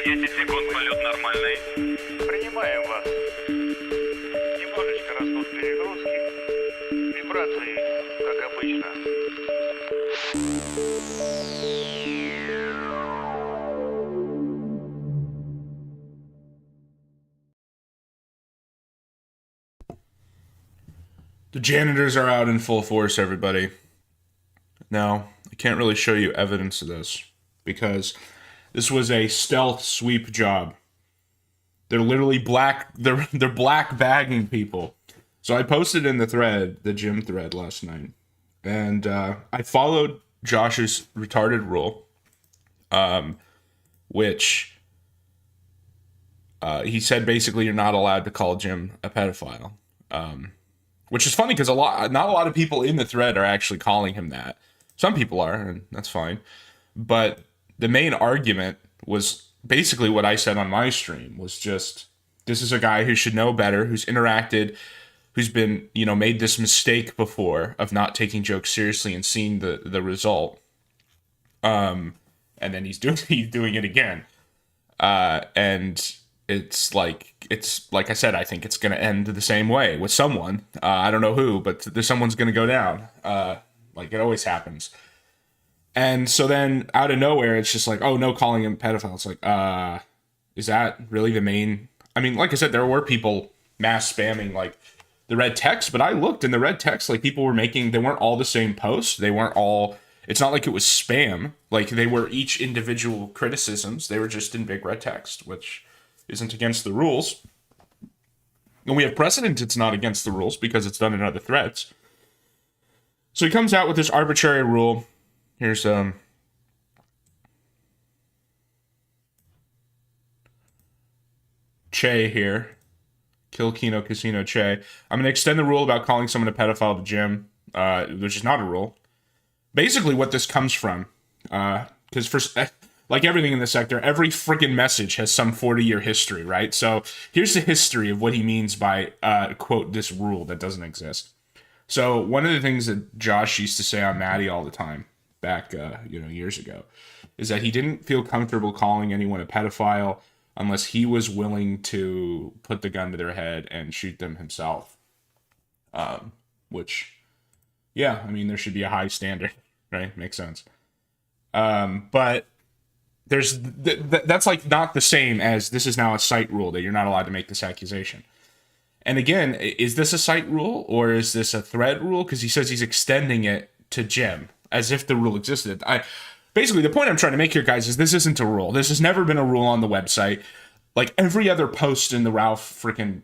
10 секунд, полет нормальный. Принимаем вас. Немножечко растут перегрузки. Вибрации, как обычно. The janitors are out in full force, everybody. Now, I can't really show you evidence of this because this was a stealth sweep job. They're literally they're black bagging people. So I posted in the thread, the gym thread last night, and I followed Josh's retarded rule, which he said basically you're not allowed to call Jim a pedophile. Which is funny because not a lot of people in the thread are actually calling him that. Some people are, and that's fine. But the main argument was basically what I said on my stream, was just, this is a guy who should know better, who's interacted, who's been, made this mistake before of not taking jokes seriously and seeing the result. And then he's doing it again. And it's like I said, I think it's going to end the same way with someone. I don't know who, but someone's going to go down. Like it always happens. And so then out of nowhere, it's just like, oh, no calling him pedophile. It's like, is that really the main? I mean, like I said, there were people mass spamming like the red text, but I looked in the red text, like people were they weren't all the same posts. They weren't all, it's not like it was spam. Like they were each individual criticisms. They were just in big red text, which isn't against the rules. And we have precedent it's not against the rules because it's done in other threads. So he comes out with this arbitrary rule. Here's Che here. Kill Kino Casino Che. I'm going to extend the rule about calling someone a pedophile to Jim, which is not a rule. Basically what this comes from, because like everything in the sector, every freaking message has some 40-year history, right? So here's the history of what he means by, quote, this rule that doesn't exist. So one of the things that Josh used to say on Maddie all the time, back, years ago, is that he didn't feel comfortable calling anyone a pedophile unless he was willing to put the gun to their head and shoot them himself. Which, yeah, I mean, there should be a high standard, right? Makes sense. But that's like not the same as this is now a site rule that you're not allowed to make this accusation. And again, is this a site rule or is this a thread rule? Because he says he's extending it to Jim as if the rule existed. Basically, the point I'm trying to make here, guys, is this isn't a rule. This has never been a rule on the website. Like every other post in the Ralph freaking,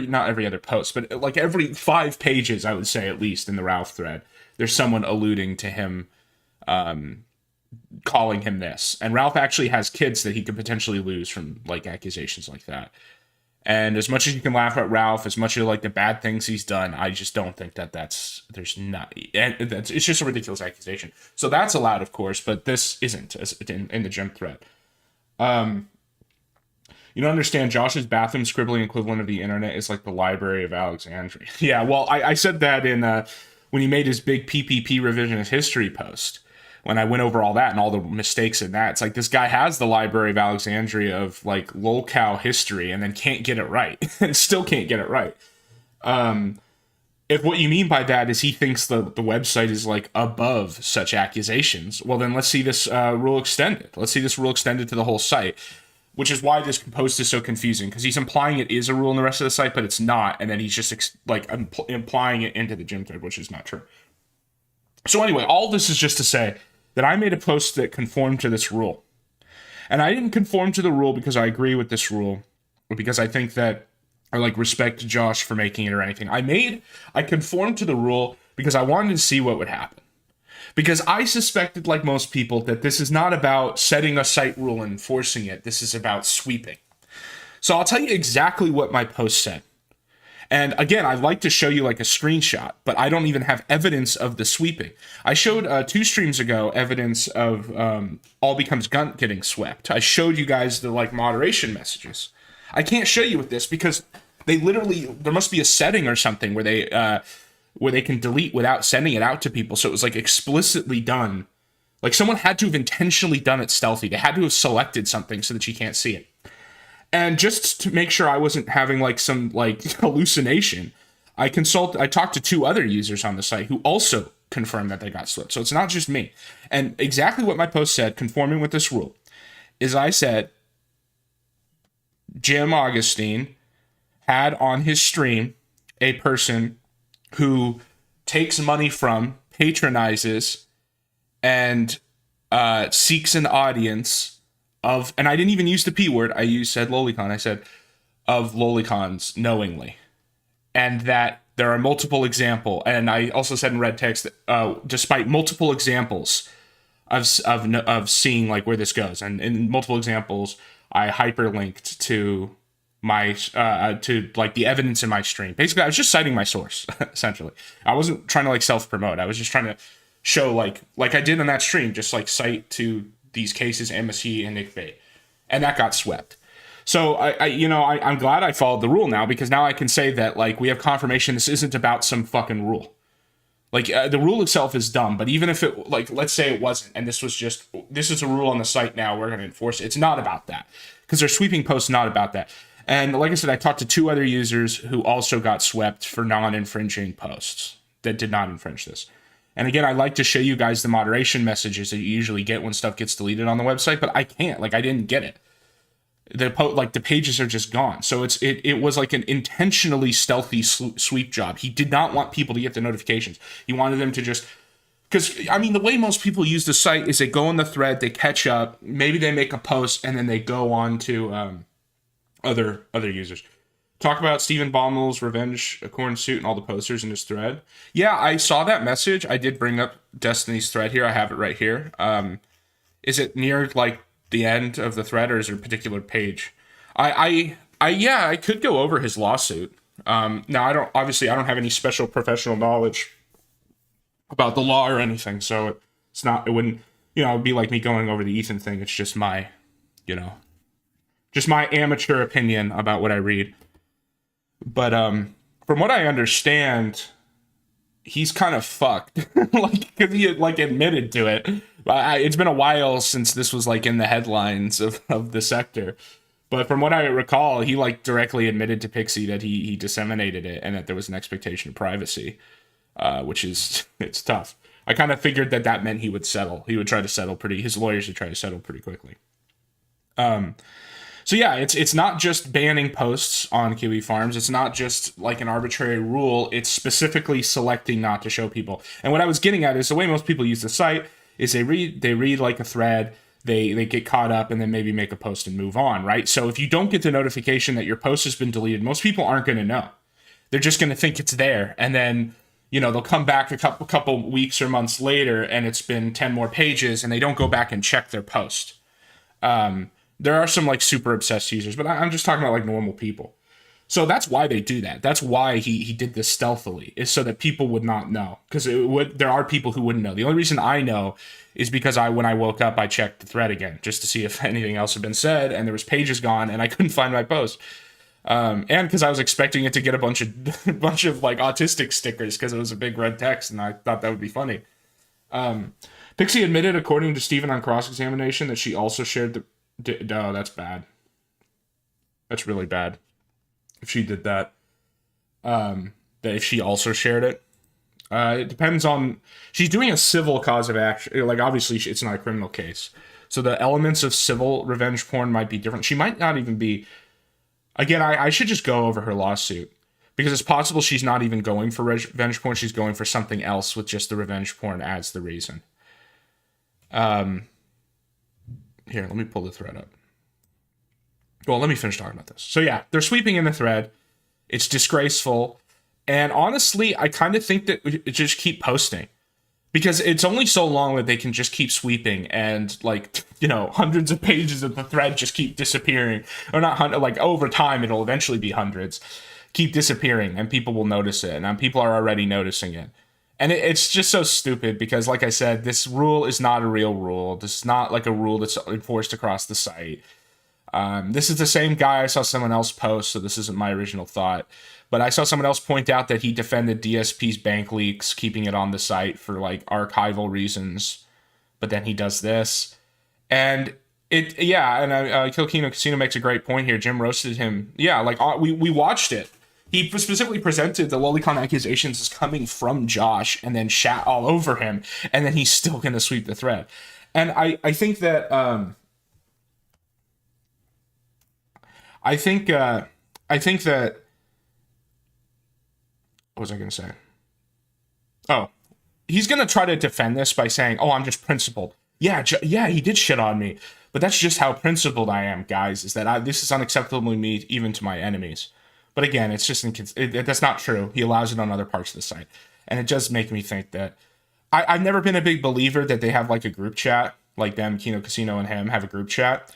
not every other post, but like every 5 pages, I would say at least in the Ralph thread, there's someone alluding to him, calling him this. And Ralph actually has kids that he could potentially lose from like accusations like that. And as much as you can laugh at Ralph, as much as like the bad things he's done, I just don't think it's just a ridiculous accusation. So that's allowed, of course, but this isn't in the Jim thread. You don't understand, Josh's bathroom scribbling equivalent of the internet is like the Library of Alexandria. Yeah, well, I said that in when he made his big PPP revisionist history post. When I went over all that and all the mistakes in that, it's like this guy has the Library of Alexandria of like lolcow history and then can't get it right and still can't get it right. If what you mean by that is he thinks the website is like above such accusations, well then let's see this rule extended. Let's see this rule extended to the whole site, which is why this post is so confusing because he's implying it is a rule in the rest of the site, but it's not. And then he's just implying it into the gym thread, which is not true. So anyway, all this is just to say that I made a post that conformed to this rule. And I didn't conform to the rule because I agree with this rule, or because I think that I like respect Josh for making it or anything. I conformed to the rule because I wanted to see what would happen. Because I suspected, like most people, that this is not about setting a site rule and enforcing it. This is about sweeping. So I'll tell you exactly what my post said. And again, I'd like to show you like a screenshot, but I don't even have evidence of the sweeping. I showed 2 streams ago evidence of all becomes gun getting swept. I showed you guys the like moderation messages. I can't show you with this because there must be a setting or something where they can delete without sending it out to people. So it was like explicitly done Like someone had to have intentionally done it stealthy. They had to have selected something so that you can't see it. And just to make sure I wasn't having like some like hallucination, I talked to 2 other users on the site who also confirmed that they got slipped. So it's not just me. And exactly what my post said, conforming with this rule, is I said Jim Augustine had on his stream a person who takes money from, patronizes, and seeks an audience of, and I didn't even use the P word, said lolicon, I said of lolicons knowingly. And that there are multiple examples, and I also said in red text that despite multiple examples of seeing like where this goes, and in multiple examples, I hyperlinked to my to like the evidence in my stream. Basically, I was just citing my source. Essentially, I wasn't trying to like self promote. I was just trying to show like I did on that stream, just like cite to these cases, MSC and Nick Bate, and that got swept. So I'm glad I followed the rule now, because now I can say that like we have confirmation this isn't about some fucking rule. Like the rule itself is dumb, but even if it, like, let's say it wasn't, and this is a rule on the site now, we're going to enforce it. It's not about that, because their sweeping posts not about that. And like I said, I talked to 2 other users who also got swept for non-infringing posts that did not infringe this. And again, I like to show you guys the moderation messages that you usually get when stuff gets deleted on the website, but I can't. Like I didn't get it. The pages are just gone. So it was like an intentionally stealthy sweep job. He did not want people to get the notifications. He wanted them to just, because I mean the way most people use the site is they go on the thread, they catch up, maybe they make a post, and then they go on to other users. Talk about Stephen Bommel's revenge corn suit and all the posters in his thread. Yeah, I saw that message. I did bring up Destiny's thread here. I have it right here. Is it near like the end of the thread, or is there a particular page? I could go over his lawsuit. Now I don't have any special professional knowledge about the law or anything, so it wouldn't, it'd be like me going over the Ethan thing. It's just my, just my amateur opinion about what I read. But from what I understand, he's kind of fucked. Like, because he had like admitted to it. It's been a while since this was like in the headlines of the sector, but from what I recall, he like directly admitted to Pixie that he disseminated it and that there was an expectation of privacy, which is, it's tough. I kind of figured that meant he would settle. He would try to settle his lawyers would try to settle pretty quickly. So yeah, it's not just banning posts on Kiwi Farms. It's not just like an arbitrary rule. It's specifically selecting not to show people. And what I was getting at is the way most people use the site is they read like a thread, they get caught up, and then maybe make a post and move on, right? So if you don't get the notification that your post has been deleted, most people aren't going to know. They're just going to think it's there, and then they'll come back a couple weeks or months later, and it's been 10 more pages, and they don't go back and check their post. There are some like super obsessed users, but I'm just talking about like normal people. So that's why they do that. That's why he did this stealthily, is so that people would not know. Because there are people who wouldn't know. The only reason I know is because when I woke up, I checked the thread again just to see if anything else had been said, and there was pages gone, and I couldn't find my post. And because I was expecting it to get a bunch of like autistic stickers because it was a big red text, and I thought that would be funny. Pixie admitted, according to Stephen on cross-examination, that she also shared the. No, that's bad. That's really bad. If she did that, that if she also shared it, it depends on. She's doing a civil cause of action. Like obviously, it's not a criminal case, so the elements of civil revenge porn might be different. She might not even be. Again, I should just go over her lawsuit, because it's possible she's not even going for revenge porn. She's going for something else with just the revenge porn as the reason. Here, let me pull the thread up. Well, let me finish talking about this. So yeah, they're sweeping in the thread. It's disgraceful. And honestly, I kind of think that we just keep posting, because it's only so long that they can just keep sweeping, and like, hundreds of pages of the thread just keep disappearing, or not like over time, it'll eventually be hundreds, keep disappearing, and people will notice it. And people are already noticing it. And it's just so stupid, because like I said, this rule is not a real rule. This is not like a rule that's enforced across the site. This is the same guy. I saw someone else post, so this isn't my original thought, but I saw someone else point out that he defended DSP's bank leaks, keeping it on the site for like archival reasons, but then he does this. And Kilkino Casino makes a great point here. Jim roasted him. Yeah, like we watched it. He specifically presented the lolicon accusations as coming from Josh and then shat all over him, and then he's still going to sweep the thread. And I think that what was I going to say? Oh, he's going to try to defend this by saying, "Oh, I'm just principled." Yeah, he did shit on me, but that's just how principled I am, guys. Is that this is unacceptable to me, even to my enemies. But again, it's just that's not true. He allows it on other parts of the site, and it does make me think that I've never been a big believer that they have like a group chat, like them, Kino Casino and him have a group chat.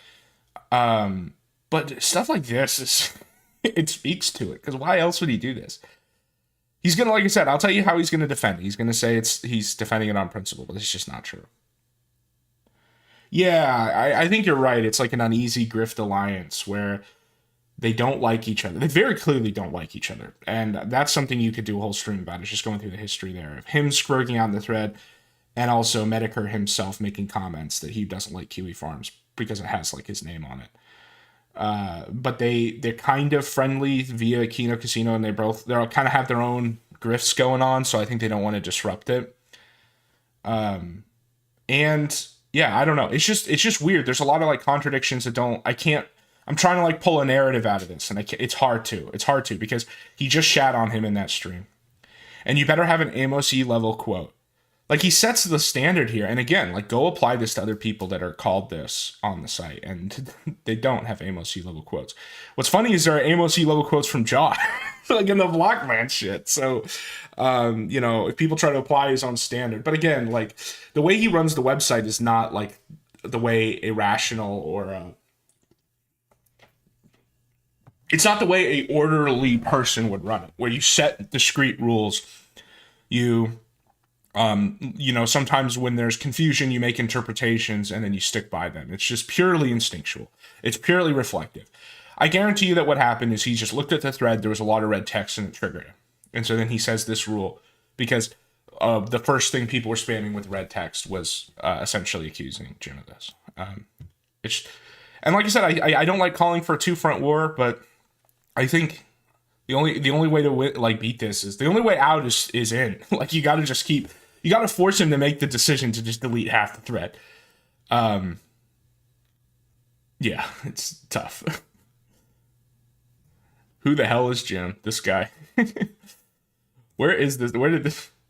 But stuff like this is it speaks to it, because why else would he do this? He's gonna, like I said, I'll tell you how he's gonna defend it. He's gonna say he's defending it on principle, but it's just not true. Yeah, I think you're right. It's like an uneasy grift alliance where they don't like each other. They very clearly don't like each other. And that's something you could do a whole stream about. It's just going through the history there of him squirting out in the thread, and also Medicare himself making comments that he doesn't like Kiwi Farms because it has like his name on it. But they're kind of friendly via Kino Casino, and they kind of have their own grifts going on, so I think they don't want to disrupt it. And yeah, I don't know. It's just weird. There's a lot of like contradictions that I'm trying to like pull a narrative out of this, and it's hard to because he just shat on him in that stream. And you better have an Amos E level quote. Like, he sets the standard here. And again, like, go apply this to other people that are called this on the site, and they don't have Amos E level quotes. What's funny is there are Amos E level quotes from Josh, like in the Blockman shit. So, if people try to apply his own standard, but again, like, the way he runs the website is not like the way a rational or it's not the way a orderly person would run it, where you set discrete rules. Sometimes when there's confusion, you make interpretations and then you stick by them. It's just purely instinctual. It's purely reflective. I guarantee you that what happened is he just looked at the thread, there was a lot of red text, and it triggered him. And so then he says this rule because the first thing people were spamming with red text was essentially accusing Jim of this. And like I said, I don't like calling for a two-front war, but I think the only way to beat this is the only way out is in. Like, you got to force him to make the decision to just delete half the thread. Yeah, it's tough. Who the hell is Jim? This guy. Where is this?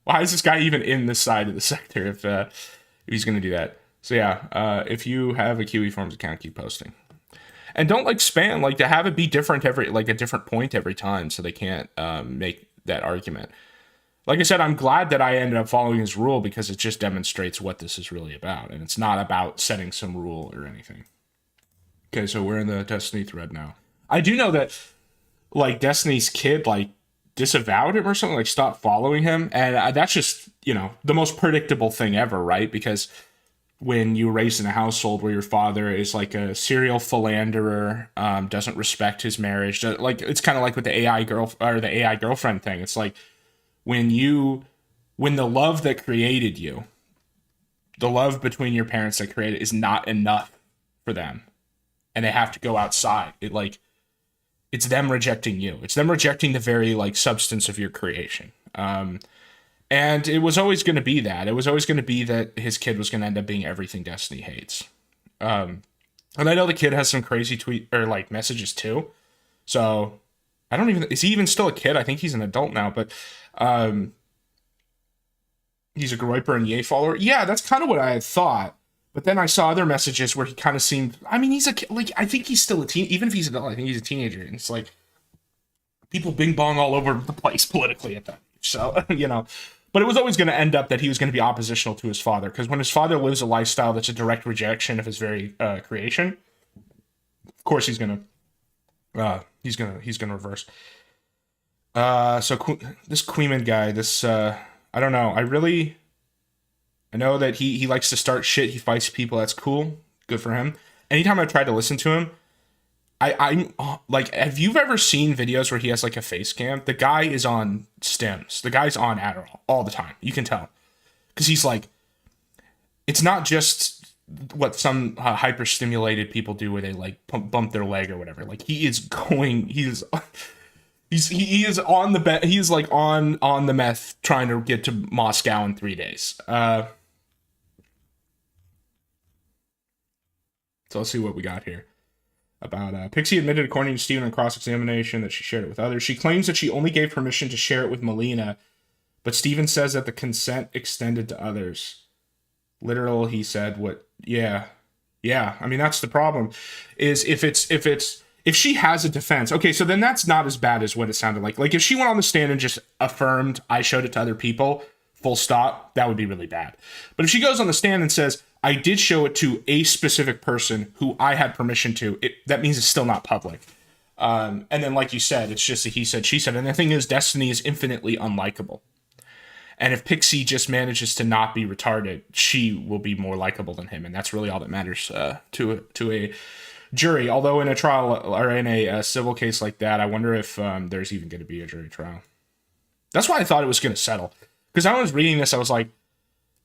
Why is this guy even in this side of the sector if he's going to do that? So yeah, if you have a Kiwi Farms account, keep posting. And don't spam, to have it be different a different point every time, so they can't make that argument. Like I said, I'm glad that I ended up following his rule because it just demonstrates what this is really about. And it's not about setting some rule or anything. Okay, so we're in the Destiny thread now. I do know that, Destiny's kid, disavowed him or something, stopped following him. And that's just, the most predictable thing ever, right? Because when you were raised in a household where your father is a serial philanderer, doesn't respect his marriage, it's kind of like with the AI girlfriend thing. It's when the love that created you, the love between your parents that created is not enough for them, and they have to go outside. It's them rejecting you. It's them rejecting the very substance of your creation. And it was always going to be that. It was always going to be that his kid was going to end up being everything Destiny hates. And I know the kid has some crazy tweet or messages too. So I don't even, is he even still a kid? I think he's an adult now, but he's a Groiper and Yay follower. Yeah, that's kind of what I had thought. But then I saw other messages where he kind of seemed, he's a kid, I think he's still a teen, even if he's an adult, I think he's a teenager. And it's people bing bong all over the place politically at that age. So, but it was always going to end up that he was going to be oppositional to his father, because when his father lives a lifestyle that's a direct rejection of his very creation, of course he's going to reverse. So this Queeman guy, I don't know. I know that he likes to start shit. He fights people. That's cool. Good for him. Anytime I've tried to listen to him, I'm have you ever seen videos where he has a face cam? The guy is on stims. The guy's on Adderall all the time. You can tell. Because he's it's not just what some hyper-stimulated people do where they like bump their leg or whatever. Like he is he is on the he is like on the meth trying to get to Moscow in 3 days. So let's see what we got here. About Pixie admitted, according to Steven on cross-examination, that she shared it with others. She claims that she only gave permission to share it with Melina, but Steven says that the consent extended to others. Literal, he said, what? Yeah. I mean, that's the problem. Is if she has a defense, okay, so then that's not as bad as what it sounded like. Like if she went on the stand and just affirmed, I showed it to other people, full stop, that would be really bad. But if she goes on the stand and says, I did show it to a specific person who I had permission to, that means it's still not public. And then, like you said, it's just a he said, she said. And the thing is, Destiny is infinitely unlikable. And if Pixie just manages to not be retarded, she will be more likable than him. And that's really all that matters to a jury. Although in a trial or in a civil case like that, I wonder if there's even going to be a jury trial. That's why I thought it was going to settle. Because I was reading this, I was like,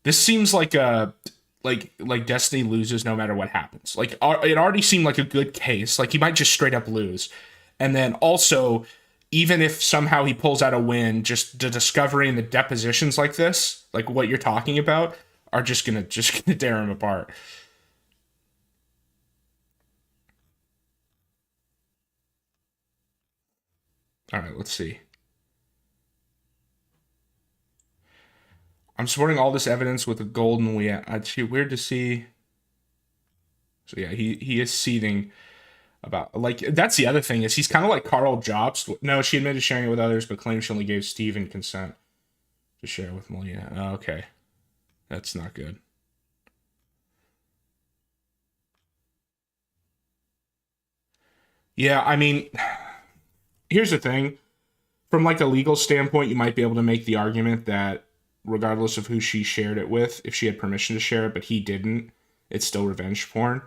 this seems like a... Like Destiny loses no matter what happens. Like it already seemed like a good case. Like he might just straight up lose. And then also, even if somehow he pulls out a win, just the discovery and the depositions like this, like what you're talking about, are just gonna tear him apart. All right, let's see. I'm supporting all this evidence with a golden we. It's weird to see. So yeah, he is seething about, like, that's the other thing is he's kind of like Carl Jobst. No, she admitted sharing it with others, but claims she only gave Steven consent to share with Melina. Oh, okay, that's not good. Yeah, I mean, here's the thing. From like a legal standpoint, you might be able to make the argument that regardless of who she shared it with, if she had permission to share it, but he didn't, it's still revenge porn.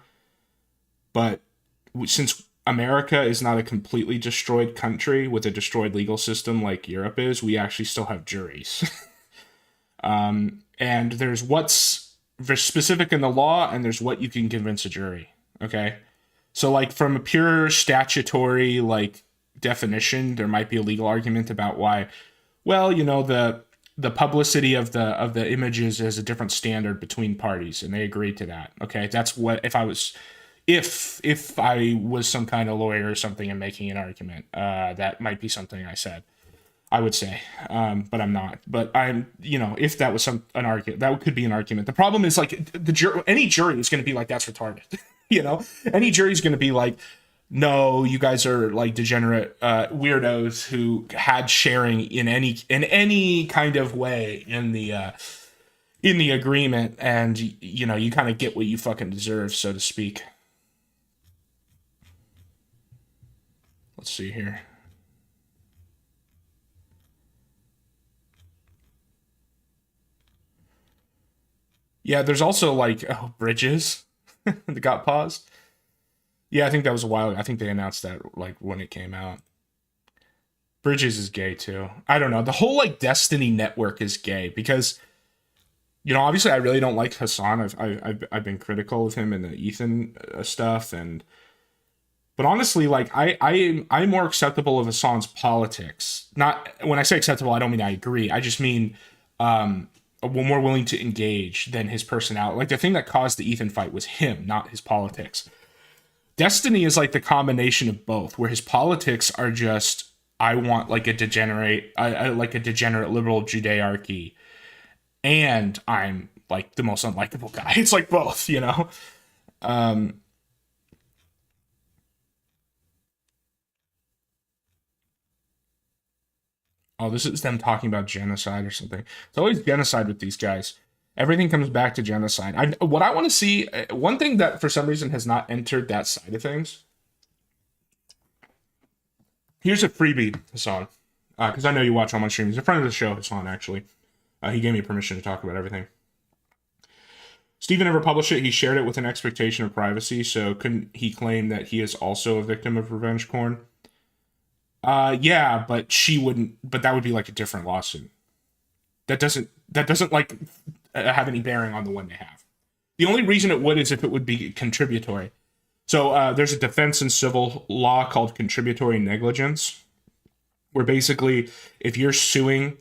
But since America is not a completely destroyed country with a destroyed legal system like Europe is, we actually still have juries. And there's what's specific in the law, and there's what you can convince a jury. Okay? So, like, from a pure statutory, like, definition, there might be a legal argument about why, well, you know, the publicity of the images is a different standard between parties, and they agreed to that. Okay, that's what if I was some kind of lawyer or something and making an argument, that might be something I said. I would say, but I'm not. But I'm, you know, if that was an argument, that could be an argument. The problem is like any jury is going to be like, that's retarded. You know, any jury is going to be like, no, you guys are like degenerate weirdos who had sharing in any kind of way in the agreement, and you know, you kind of get what you fucking deserve, so to speak. Let's see here. Yeah, there's also like Bridges that got paused. Yeah, I think that was a while ago. I think they announced that like when it came out. Bridges is gay too. I don't know. The whole like Destiny network is gay because, you know, obviously I really don't like Hassan. I've been critical of him and the Ethan stuff, and but honestly, like I'm more acceptable of Hassan's politics. Not when I say acceptable, I don't mean I agree. I just mean more willing to engage than his personality. Like the thing that caused the Ethan fight was him, not his politics. Destiny is like the combination of both, where his politics are just, I want like a degenerate, like a degenerate liberal Judearchy, and I'm like the most unlikable guy. It's like both, you know. Oh, this is them talking about genocide or something. It's always genocide with these guys. Everything comes back to genocide. What I want to see, one thing that for some reason has not entered that side of things. Here's a freebie, Hassan, because I know you watch all my streams. He's a friend of the show, Hassan, actually. He gave me permission to talk about everything. Steven never published it. He shared it with an expectation of privacy, so couldn't he claim that he is also a victim of revenge porn? Yeah, but she wouldn't. But that would be like a different lawsuit. That doesn't like have any bearing on the one they have. The only reason it would is if it would be contributory. So there's a defense in civil law called contributory negligence, where basically if you're suing,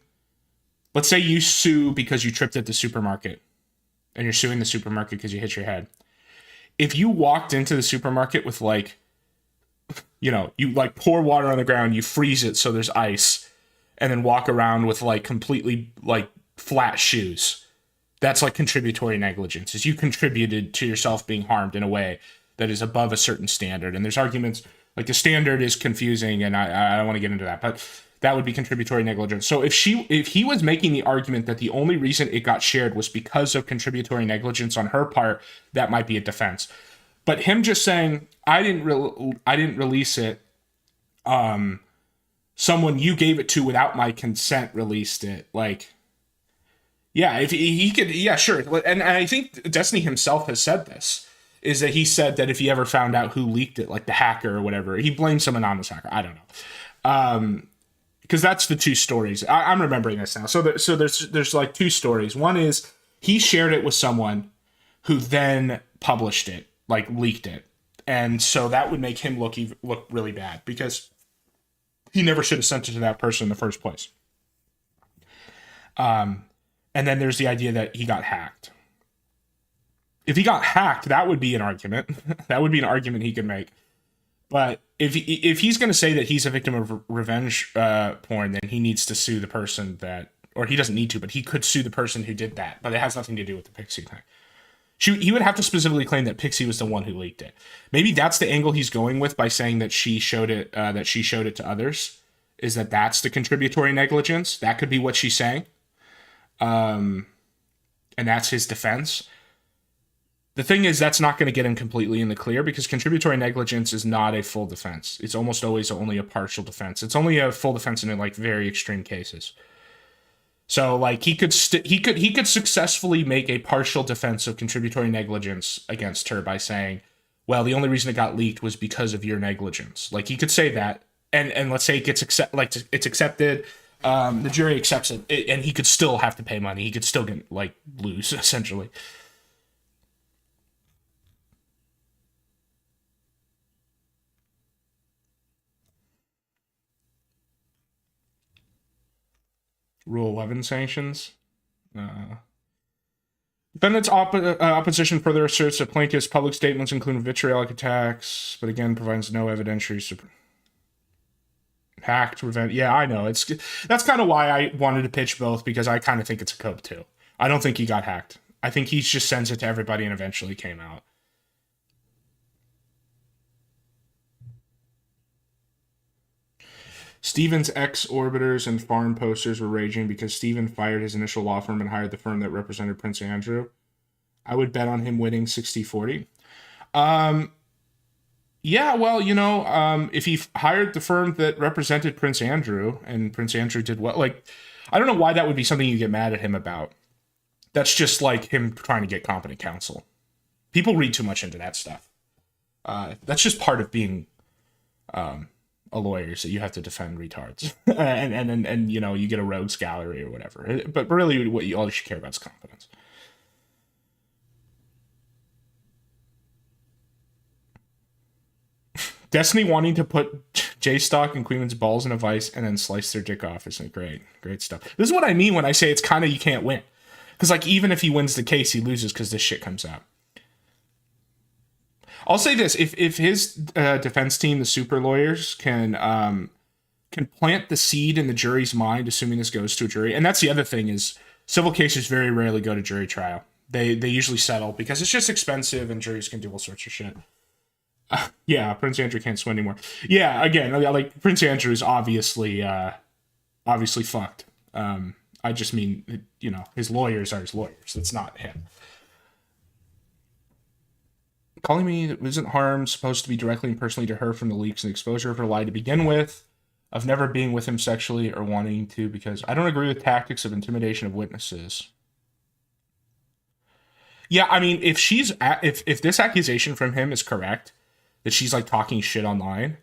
let's say you sue because you tripped at the supermarket and you're suing the supermarket because you hit your head. If you walked into the supermarket with like, you know, you like pour water on the ground, you freeze it so there's ice, and then walk around with like completely like flat shoes, that's like contributory negligence. Is you contributed to yourself being harmed in a way that is above a certain standard. And there's arguments like the standard is confusing, and I don't want to get into that, but that would be contributory negligence. So if he was making the argument that the only reason it got shared was because of contributory negligence on her part, that might be a defense. But him just saying, I didn't release it, someone you gave it to without my consent released it, like, yeah, if he could, yeah, sure. And I think Destiny himself has said this, is that he said that if he ever found out who leaked it, like the hacker or whatever, he blamed some anonymous hacker. I don't know. Because that's the two stories. I'm remembering this now. So there's like two stories. One is he shared it with someone who then published it, like leaked it. And so that would make him look really bad because he never should have sent it to that person in the first place. And then there's the idea that he got hacked. If he got hacked, that would be an argument. That would be an argument he could make. But if he's going to say that he's a victim of revenge porn, then he needs to sue the person that, or he doesn't need to, but he could sue the person who did that. But it has nothing to do with the Pixie thing. He would have to specifically claim that Pixie was the one who leaked it. Maybe that's the angle he's going with by saying that she showed it to others. Is that's the contributory negligence? That could be what she's saying. And that's his defense. The thing is, that's not going to get him completely in the clear because contributory negligence is not a full defense. It's almost always only a partial defense. It's only a full defense in like very extreme cases. So like he could successfully make a partial defense of contributory negligence against her by saying, well, the only reason it got leaked was because of your negligence. Like he could say that, and let's say it gets it's accepted. The jury accepts it, and he could still have to pay money. He could still get lose essentially. Rule 11 sanctions. Defendant's opposition further asserts that plaintiff's public statements include vitriolic attacks, but again provides no evidentiary support. Hacked, revenge. Yeah, I know. That's kind of why I wanted to pitch both, because I kind of think it's a cope too. I don't think he got hacked. I think he just sends it to everybody and eventually came out. Stephen's ex-orbiters and foreign posters were raging because Stephen fired his initial law firm and hired the firm that represented Prince Andrew. I would bet on him winning 60-40. Yeah, well, if he hired the firm that represented Prince Andrew and Prince Andrew did well, I don't know why that would be something you get mad at him about. That's just like him trying to get competent counsel. People read too much into that stuff. That's just part of being a lawyer, so you have to defend retards. and you get a rogues gallery or whatever. But really, all you should care about is competence. Destiny wanting to put J-Stock and Queen's balls in a vice and then slice their dick off is great stuff. This is what I mean when I say it's kind of you can't win. Because even if he wins the case, he loses because this shit comes out. I'll say this: if his defense team, the super lawyers, can plant the seed in the jury's mind, assuming this goes to a jury, and that's the other thing is civil cases very rarely go to jury trial. They usually settle because it's just expensive and juries can do all sorts of shit. Yeah, Prince Andrew can't swim anymore. Yeah, again, Prince Andrew is obviously fucked. I just mean, his lawyers are his lawyers. That's not him. Calling me isn't harm supposed to be directly and personally to her from the leaks and exposure of her lie to begin with, of never being with him sexually or wanting to, because I don't agree with tactics of intimidation of witnesses. Yeah, I mean, if this accusation from him is correct, that she's talking shit online,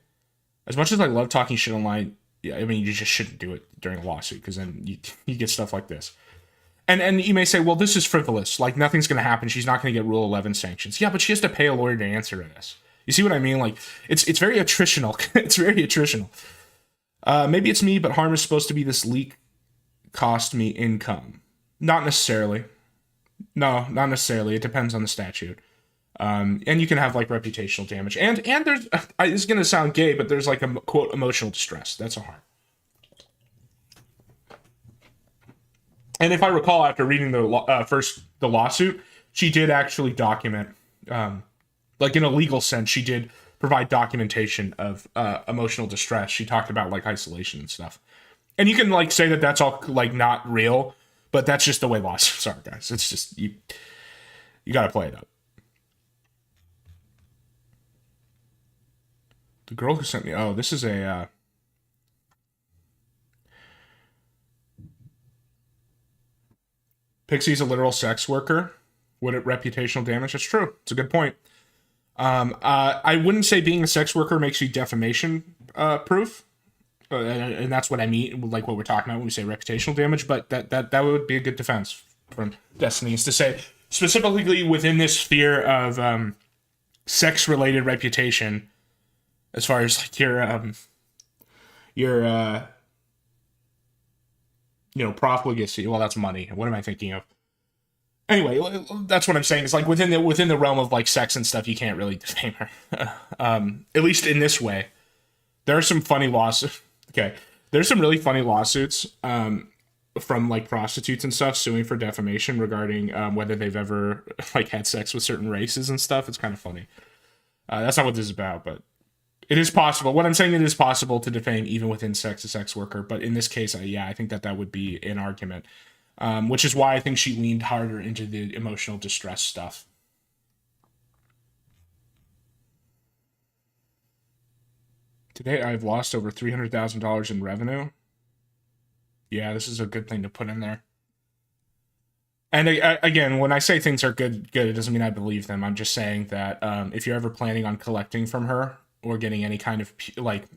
as much as I love talking shit online, yeah, I mean, you just shouldn't do it during a lawsuit because then you get stuff like this. And you may say, well, this is frivolous. Like, nothing's going to happen. She's not going to get Rule 11 sanctions. Yeah, but she has to pay a lawyer to answer to this. You see what I mean? Like, it's very attritional. It's very attritional. Maybe it's me, but harm is supposed to be this leak cost me income. Not necessarily. No, not necessarily. It depends on the statute. And you can have, like, reputational damage. And there's, it's going to sound gay, but there's, like, a, quote, emotional distress. That's a harm. And if I recall, after reading the lawsuit, she did actually document, like in a legal sense, she did provide documentation of emotional distress. She talked about like isolation and stuff. And you can like say that that's all like not real, but that's just the way lawsuits are, guys. It's just you got to play it up. The girl who sent me, oh, this is a. Pixie's a literal sex worker. Would it reputational damage? That's true. It's a good point. I wouldn't say being a sex worker makes you defamation proof, and that's what I mean, like what we're talking about when we say reputational damage. But that would be a good defense from Destiny, is to say specifically within this sphere of sex-related reputation, as far as like your profligacy. Well, that's money. What am I thinking of? Anyway, that's what I'm saying. It's like within the realm of like sex and stuff, you can't really defame her. At least in this way. There are some funny lawsuits. Okay, there's some really funny lawsuits from like prostitutes and stuff suing for defamation regarding whether they've ever like had sex with certain races and stuff. It's kind of funny. That's not what this is about, but it is possible. What I'm saying, it is possible to defame even within a sex worker. But in this case, I think that would be an argument, which is why I think she leaned harder into the emotional distress stuff. Today, I've lost over $300,000 in revenue. Yeah, this is a good thing to put in there. And again, when I say things are good, it doesn't mean I believe them. I'm just saying that if you're ever planning on collecting from her, or getting any kind of like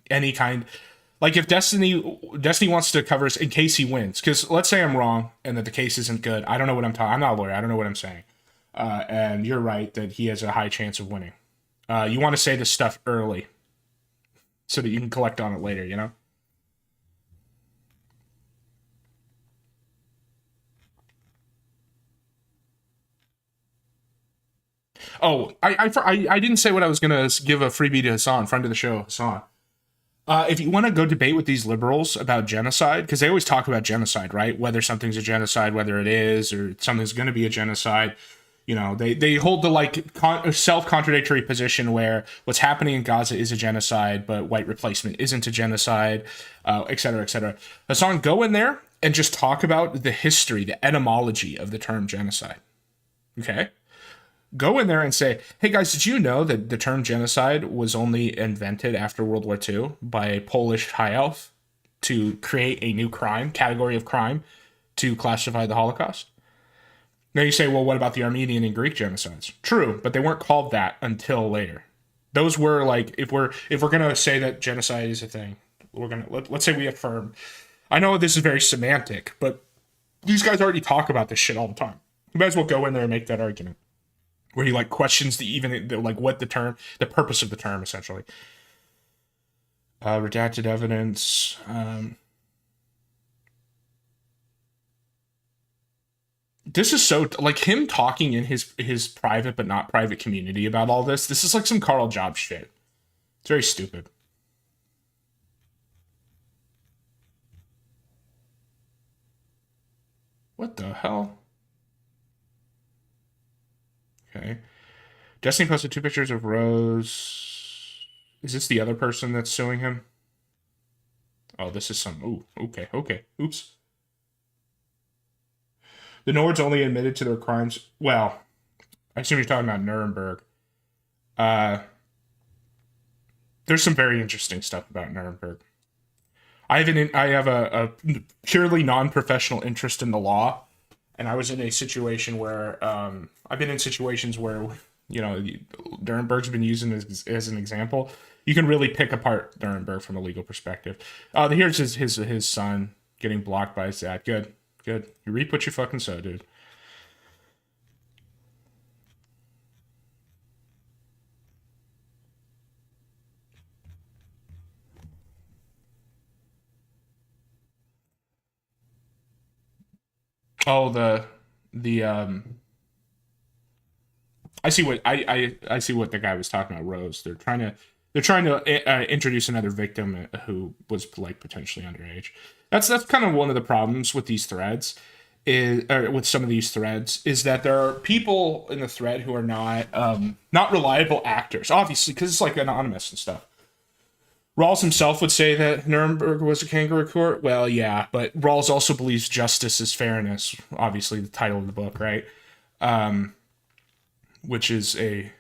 if Destiny wants to cover us in case he wins, because let's say I'm wrong and that the case isn't good. I don't know what I'm talking. I'm not a lawyer. I don't know what I'm saying. And you're right that he has a high chance of winning. You want to say this stuff early so that you can collect on it later, you know? Oh, I didn't say what I was going to give a freebie to Hassan, friend of the show, Hassan. If you want to go debate with these liberals about genocide, because they always talk about genocide, right? Whether something's a genocide, whether it is, or something's going to be a genocide. You know, they hold the like self-contradictory position where what's happening in Gaza is a genocide, but white replacement isn't a genocide, et cetera, et cetera. Hassan, go in there and just talk about the history, the etymology of the term genocide. Okay? Go in there and say, hey guys, did you know that the term genocide was only invented after World War II by a Polish high elf to create a new category of crime to classify the Holocaust? Now you say, well, what about the Armenian and Greek genocides? True, but they weren't called that until later. Those were like, if we're gonna say that genocide is a thing, let's say we affirm. I know this is very semantic, but these guys already talk about this shit all the time. You might as well go in there and make that argument, where he like questions the purpose of the term, essentially. Redacted evidence. This is so like him talking in his private but not private community about all this. This is like some Carl Jobs shit. It's very stupid. What the hell? Okay. Destiny posted 2 pictures of Rose. Is this the other person that's suing him? Oh, this is some... Ooh, okay. Oops. The Nords only admitted to their crimes... Well, I assume you're talking about Nuremberg. There's some very interesting stuff about Nuremberg. I have a purely non-professional interest in the law, and I was in a situation where I've been in situations where, you know, Nuremberg's been used as an example. You can really pick apart Nuremberg from a legal perspective. Here's his son getting blocked by his dad. Good. Good. You reap what you fucking sow, dude. Oh, the I see what I see what the guy was talking about. Rose. They're trying to introduce another victim who was like potentially underage. That's kind of one of the problems with these threads, or with some of these threads, is that there are people in the thread who are not reliable actors, obviously, because it's like anonymous and stuff. Rawls himself would say that Nuremberg was a kangaroo court. Well, yeah, but Rawls also believes justice is fairness. Obviously, the title of the book, right? Which is a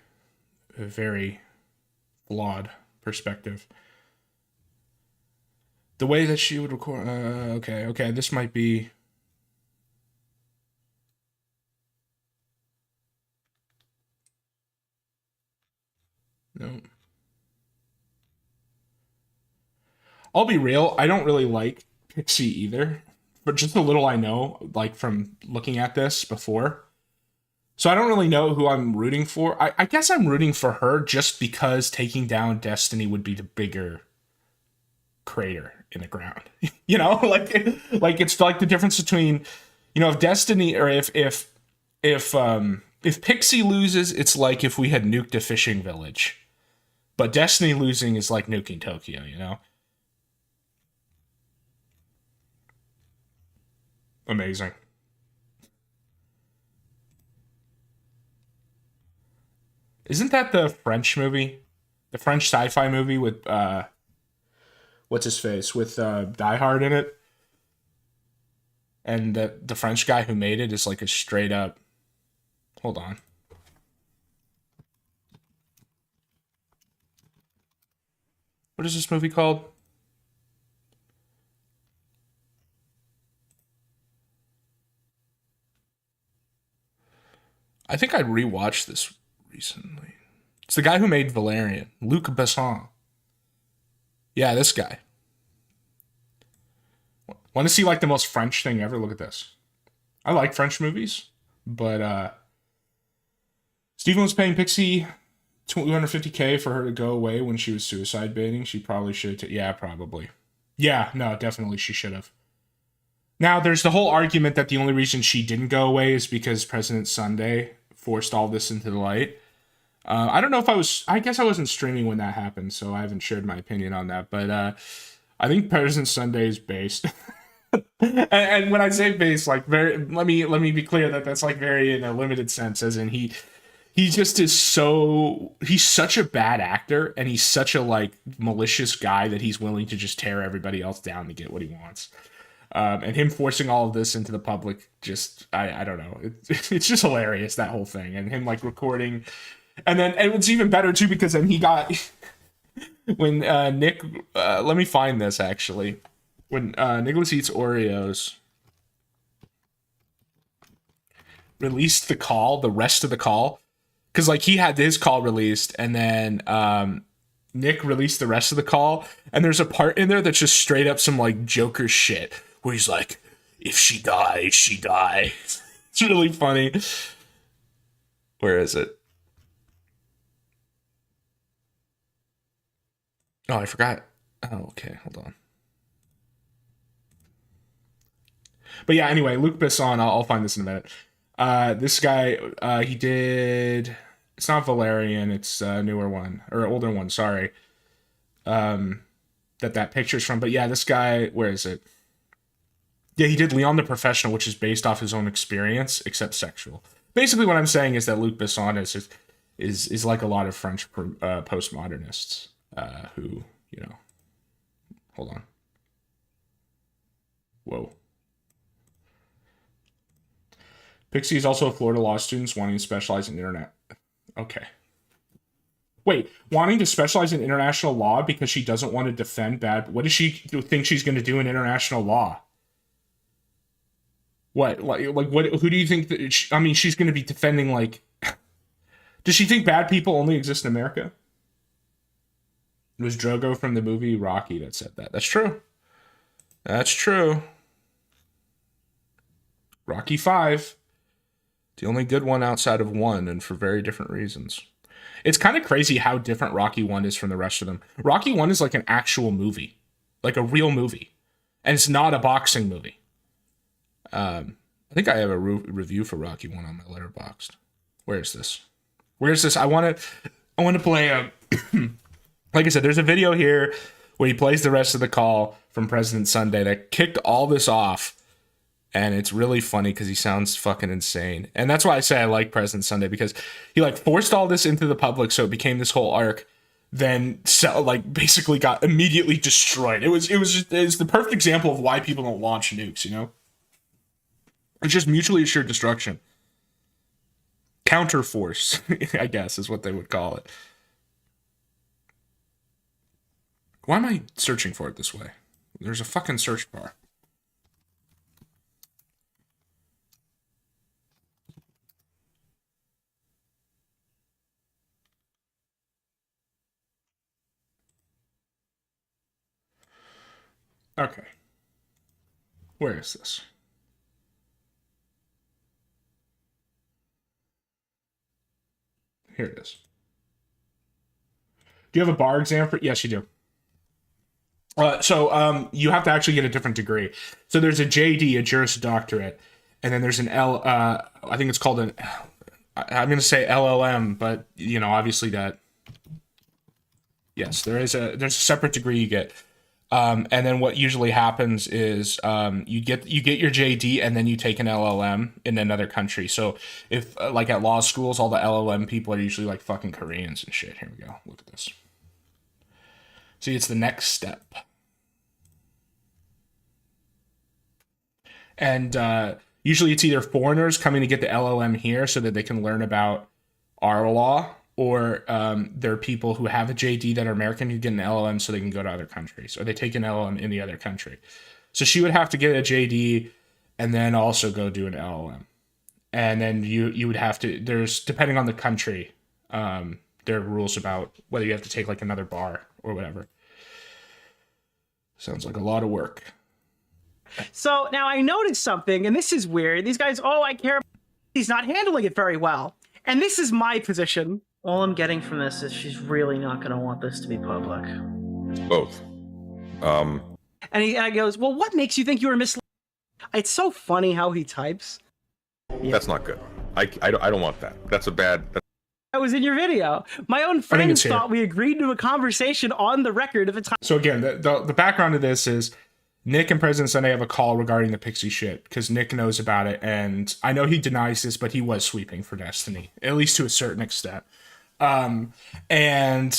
very flawed perspective. The way that she would record. Okay. This might be. No. I'll be real. I don't really like Pixie either, but just a little I know, like from looking at this before. So I don't really know who I'm rooting for. I guess I'm rooting for her just because taking down Destiny would be the bigger crater in the ground. Like it's like the difference between, if Destiny, or if Pixie loses, it's like if we had nuked a fishing village. But Destiny losing is like nuking Tokyo. Amazing. Isn't that the French movie? The French sci-fi movie with what's his face? With Die Hard in it? And the French guy who made it is like a straight up. Hold on. What is this movie called? I think I rewatched this recently. It's the guy who made Valerian, Luc Besson. Yeah, this guy. Want to see like the most French thing ever? Look at this. I like French movies, but Steven was paying Pixie 250K for her to go away when she was suicide baiting. She probably should have. Yeah, probably. Yeah, no, definitely she should have. Now, there's the whole argument that the only reason she didn't go away is because President Sunday forced all this into the light. I don't know if I guess I wasn't streaming when that happened, so I haven't shared my opinion on that. But I think President Sunday is based. and when I say based, like let me be clear that that's like very in a limited sense, as in he just is he's such a bad actor, and he's such a like malicious guy that he's willing to just tear everybody else down to get what he wants. And him forcing all of this into the public, just I don't know, it's just hilarious, that whole thing, and him like recording, and it's even better too because then he got when Nick let me find this actually, when Nicholas Eats Oreos released the rest of the call, because like he had his call released, and then Nick released the rest of the call, and there's a part in there that's just straight up some like Joker shit where he's like, if she dies, she dies. It's really funny. Where is it? Oh, I forgot. Oh, okay, hold on. But yeah, anyway, Luc Besson, I'll find this in a minute. This guy, he did. It's not Valerian. It's a newer one, or older one. Sorry. That picture's from. But yeah, this guy. Where is it? Yeah, he did Leon the Professional, which is based off his own experience, except sexual. Basically, what I'm saying is that Luc Besson is like a lot of French postmodernists who, hold on. Whoa. Pixie is also a Florida law student wanting to specialize in internet. Okay. Wait, wanting to specialize in international law because she doesn't want to defend bad. What does she think she's going to do in international law? What what? Who do you think that? She's going to be defending like. Does she think bad people only exist in America? It was Drogo from the movie Rocky that said that. That's true. That's true. Rocky 5. The only good one outside of 1, and for very different reasons. It's kind of crazy how different Rocky 1 is from the rest of them. Rocky 1 is like an actual movie. Like a real movie. And it's not a boxing movie. I think I have a review for Rocky 1 on my Letterboxd. Where is this? I want to play a... like I said, there's a video here where he plays the rest of the call from President Sunday that kicked all this off. And it's really funny because he sounds fucking insane. And that's why I say I like President Sunday, because he like forced all this into the public, so it became this whole arc. Then like basically got immediately destroyed. It was the perfect example of why people don't launch nukes, you know? It's just mutually assured destruction. Counterforce, I guess, is what they would call it. Why am I searching for it this way? There's a fucking search bar. Okay. Where is this? Here it is. Do you have a bar exam for? Yes, you do. So you have to actually get a different degree. So there's a JD, a Juris Doctorate, and then there's an I think it's called an, I'm going to say LLM, but you know, obviously that, yes, there's a separate degree you get. And then what usually happens is you get your JD and then you take an LLM in another country. So if like at law schools, all the LLM people are usually like fucking Koreans and shit. Here we go. Look at this. See, it's the next step. And usually it's either foreigners coming to get the LLM here so that they can learn about our law, or there are people who have a JD that are American who get an LLM so they can go to other countries, or they take an LLM in the other country. So she would have to get a JD and then also go do an LLM. And then you would have to, there's, depending on the country, there are rules about whether you have to take like another bar or whatever. Sounds like a lot of work. So now I noticed something, and this is weird. These guys, oh, I care. He's not handling it very well. And this is my position. All I'm getting from this is she's really not going to want this to be public. Both. And I goes, well, what makes you think you were misled? It's so funny how he types. Yeah. That's not good. I don't want that. That's a bad... That was in your video. My own friends thought we agreed to a conversation on the record of a time. So again, the background of this is Nick and President Sunday have a call regarding the Pixie shit because Nick knows about it, and I know he denies this, but he was sweeping for Destiny, at least to a certain extent. And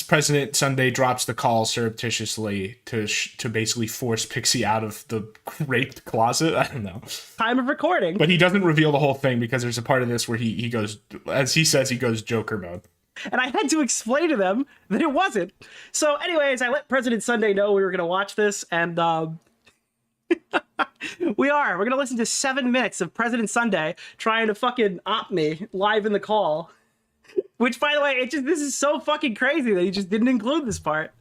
President Sunday drops the call surreptitiously to basically force Pixie out of the raped closet. I don't know. Time of recording. But he doesn't reveal the whole thing because there's a part of this where he goes, as he says, he goes Joker mode. And I had to explain to them that it wasn't. So anyways, I let President Sunday know we were going to watch this, and we're going to listen to 7 minutes of President Sunday trying to fucking op me live in the call. Which, by the way, this is so fucking crazy that he just didn't include this part.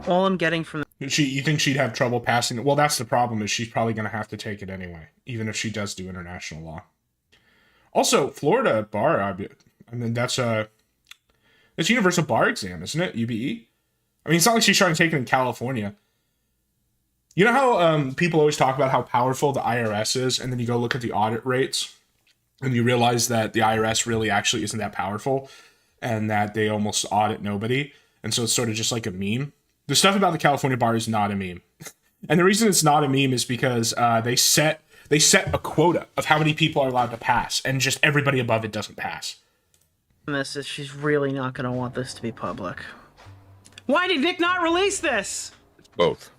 All I'm getting from... You think she'd have trouble passing it? Well, that's the problem, is she's probably going to have to take it anyway, even if she does do international law. Also, Florida bar, I mean, that's universal bar exam, isn't it? UBE? I mean, it's not like she's trying to take it in California. You know how people always talk about how powerful the IRS is, and then you go look at the audit rates, and you realize that the IRS really actually isn't that powerful, and that they almost audit nobody, and so it's sort of just like a meme. The stuff about the California bar is not a meme. And the reason it's not a meme is because they set a quota of how many people are allowed to pass, and just everybody above it doesn't pass. This is she's really not going to want this to be public. Why did Nick not release this? Both.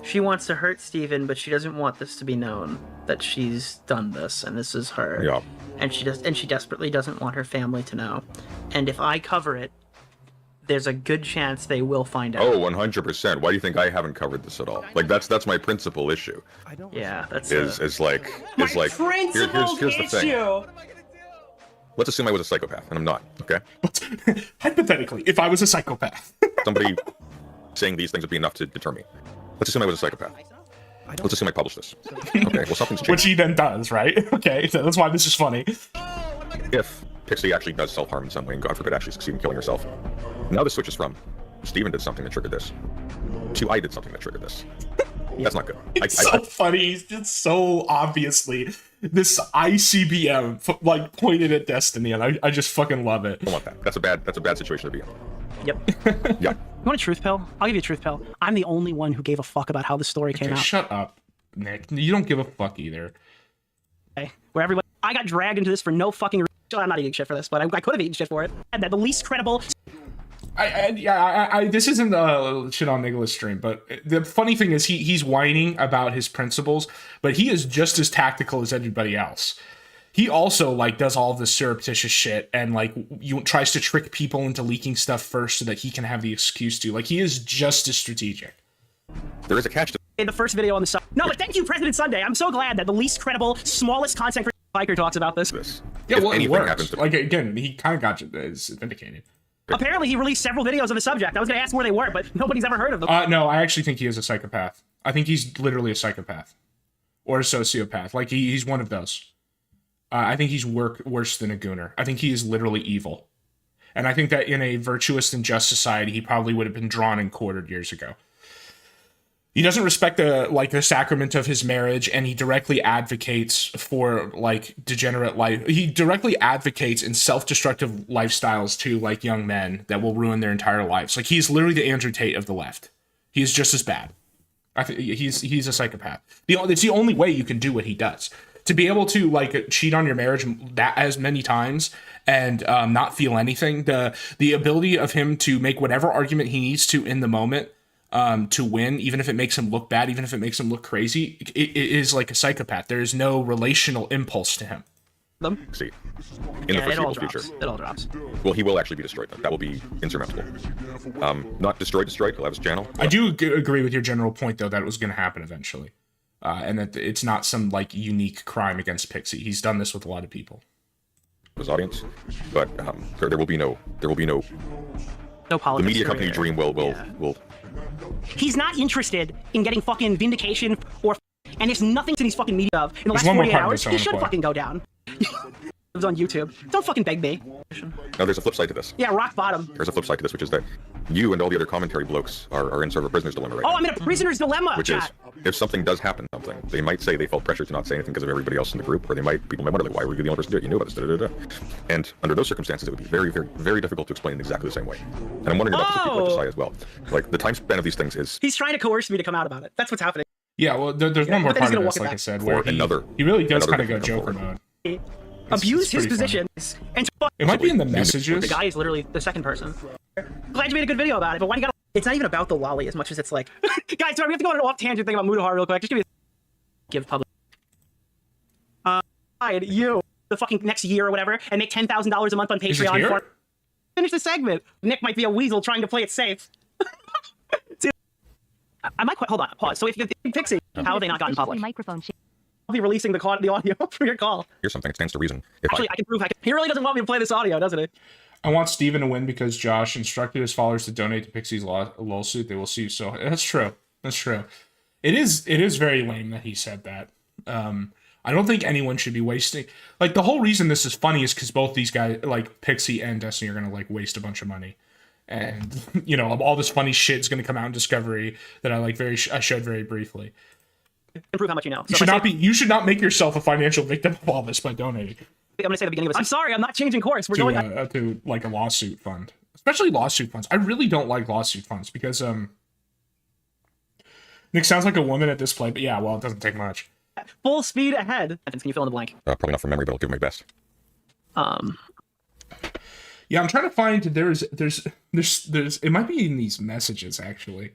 She wants to hurt Steven, but she doesn't want this to be known that she's done this, and this is her. Yeah. And she desperately doesn't want her family to know. And if I cover it, there's a good chance they will find out. Oh, 100%. Why do you think I haven't covered this at all? Like that's my principal issue. Yeah, that's is like here's the thing. Let's assume I was a psychopath, and I'm not. Okay. Hypothetically, if I was a psychopath. Somebody saying these things would be enough to deter me. Let's assume I was a psychopath. Let's assume I published this. Okay, well, something's changed. Which he then does, right? Okay, so that's why this is funny. If Pixie actually does self-harm in some way, and God forbid actually succeed in killing herself, now this switches from Steven did something that triggered this to I did something that triggered this. That's not good. It's so funny. He's just so obviously this ICBM like pointed at Destiny, and I just fucking love it. I don't want that. That's a bad situation to be in. Yep. Yeah. You want a truth pill? I'll give you a truth pill. I'm the only one who gave a fuck about how the story came out. Shut up, Nick. You don't give a fuck either. Okay. Where everybody, I got dragged into this for no fucking reason. I'm not eating shit for this, but I could have eaten shit for it. And that the least credible. This isn't a shit on Nicholas stream, but the funny thing is he's whining about his principles, but he is just as tactical as anybody else. He also like does all of this surreptitious shit and like tries to trick people into leaking stuff first so that he can have the excuse to. Like he is just as strategic. There is a catch to In the first video on the no, but thank you, President Sunday. I'm so glad that the least credible, smallest content biker talks about this. Yeah, if well, it anything works. happens to Like again, he kind of got vindicated. Apparently, he released several videos on the subject. I was going to ask where they were, but nobody's ever heard of them. No, I actually think he is a psychopath. I think he's literally a psychopath or a sociopath. Like he's one of those. I think he's worse than a gooner. I think he is literally evil. And I think that in a virtuous and just society, he probably would have been drawn and quartered years ago. He doesn't respect the sacrament of his marriage, and he directly advocates for like degenerate life. He directly advocates in self-destructive lifestyles to like young men that will ruin their entire lives. Like he's literally the Andrew Tate of the left. He's just as bad. I think he's a psychopath. It's the only way you can do what he does. To be able to like cheat on your marriage that as many times and not feel anything. The ability of him to make whatever argument he needs to in the moment. To win, even if it makes him look bad, even if it makes him look crazy, it is like a psychopath. There is no relational impulse to him. see in the foreseeable future. It all drops. Well, he will actually be destroyed. That will be insurmountable. Not destroyed. He'll have his channel. I do agree with your general point, though, that it was going to happen eventually, and that it's not some like unique crime against Pixie. He's done this with a lot of people. His audience, but there will be no No politics. the media company dream will. He's not interested in getting fucking vindication and there's nothing in these fucking media of in the There's last one more 48 part of hours. this I He wanna should play. fucking go down. It was on YouTube. Don't fucking beg me. Now, there's a flip side to this. Yeah, rock bottom. There's a flip side to this, which is that you and all the other commentary blokes are in sort of a prisoner's dilemma right Oh, now. I'm in a prisoner's dilemma, Which chat. is, if something does happen, they might say they felt pressure to not say anything because of everybody else in the group, or people might wonder, like, why were you the only person to do it? You knew about this, da-da-da-da. And under those circumstances, it would be very, very, very difficult to explain in exactly the same way. And I'm wondering about the people at the side as well. Like, the time span of these things is He's trying to coerce me to come out about it. That's what's happening. Yeah, well, there's one more but then he's part of gonna this, walk it like I back. said, For where he really does another kind of go victim Joker come forward. mode. Abuse his pretty funny. position and It might be in the messages. the guy is literally the second person. Glad you made a good video about it, but why do you gotta... It's not even about the lolly as much as it's like... Guys, sorry, we have to go on an off-tangent thing about Mudahar real quick. Just give me give public... you the fucking next year or whatever and make $10,000 a month on Is it Patreon here? for... Finish the segment. Nick might be a weasel trying to play it safe. Dude, I might quit. Hold on, pause. So if you think Pixie, how have they not gotten public? Microphone. I'll be releasing the audio from your call. here's something that stands to reason. If Actually, I can prove he really doesn't want me to play this audio, doesn't he? I want Steven to win because Josh instructed his followers to donate to Pixie's lawsuit. They will see. So that's true. That's true. It is very lame that he said that. I don't think anyone should be wasting. Like, the whole reason this is funny is because both these guys, like Pixie and Destiny, are gonna like waste a bunch of money, and you know all this funny shit is gonna come out in Discovery that I showed very briefly. Improve how much you know. You So should if I not be. You should not make yourself a financial victim of all this by donating I'm gonna say at the beginning of this. I'm sorry, I'm not changing course. We're going. to like a lawsuit fund, especially lawsuit funds. I really don't like lawsuit funds because Nick sounds like a woman at this point, but yeah, well, it doesn't take much. Full speed ahead. Can you fill in the blank? probably not from memory, but I'll give my best. Yeah, I'm trying to find. There's. It might be in these messages actually.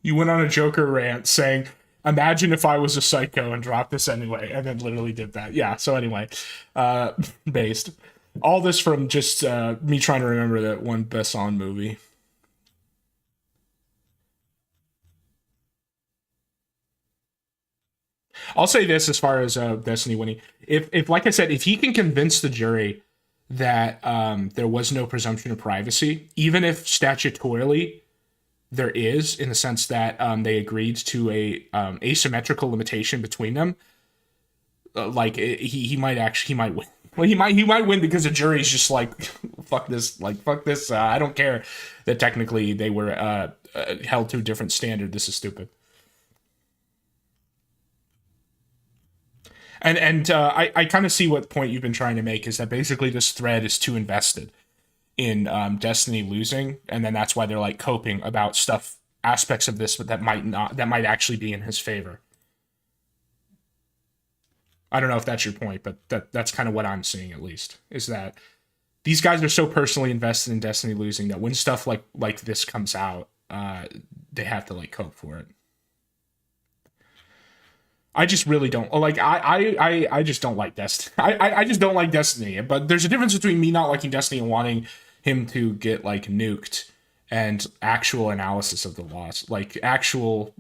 You went on a Joker rant saying, imagine if I was a psycho and dropped this anyway, and then literally did that. Yeah, so anyway, based. All this from just me trying to remember that one Besson movie. I'll say this as far as Destiny winning. If like I said, if he can convince the jury that there was no presumption of privacy, even if statutorily there is, in the sense that they agreed to a asymmetrical limitation between them, he might win. Well, he might win because the jury's just like, fuck this. I don't care that technically they were held to a different standard. This is stupid. And I kind of see what point you've been trying to make, is that basically this thread is too invested in Destiny losing, and then that's why they're like coping about aspects of this, but that might actually be in his favor. I don't know if that's your point, but that's kind of what I'm seeing, at least, is that these guys are so personally invested in Destiny losing that when stuff like this comes out, they have to like cope for it. I just really don't like. I just don't like Destiny. I just don't like Destiny. But there's a difference between me not liking Destiny and wanting him to get like nuked, and actual analysis of the loss, like actual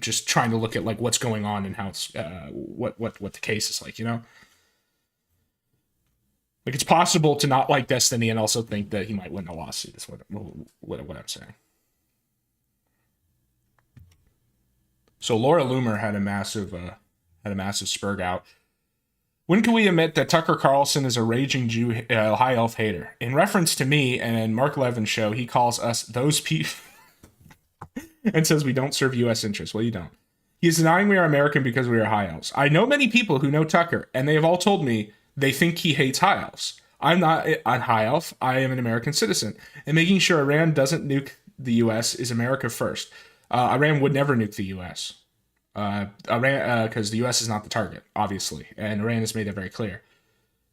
just trying to look at like what's going on and how it's what the case is like, you know. Like, it's possible to not like Destiny and also think that he might win a lawsuit. Is what I'm saying. So Laura Loomer had a massive spurg out. When can we admit that Tucker Carlson is a raging Jew, high elf hater? In reference to me and Mark Levin's show, he calls us those people and says we don't serve U.S. interests. Well, you don't. He is denying we are American because we are high elves. I know many people who know Tucker, and they have all told me they think he hates high elves. I'm not a high elf. I am an American citizen, and making sure Iran doesn't nuke the U.S. is America first. Iran would never nuke the U.S. Iran, because the U.S. is not the target, obviously, and Iran has made that very clear.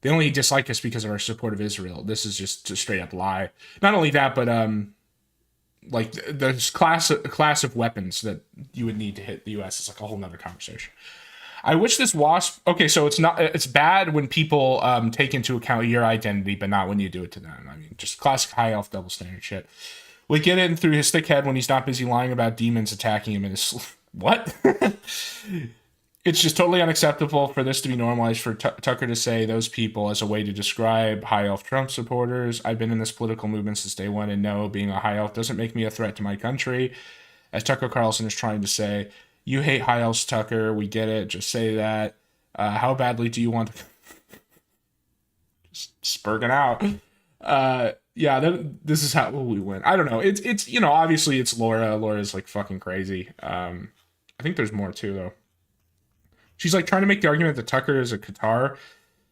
They only dislike us because of our support of Israel. This is just a straight up lie. Not only that, but like the class of weapons that you would need to hit the U.S. is like a whole nother conversation. I wish this wasp. Okay, so it's bad when people take into account your identity, but not when you do it to them. I mean, just classic high elf double standard shit. We get it through his thick head when he's not busy lying about demons attacking him in his what? It's just totally unacceptable for this to be normalized for Tucker to say those people as a way to describe high elf Trump supporters. I've been in this political movement since day one, and no, being a high elf doesn't make me a threat to my country. As Tucker Carlson is trying to say, you hate high elves, Tucker. We get it. Just say that. How badly do you want to... Just spurging out. Yeah, this is how we win. I don't know. It's you know, obviously it's Laura. Laura's like fucking crazy. I think there's more too, though. She's like trying to make the argument that Tucker is a Qatar,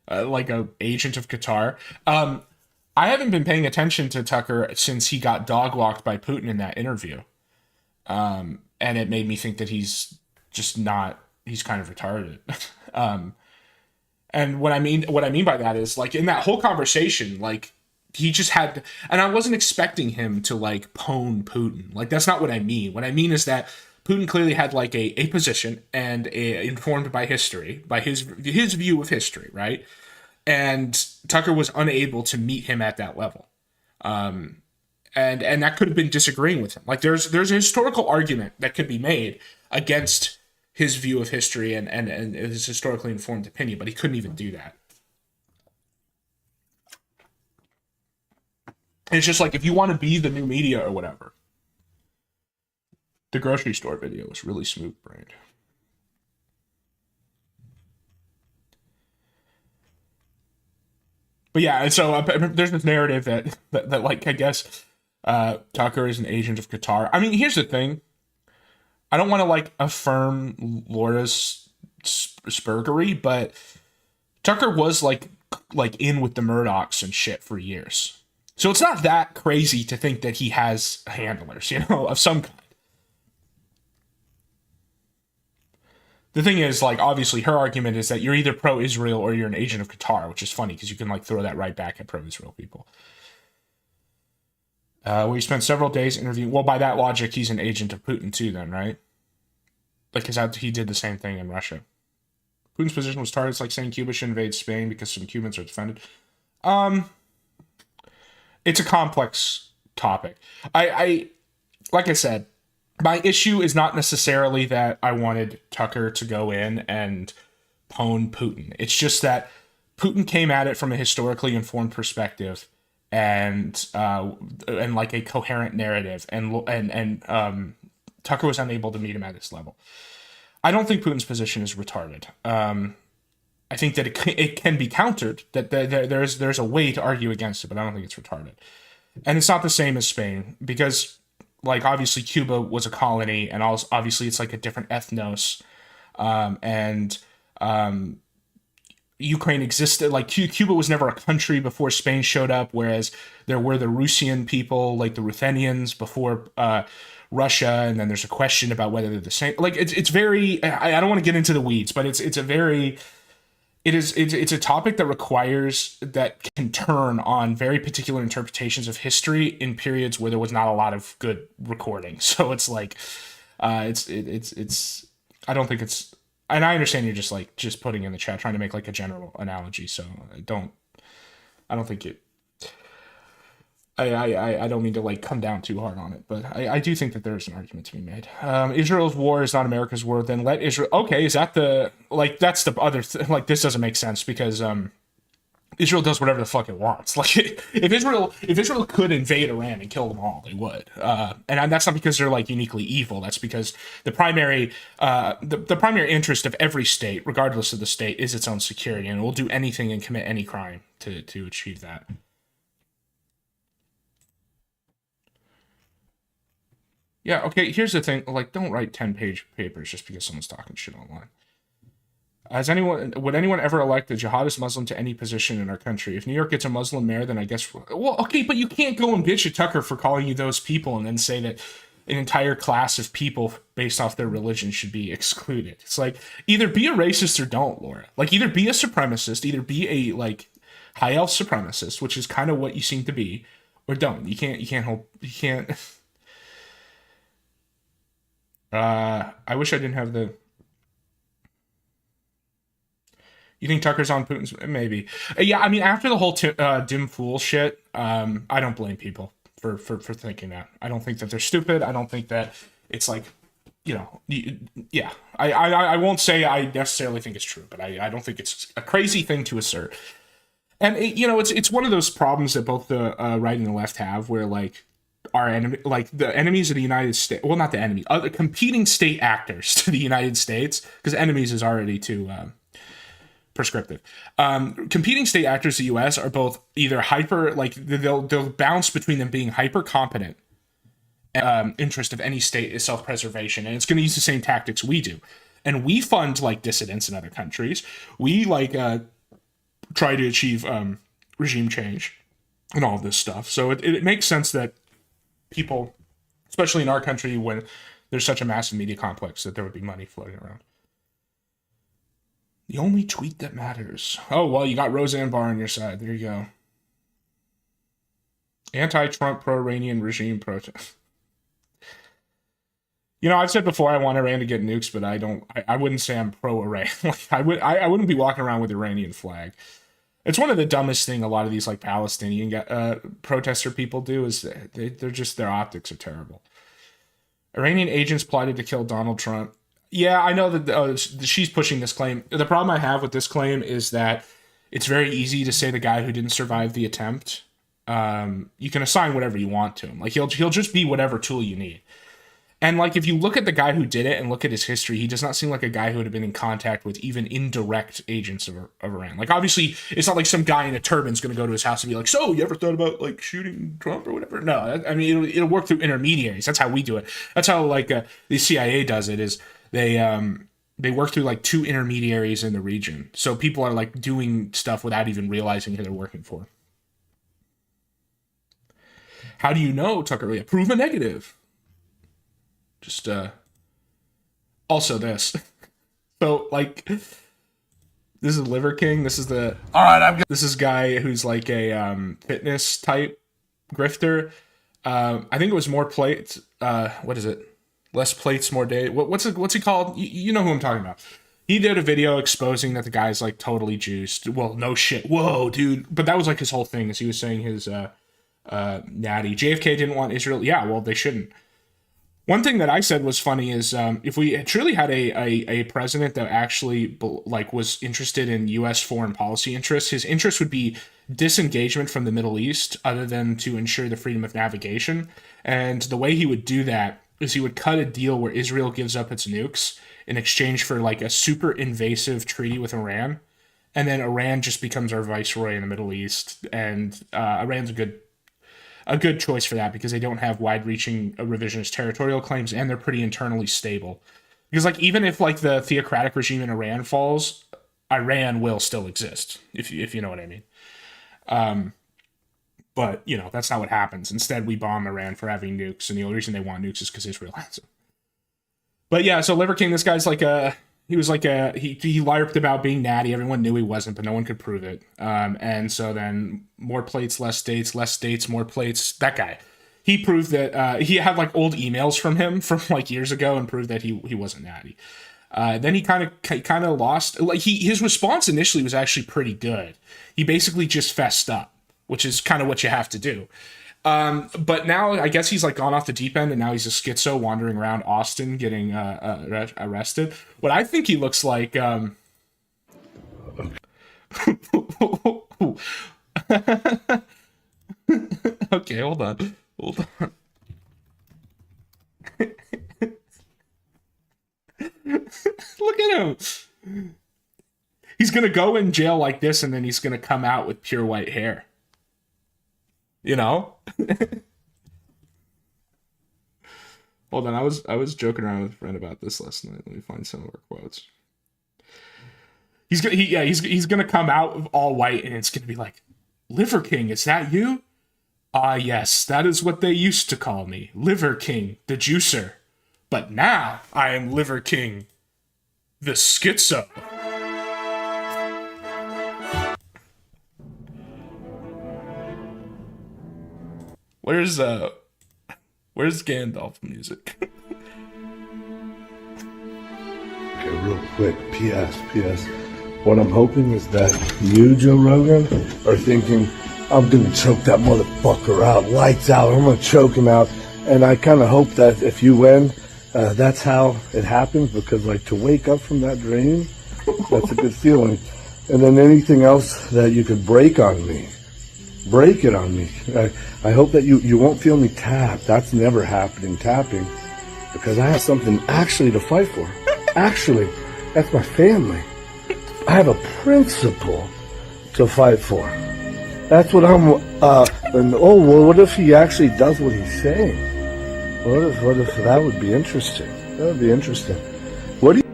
like a agent of Qatar. I haven't been paying attention to Tucker since he got dog walked by Putin in that interview. And it made me think that he's just not, he's kind of retarded. And what I mean by that is, like, in that whole conversation, like, he just had, and I wasn't expecting him to like pwn Putin. Like, that's not what I mean. What I mean is that Putin clearly had like a position and informed by history, by his view of history, right? And Tucker was unable to meet him at that level. And that could have been disagreeing with him. Like, there's a historical argument that could be made against his view of history and his historically informed opinion, but he couldn't even do that. And it's just like, if you want to be the new media or whatever. The grocery store video was really smooth brained. But yeah, and so there's this narrative that like, I guess Tucker is an agent of Qatar. I mean, here's the thing. I don't want to like affirm Laura's spurgery, but Tucker was like in with the Murdochs and shit for years. So it's not that crazy to think that he has handlers, you know, of some kind. The thing is, like, obviously her argument is that you're either pro-Israel or you're an agent of Qatar, which is funny because you can like throw that right back at pro-Israel people. We spent several days interviewing. Well, by that logic, he's an agent of Putin too, then, right? Like, because he did the same thing in Russia. Putin's position was targets like saying Cuba should invade Spain because some Cubans are defended. It's a complex topic. I like I said, My issue is not necessarily that I wanted Tucker to go in and pwn Putin. It's just that Putin came at it from a historically informed perspective and like a coherent narrative, and Tucker was unable to meet him at this level. I don't think Putin's position is retarded. I think that it can be countered, that there's a way to argue against it, but I don't think it's retarded. And it's not the same as Spain, because like obviously Cuba was a colony, and also obviously it's like a different ethnos, and Ukraine existed, like Cuba was never a country before Spain showed up, whereas there were the Russian people, like the Ruthenians, before Russia, and then there's a question about whether they're the same. Like it's very, I don't want to get into the weeds, but it's a topic that requires, that can turn on very particular interpretations of history in periods where there was not a lot of good recording. So it's like, I don't think it's, and I understand you're just putting in the chat trying to make like a general analogy. So I don't think it, I don't mean to like come down too hard on it, but I do think that there's an argument to be made. Israel's war is not America's war. Then let Israel. Okay, is that the, like, that's the other like, this doesn't make sense, because Israel does whatever the fuck it wants. Like if Israel could invade Iran and kill them all, they would. And that's not because they're like uniquely evil. That's because the primary the primary interest of every state, regardless of the state, is its own security, and it will do anything and commit any crime to achieve that. Yeah, okay, here's the thing. Like, don't write 10-page papers just because someone's talking shit online. Would anyone ever elect a jihadist Muslim to any position in our country? If New York gets a Muslim mayor, then I guess... Well, okay, but you can't go and bitch at Tucker for calling you those people and then say that an entire class of people based off their religion should be excluded. It's like, either be a racist or don't, Laura. Like, either be a supremacist, either be a, like, high elf supremacist, which is kind of what you seem to be, or don't. You can't... I wish I didn't have the... You think Tucker's on Putin's? Maybe. Yeah, I mean, after the whole dim fool shit, I don't blame people for thinking that. I don't think that they're stupid. I don't think that it's like, yeah. I won't say I necessarily think it's true, but I don't think it's a crazy thing to assert. And, it's one of those problems that both the right and the left have, where, like, our enemy, like the enemies of the United States, well, not the enemy, other competing state actors to the United States, because enemies is already too prescriptive. Competing state actors to the U.S. are both either hyper, like they'll bounce between them being hyper competent. Interest of any state is self-preservation, and it's going to use the same tactics we do. And we fund like dissidents in other countries. We like try to achieve regime change and all of this stuff. So it makes sense that people, especially in our country, when there's such a massive media complex, that there would be money floating around. The only tweet that matters. Oh, well, you got Roseanne Barr on your side. There you go. Anti-Trump, pro-Iranian regime protest. I've said before I want Iran to get nukes, but I wouldn't say I'm pro-Iran. Like, I wouldn't be walking around with the Iranian flag. It's one of the dumbest thing a lot of these like Palestinian protester people do, is their optics are terrible. Iranian agents plotted to kill Donald Trump. Yeah, I know that she's pushing this claim. The problem I have with this claim is that it's very easy to say the guy who didn't survive the attempt. You can assign whatever you want to him. Like he'll just be whatever tool you need. And like, if you look at the guy who did it and look at his history, he does not seem like a guy who would have been in contact with even indirect agents of Iran. Like, obviously, it's not like some guy in a turban is going to go to his house and be like, so, you ever thought about, like, shooting Trump or whatever? No, I mean, it'll work through intermediaries. That's how we do it. That's how, like, the CIA does it, is they work through, like, 2 intermediaries in the region. So people are, like, doing stuff without even realizing who they're working for. How do you know, Tucker? Yeah, prove a negative. Just, also this. So, like, this is Liver King. This is this is guy who's like a, fitness type grifter. I think it was more plates. What is it? Less plates, more day. What's he called? You know who I'm talking about. He did a video exposing that the guy's like totally juiced. Well, no shit. Whoa, dude. But that was like his whole thing, is he was saying his, natty. JFK didn't want Israel. Yeah, well, they shouldn't. One thing that I said was funny is if we truly had a president that actually like was interested in U.S. foreign policy interests, his interest would be disengagement from the Middle East, other than to ensure the freedom of navigation. And the way he would do that is he would cut a deal where Israel gives up its nukes in exchange for like a super invasive treaty with Iran, and then Iran just becomes our viceroy in the Middle East. And Iran's a good choice for that because they don't have wide-reaching revisionist territorial claims, and they're pretty internally stable. Because like even if like the theocratic regime in Iran falls, Iran will still exist, if you know what I mean. But you know that's not what happens. Instead, we bomb Iran for having nukes, and the only reason they want nukes is because Israel has them. But yeah, so Liver King, this guy's like he LARPed about being natty. Everyone knew he wasn't, but no one could prove it. And so then more plates, less dates, more plates. That guy, he proved that he had like old emails from him from like years ago and proved that he wasn't natty. Then he kind of lost. Like his response initially was actually pretty good. He basically just fessed up, which is kind of what you have to do. But now I guess he's like gone off the deep end, and now he's a schizo wandering around Austin getting arrested. What I think he looks like. Okay, hold on. Look at him. He's gonna go in jail like this, and then he's gonna come out with pure white hair. You know? Hold on, I was joking around with a friend about this last night. Let me find some of our quotes. He's gonna come out all white, and it's gonna be like, Liver King, is that you? Ah, yes, that is what they used to call me, Liver King, the juicer. But now I am Liver King, the schizo. Where's Gandalf music? Okay, real quick, PS. What I'm hoping is that you, Joe Rogan, are thinking, I'm gonna choke that motherfucker out, lights out, I'm gonna choke him out. And I kind of hope that if you win, that's how it happens, because like to wake up from that dream, that's a good feeling. And then anything else that you could break on me, break it on me. I hope that you won't feel me tap. That's never happening, tapping, because I have something actually to fight for. Actually, that's my family. I have a principle to fight for. That's what I'm, what if he actually does what he's saying? What if that would be interesting? That would be interesting. What do you...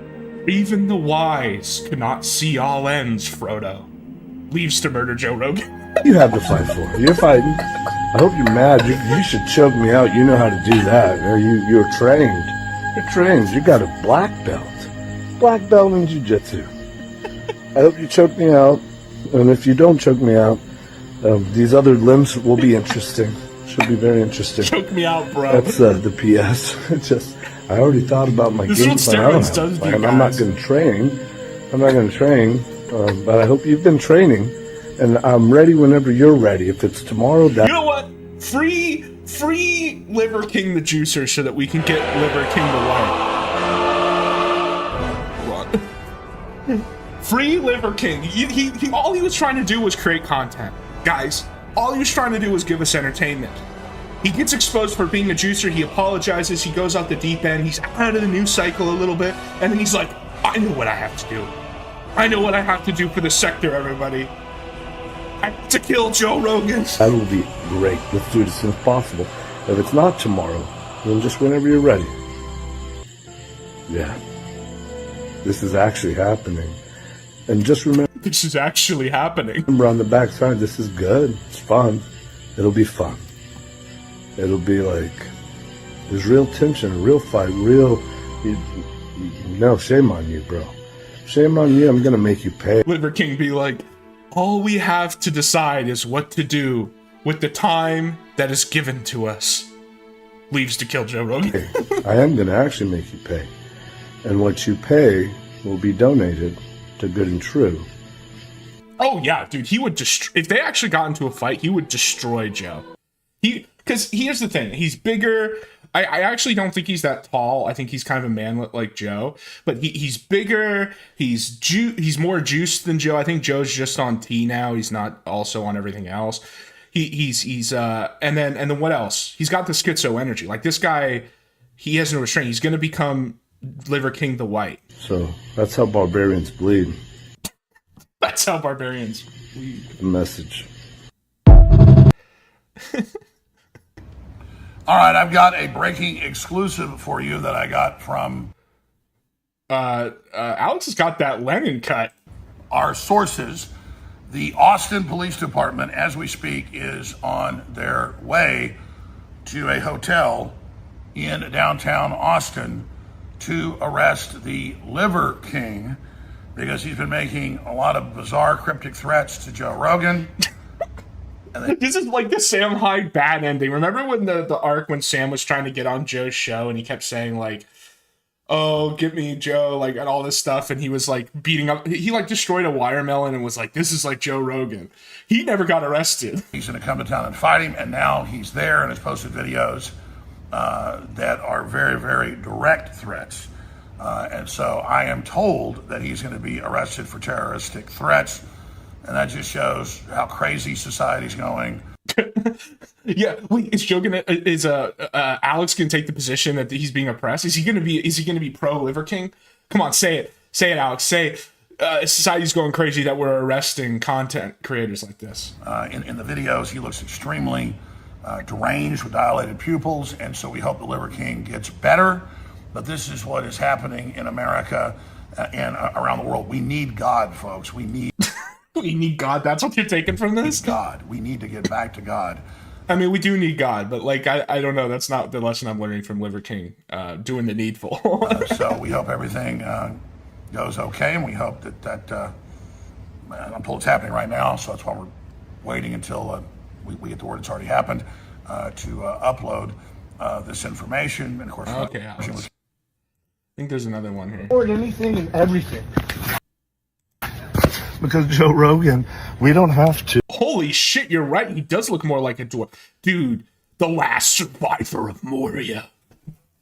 Even the wise cannot see all ends, Frodo. Leaves to murder Joe Rogan. You have to fight for. You're fighting. I hope you're mad. You should choke me out. You know how to do that. You're trained. You're trained. You got a black belt. Black belt in jiu-jitsu. I hope you choke me out. And if you don't choke me out, these other limbs will be interesting. Should be very interesting. Choke me out, bro. That's the PS. It's just, I already thought about my game plan. I'm not going to train. But I hope you've been training. And I'm ready whenever you're ready. If it's tomorrow, that... You know what? Free Liver King the Juicer so that we can get Liver King the White. Free Liver King. He all he was trying to do was create content. Guys, all he was trying to do was give us entertainment. He gets exposed for being a juicer, he apologizes, he goes out the deep end, he's out of the news cycle a little bit, and then he's like, I know what I have to do. I know what I have to do for the sector, everybody. I have to kill Joe Rogan. That will be great. Let's do it as soon as possible. If it's not tomorrow, then just whenever you're ready. Yeah. This is actually happening. And just remember... This is actually happening. Remember on the backside, this is good. It's fun. It'll be fun. It'll be like... There's real tension, real fight, real... No, shame on you, bro. Shame on you. I'm gonna make you pay. Liver King be like... All we have to decide is what to do with the time that is given to us. Leaves to kill Joe Rogan. I am going to actually make you pay. And what you pay will be donated to Good and True. Oh, yeah, dude. He would if they actually got into a fight, he would destroy Joe. Because here's the thing. He's bigger. I actually don't think he's that tall. I think he's kind of a man like Joe, but he's bigger. He's more juiced than Joe. I think Joe's just on T now. He's not also on everything else. And then what else? He's got the schizo energy. Like this guy, he has no restraint. He's going to become Liver King the White. So that's how barbarians bleed. That's how barbarians bleed. The message. All right, I've got a breaking exclusive for you that I got from Alex has got that Lenin cut. our sources. The Austin Police Department, as we speak, is on their way to a hotel in downtown Austin to arrest the Liver King because he's been making a lot of bizarre, cryptic threats to Joe Rogan. This is like the Sam Hyde bad ending. Remember when the arc when Sam was trying to get on Joe's show and he kept saying like, "Oh, get me Joe," like, and all this stuff, and he was like beating up. He like destroyed a watermelon and was like, "This is like Joe Rogan." He never got arrested. He's going to come to town and fight him, and now he's there and has posted videos that are very, very direct threats. And so I am told that he's going to be arrested for terroristic threats. And that just shows how crazy society's going. Yeah, wait, is Joe gonna Alex gonna take the position that he's being oppressed? Is he gonna be pro Liver King? Come on, say it, Alex. Say society's going crazy that we're arresting content creators like this. In the videos, he looks extremely deranged with dilated pupils, and so we hope the Liver King gets better. But this is what is happening in America and around the world. We need God, folks. We need. We need God. That's what you're taking from this? God. We need to get back to God. I mean, we do need God, but like, I don't know. That's not the lesson I'm learning from Liver King, doing the needful. So we hope everything goes okay, and we hope that I'm told it's happening right now, so that's why we're waiting until we get the word it's already happened to upload this information. And of course, okay, Alex. I think there's another one here. Or anything and everything. Because Joe Rogan, we don't have to. Holy shit, you're right. He does look more like a dwarf. Dude, the last survivor of Moria.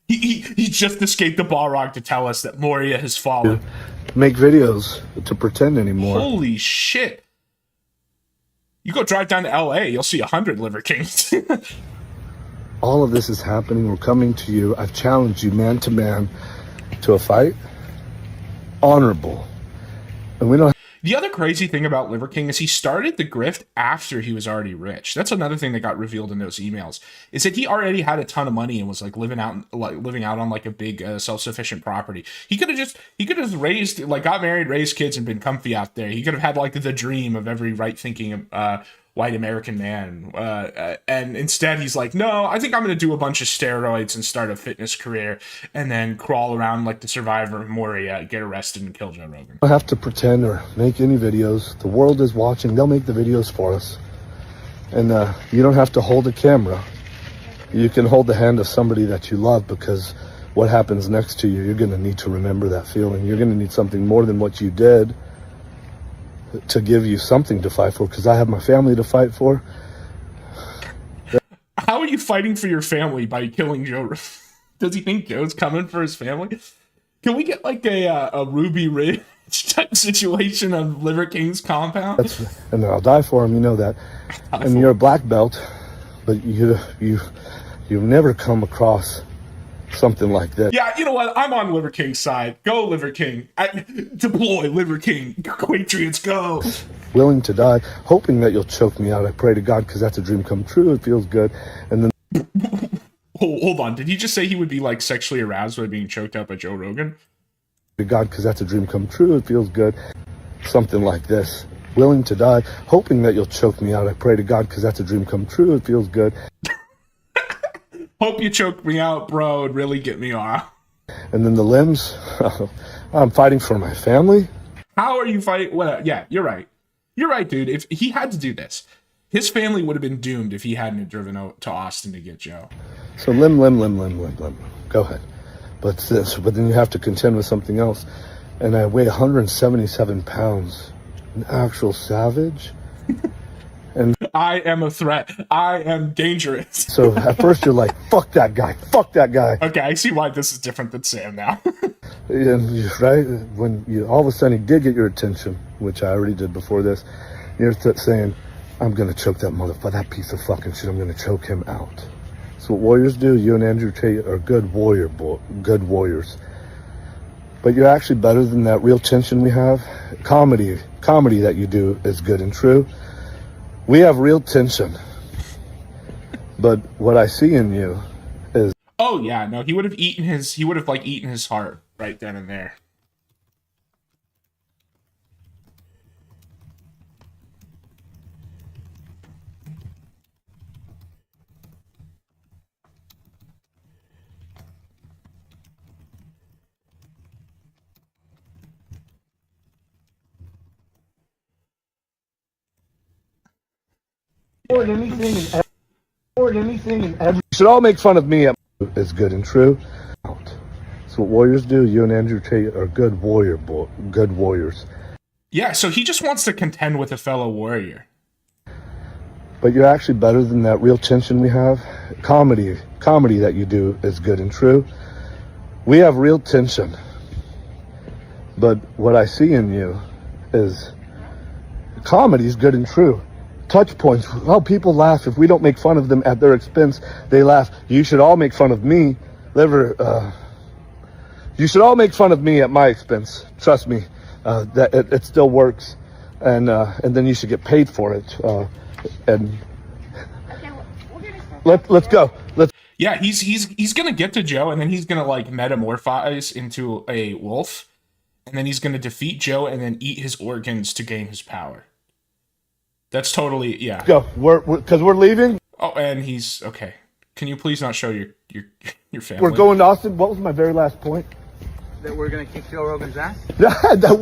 He just escaped the Balrog to tell us that Moria has fallen. Make videos to pretend anymore. Holy shit. You go drive down to LA, you'll see 100 Liver Kings. All of this is happening. We're coming to you. I've challenged you man to man to a fight. Honorable. And we don't. The other crazy thing about Liver King is he started the grift after he was already rich. That's another thing that got revealed in those emails. Is that he already had a ton of money and was like living out on like a big self-sufficient property. He could have just raised, like, got married, raised kids, and been comfy out there. He could have had like the dream of every right-thinking white American man. And instead he's like, no, I think I'm going to do a bunch of steroids and start a fitness career and then crawl around like the survivor of Moria, get arrested and kill Joe Rogan. I don't have to pretend or make any videos. The world is watching. They'll make the videos for us. And you don't have to hold a camera. You can hold the hand of somebody that you love, because what happens next to you, you're going to need to remember that feeling. You're going to need something more than what you did to give you something to fight for, because I have my family to fight for. How are you fighting for your family by killing Joe? Does he think Joe's coming for his family? Can we get like a Ruby Ridge type situation on Liver King's compound? And I'll die for him, you know that. And you're a black belt, but you've never come across something like this. Yeah, you know what? I'm on Liver King's side. Go, Liver King. Deploy, Liver King. Patriots, go. Willing to die, hoping that you'll choke me out. I pray to God, because that's a dream come true. It feels good. And then... Hold on. Did he just say he would be like sexually aroused by being choked out by Joe Rogan? To God, because that's a dream come true. It feels good. Something like this. Willing to die, hoping that you'll choke me out. I pray to God, because that's a dream come true. It feels good. Hope you choke me out, bro, and really get me off. And then the limbs, I'm fighting for my family. How are you fighting? Well, yeah, you're right. You're right, dude. If he had to do this, his family would have been doomed if he hadn't driven out to Austin to get Joe. So limb. Go ahead. But then you have to contend with something else. And I weigh 177 pounds. An actual savage. And I am a threat. I am dangerous. So at first you're like, fuck that guy, fuck that guy. Okay, I see why this is different than Sam now. Right? When you all of a sudden he did get your attention, which I already did before this, you're saying, I'm going to choke that motherfucker, that piece of fucking shit, I'm going to choke him out. That's what warriors do. You and Andrew Tate are good warriors. But you're actually better than that real tension we have. Comedy that you do is good and true. We have real tension. But what I see in you is... Oh yeah, no, he would have eaten his heart right then and there. You should all make fun of me. Is good and true. That's what warriors do. You and Andrew Tate are good warriors. Yeah, so he just wants to contend with a fellow warrior. But you're actually better than that real tension we have. Comedy that you do is good and true. We have real tension. But what I see in you is comedy is good and true. Touch points. Oh, people laugh. If we don't make fun of them at their expense, they laugh. You should all make fun of me. You should all make fun of me at my expense. Trust me, that it still works, and then you should get paid for it. And let's go. Yeah, he's gonna get to Joe, and then he's gonna like metamorphose into a wolf, and then he's gonna defeat Joe, and then eat his organs to gain his power. That's totally, yeah. Go. Because we're leaving. Oh, and he's okay. Can you please not show your family? We're going to Austin. What was my very last point? That we're gonna kick Joe Rogan's ass? The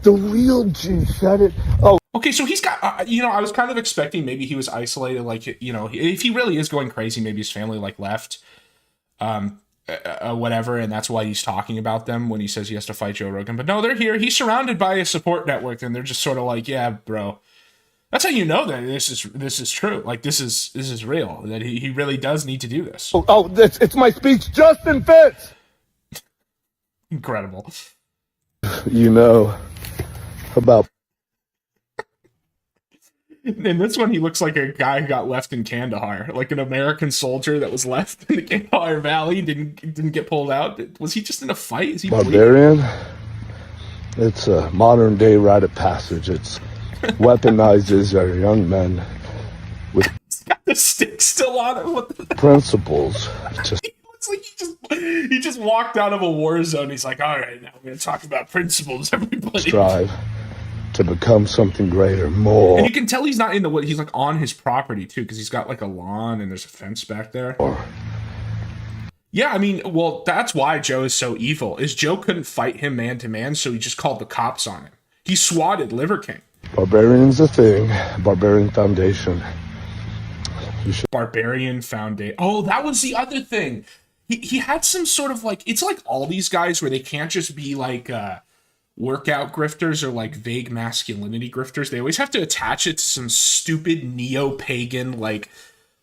real Jew said it. Oh. Okay, so he's got, I was kind of expecting maybe he was isolated, like, if he really is going crazy, maybe his family like left, whatever, and that's why he's talking about them when he says he has to fight Joe Rogan. But no, they're here. He's surrounded by a support network, and they're just sort of like, yeah, bro. That's how you know that this is true. Like this is real. That he really does need to do this. It's my speech. Justin Fitz. Incredible. You know about. In this one, he looks like a guy who got left in Kandahar, like an American soldier that was left in the Kandahar Valley, didn't get pulled out. Was he just in a fight? Is he Barbarian? Bleeding? It's a modern day rite of passage. It's weaponizes our young men with He's got the stick still on him. What the principles. He looks like he just walked out of a war zone. He's like, all right, now we're gonna talk about principles, everybody. Strive to become something greater, more. And you can tell he's not in the wood. He's like on his property too, because he's got like a lawn and there's a fence back there. Yeah, I mean, well, that's why Joe is so evil. Is Joe couldn't fight him man to man, so he just called the cops on him. He swatted Liver King. Barbarian's a thing. Barbarian Foundation. Barbarian Foundation. Oh, that was the other thing. He had some sort of like, it's like all these guys where they can't just be like workout grifters or like vague masculinity grifters. They always have to attach it to some stupid neo-pagan like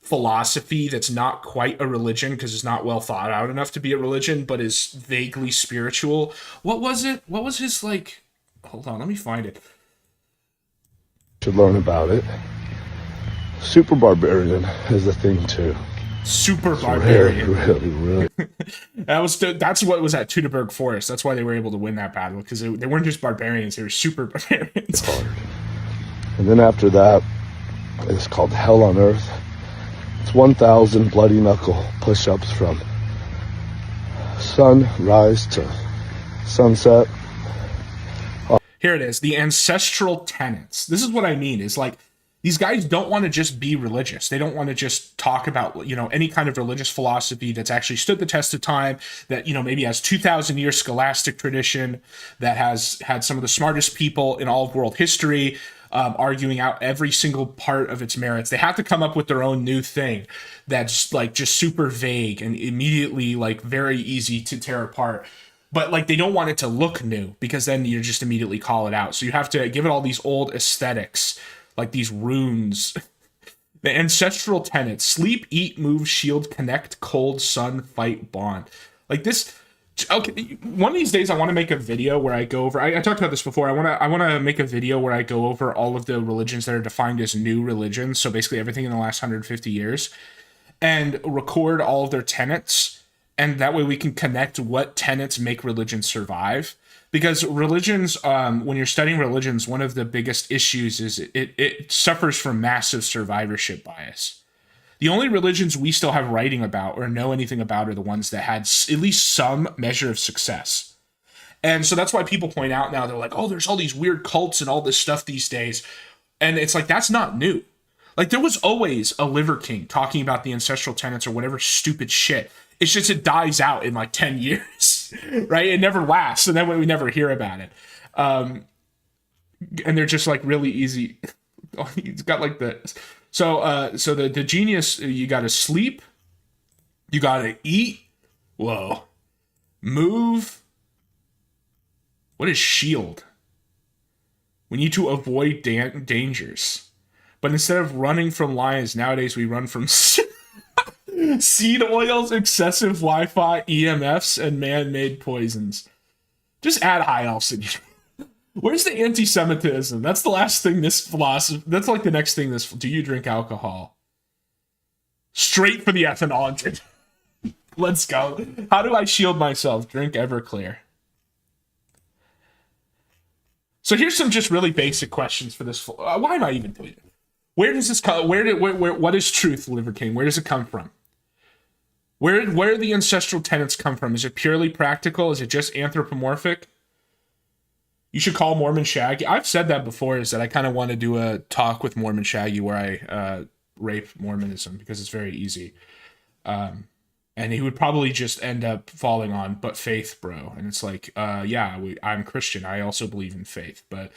philosophy that's not quite a religion because it's not well thought out enough to be a religion, but is vaguely spiritual. What was it? What was his like? Hold on, let me find it. Should learn about it. Super Barbarian is a thing too. Super Barbarian. Really. That's what was at Teutoburg Forest. That's why they were able to win that battle, because they weren't just barbarians, they were super barbarians. And then after that, it's called Hell on Earth. It's 1,000 bloody knuckle push-ups from sunrise to sunset. Here it is, the ancestral tenets. This is what I mean, is like, these guys don't want to just be religious. They don't want to just talk about, any kind of religious philosophy that's actually stood the test of time, that, maybe has 2,000 year scholastic tradition, that has had some of the smartest people in all of world history arguing out every single part of its merits. They have to come up with their own new thing that's like just super vague and immediately like very easy to tear apart. But like they don't want it to look new, because then you just immediately call it out. So you have to give it all these old aesthetics, like these runes The ancestral tenets: sleep, eat, move, shield, connect, cold, sun, fight, bond. Like this. Okay, one of these days I want to make a video where I go over. I talked about this before. I want to make a video where I go over all of the religions that are defined as new religions. So basically everything in the last 150 years, and record all of their tenets, and that way we can connect what tenets make religions survive. Because religions, when you're studying religions, one of the biggest issues is it suffers from massive survivorship bias. The only religions we still have writing about or know anything about are the ones that had at least some measure of success. And so that's why people point out now, they're like, oh, there's all these weird cults and all this stuff these days. And it's like, that's not new. Like, there was always a liver king talking about the ancestral tenets or whatever stupid shit. It's just it dies out in like 10 years, right? It never lasts, and then we never hear about it. And they're just like really easy. It's got like the... So the genius, you got to sleep, you got to eat, whoa, move. What is shield? We need to avoid dangers. But instead of running from lions, nowadays we run from seed oils, excessive Wi-Fi, EMFs, and man-made poisons. Just add high elves in here. Where's the anti-Semitism? That's the last thing this philosophy... That's like the next thing this... Do you drink alcohol? Straight for the ethanol. Let's go. How do I shield myself? Drink Everclear. So here's some just really basic questions for this... why am I even doing it? Where does this come... what is truth, Liver King? Where does it come from? Where do the ancestral tenets come from? Is it purely practical? Is it just anthropomorphic? You should call Mormon Shaggy. I've said that before, is that I kind of want to do a talk with Mormon Shaggy where I rape Mormonism, because it's very easy. And he would probably just end up falling on, but faith, bro. And it's like, I'm Christian. I also believe in faith, but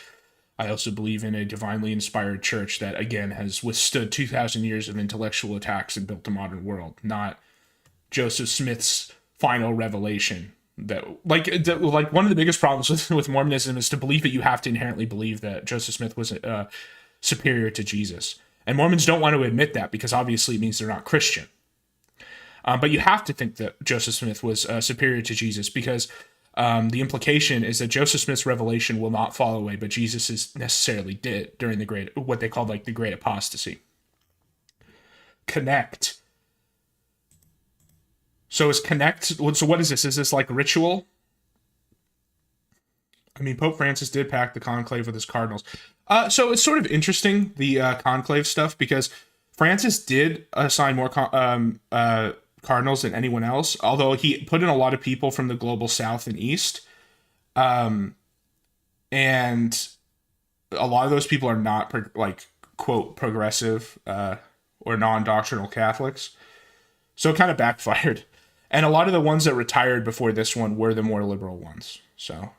I also believe in a divinely inspired church that, again, has withstood 2,000 years of intellectual attacks and built the modern world, not Joseph Smith's final revelation. That like one of the biggest problems with Mormonism is to believe that you have to inherently believe that Joseph Smith was superior to Jesus, and Mormons don't want to admit that because obviously it means they're not Christian. But you have to think that Joseph Smith was superior to Jesus, because the implication is that Joseph Smith's revelation will not fall away, but Jesus necessarily did during what they called like the Great Apostasy. Connect. So is connect... So what is this? Is this like ritual? I mean, Pope Francis did pack the conclave with his cardinals. So it's sort of interesting, the conclave stuff, because Francis did assign more cardinals than anyone else, although he put in a lot of people from the global south and east. And a lot of those people are not, quote, progressive or non-doctrinal Catholics. So it kind of backfired. And a lot of the ones that retired before this one were the more liberal ones. So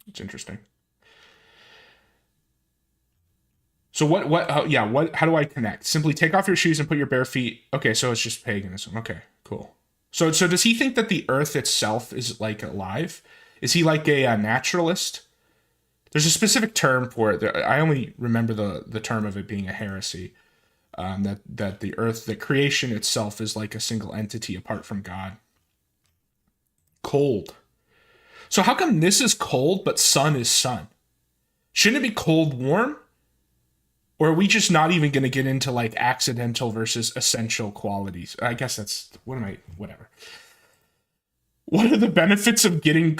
it's interesting. So how do I connect? Simply take off your shoes and put your bare feet. Okay, so it's just paganism. Okay, cool. So does he think that the earth itself is like alive? Is he like a naturalist? There's a specific term for it. I only remember the term of it being a heresy. That the earth, the creation itself is like a single entity apart from God. Cold. So how come this is cold, but sun is sun? Shouldn't it be cold, warm? Or are we just not even going to get into like accidental versus essential qualities? I guess that's, whatever. What are the benefits of getting...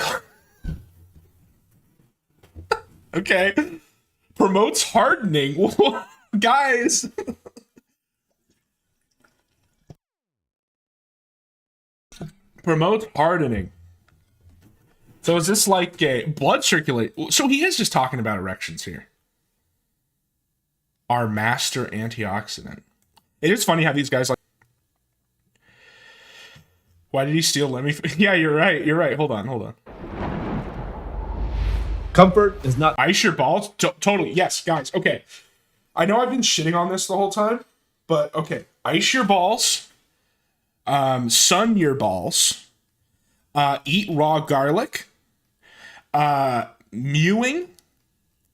Okay. Promotes hardening. Guys. Promotes hardening. So is this like a blood circulate? So he is just talking about erections here. Our master antioxidant. It is funny how these guys like... Why did he steal Lemmy? Yeah, you're right. Hold on. Comfort is not... Ice your balls? Totally. Yes, guys. Okay. I know I've been shitting on this the whole time, but okay. Ice your balls. Sun your balls. Eat raw garlic. Mewing.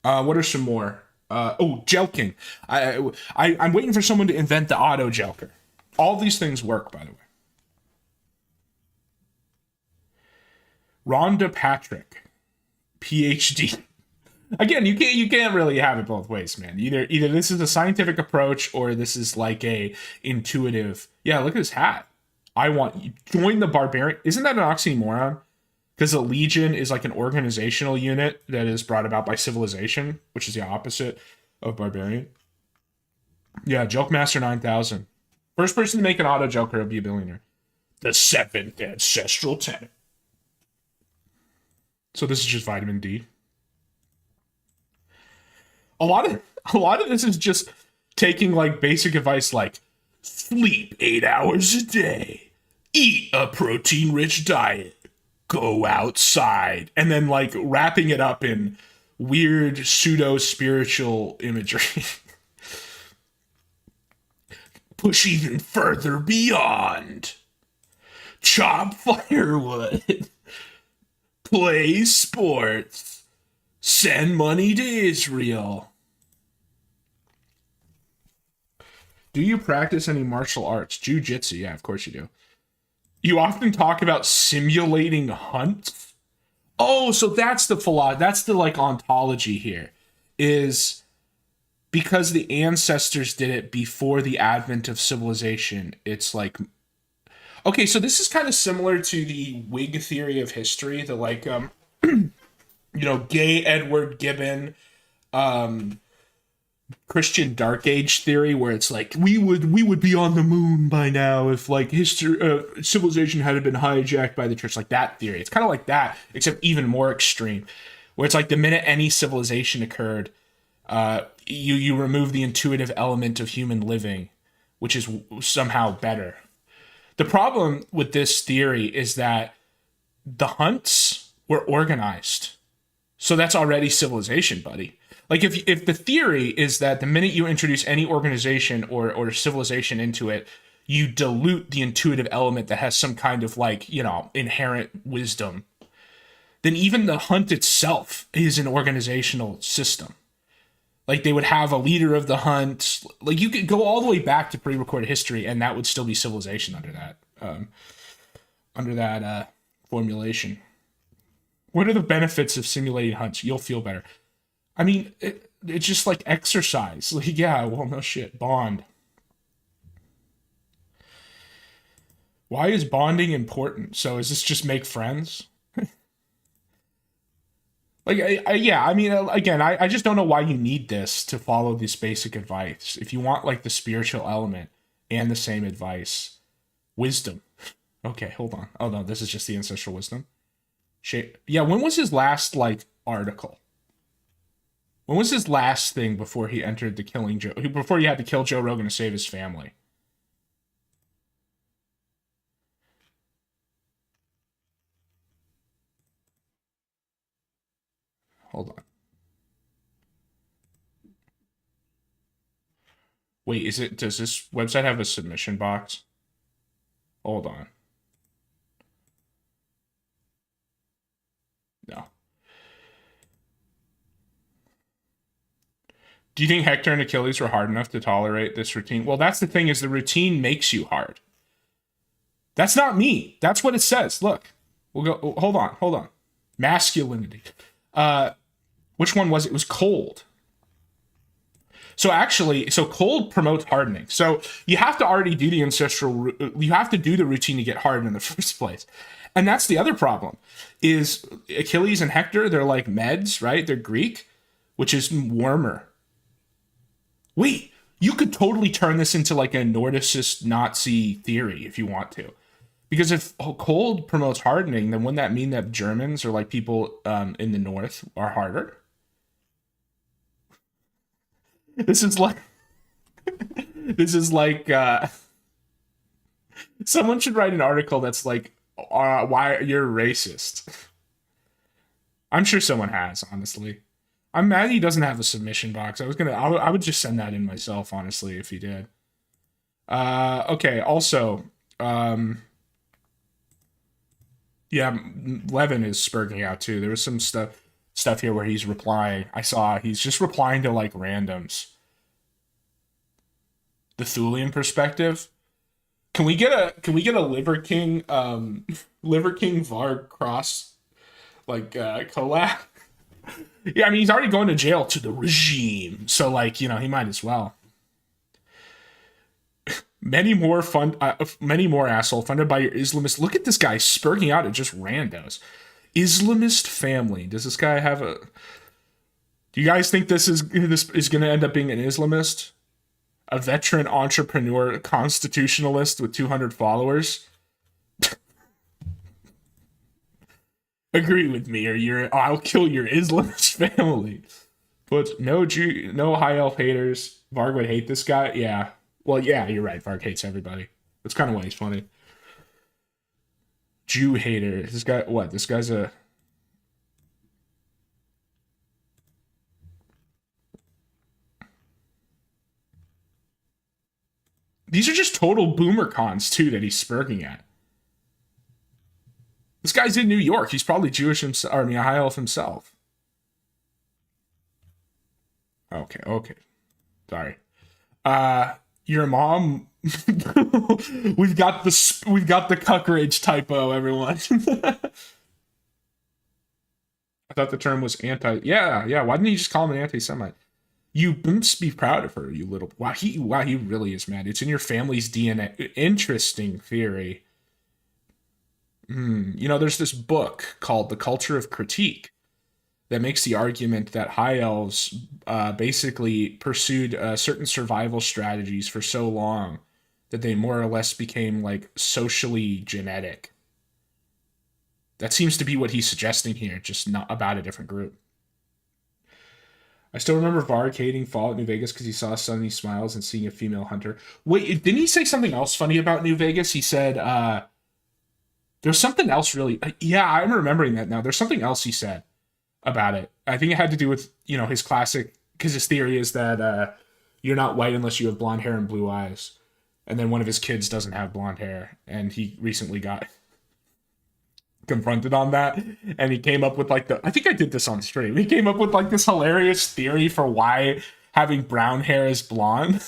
What are some more? Jelking. I'm waiting for someone to invent the auto jelker. All these things work, by the way. Rhonda Patrick, PhD. Again, you can't really have it both ways, man. Either this is a scientific approach or this is like a intuitive. Yeah, look at his hat. I want you join the barbarian. Isn't that an oxymoron? Because a legion is like an organizational unit that is brought about by civilization, which is the opposite of barbarian. Yeah, Joke Master 9000. First person to make an auto joker will be a billionaire. The 7th ancestral tenet. So this is just vitamin D. A lot of this is just taking like basic advice like sleep 8 hours a day, eat a protein-rich diet, go outside, and then like wrapping it up in weird pseudo-spiritual imagery. Push even further beyond. Chop firewood. Play sports. Send money to Israel. Do you practice any martial arts? Jiu-jitsu, yeah, of course you do. You often talk about simulating hunts. Oh, so that's the philosophy. That's the like ontology here. Is because the ancestors did it before the advent of civilization. It's like, okay, so this is kind of similar to the Whig theory of history, the like gay Edward Gibbon, Christian Dark Age theory, where it's like we would be on the moon by now if like history civilization had been hijacked by the church, like that theory. It's kind of like that, except even more extreme, where it's like the minute any civilization occurred, you remove the intuitive element of human living, which is somehow better. The problem with this theory is that the hunts were organized. So that's already civilization, buddy. Like if the theory is that the minute you introduce any organization or civilization into it, you dilute the intuitive element that has some kind of like, inherent wisdom, then even the hunt itself is an organizational system. Like they would have a leader of the hunt. Like you could go all the way back to pre-recorded history and that would still be civilization under that formulation. What are the benefits of simulating hunts? You'll feel better. I mean, it's just like exercise. Like, yeah, well, no shit. Bond. Why is bonding important? So is this just make friends? Like, I just don't know why you need this to follow this basic advice. If you want, like, the spiritual element and the same advice. Wisdom. Okay, hold on. Oh, no, this is just the ancestral wisdom. Yeah, when was his last, like, article? When was his last thing before he entered the killing Joe? Before he had to kill Joe Rogan to save his family? Hold on. Wait, does this website have a submission box? Hold on. No. Do you think Hector and Achilles were hard enough to tolerate this routine? Well, that's the thing, is the routine makes you hard. That's not me. That's what it says. Look. We'll go. Hold on. Masculinity. Which one was it? It was cold. So cold promotes hardening. So you have to already do the ancestral, you have to do the routine to get hard in the first place. And that's the other problem, is Achilles and Hector, they're like Meds, right? They're Greek, which is warmer. Wait, you could totally turn this into like a Nordicist Nazi theory if you want to. Because if cold promotes hardening, then wouldn't that mean that Germans or like people in the North are harder? This is like someone should write an article that's like, why you're racist. I'm sure someone has, honestly. I'm mad he doesn't have a submission box. I would just send that in myself, honestly, if he did. Okay, also, yeah, Levin is spurging out too. There was some stuff. stuff here where he's replying. I saw he's just replying to like randoms. The Thulian perspective. Can we get a Liver King Varg cross like collab? Yeah, I mean he's already going to jail to the regime, so like, you know, he might as well. Many more asshole funded by your Islamist. Look at this guy spurting out at just randos. Islamist family. Does this guy have a? Do you guys think this is going to end up being an Islamist? A veteran entrepreneur constitutionalist with 200 followers? Agree with me, or I'll kill your Islamist family. But no high elf haters. Varg would hate this guy. Yeah. Well, yeah, you're right. Varg hates everybody. That's kind of why he's funny. Jew hater. This guy, what? This guy's a... These are just total boomer cons, too, that he's spurging at. This guy's in New York. He's probably Jewish himself, or I mean, a high elf himself. Okay. Sorry. Your mom... we've got the cuck rage typo, everyone. I thought the term was anti... Yeah. Why didn't you just call him an anti-Semite? You must be proud of her, you little... Wow, he really is mad. It's in your family's DNA. Interesting theory. You know, there's this book called The Culture of Critique that makes the argument that high elves basically pursued certain survival strategies for so long that they more or less became like socially genetic. That seems to be what he's suggesting here, just not about a different group. I still remember Varg hating Fallout New Vegas because he saw Sunny Smiles and seeing a female hunter. Wait, didn't he say something else funny about New Vegas? He said, there's something else really... yeah, I'm remembering that now. There's something else he said about it. I think it had to do with, you know, his classic... Because his theory is that you're not white unless you have blonde hair and blue eyes. And then one of his kids doesn't have blonde hair. And he recently got confronted on that. And he came up with like I think I did this on stream. He came up with like this hilarious theory for why having brown hair is blonde.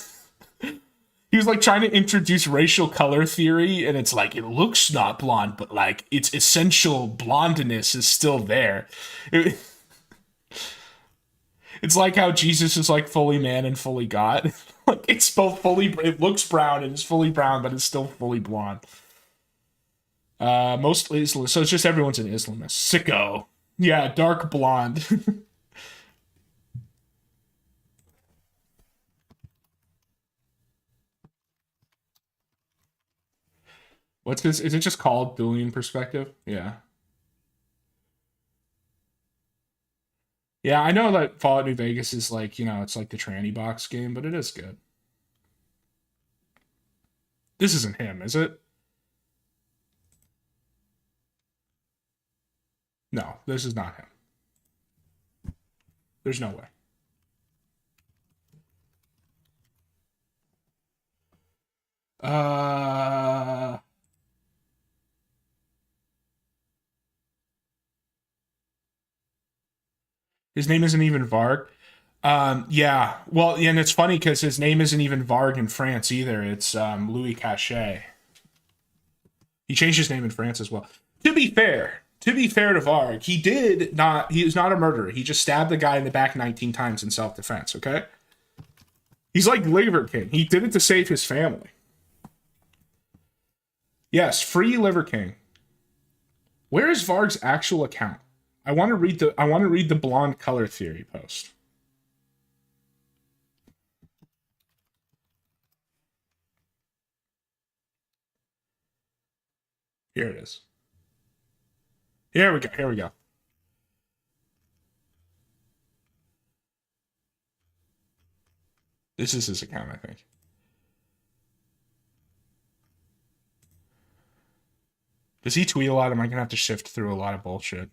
He was like trying to introduce racial color theory. And it's like, it looks not blonde, but like its essential blondness is still there. It's like how Jesus is like fully man and fully God. Like it's both it looks brown and it's fully brown, but it's still fully blonde. Mostly Islamist. So it's just everyone's an Islamist. Sicko. Yeah, dark blonde. What's this? Is it just called Thulian perspective? Yeah. Yeah, I know that Fallout New Vegas is like, you know, it's like the tranny box game, but it is good. This isn't him, is it? No, this is not him. There's no way. His name isn't even Varg. Yeah. Well, and it's funny because his name isn't even Varg in France either. It's Louis Cachet. He changed his name in France as well. To be fair to Varg, he is not a murderer. He just stabbed the guy in the back 19 times in self-defense, okay? He's like Liver King. He did it to save his family. Yes, free Liver King. Where is Varg's actual account? I want to read the blonde color theory post. Here it is. Here we go. This is his account, I think. Does he tweet a lot? Am I going to have to shift through a lot of bullshit?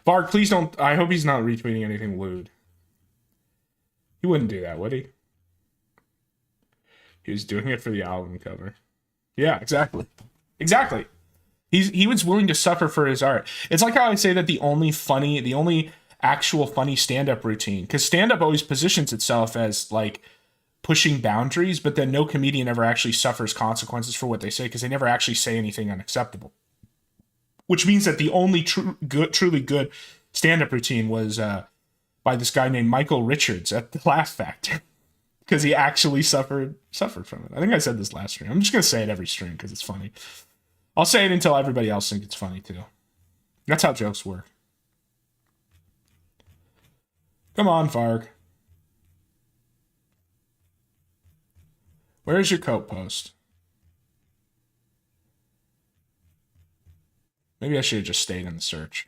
Varg, please don't... I hope he's not retweeting anything lewd. He wouldn't do that, would he? He was doing it for the album cover. Yeah, exactly. Exactly. He was willing to suffer for his art. It's like how I say that the only actual funny stand-up routine, because stand-up always positions itself as like pushing boundaries, but then no comedian ever actually suffers consequences for what they say because they never actually say anything unacceptable. Which means that the only truly good stand-up routine was by this guy named Michael Richards at the Laugh Factory, because he actually suffered from it. I think I said this last stream. I'm just gonna say it every stream because it's funny. I'll say it until everybody else thinks it's funny too. That's how jokes work. Come on, Farg. Where's your coat post? Maybe I should have just stayed in the search.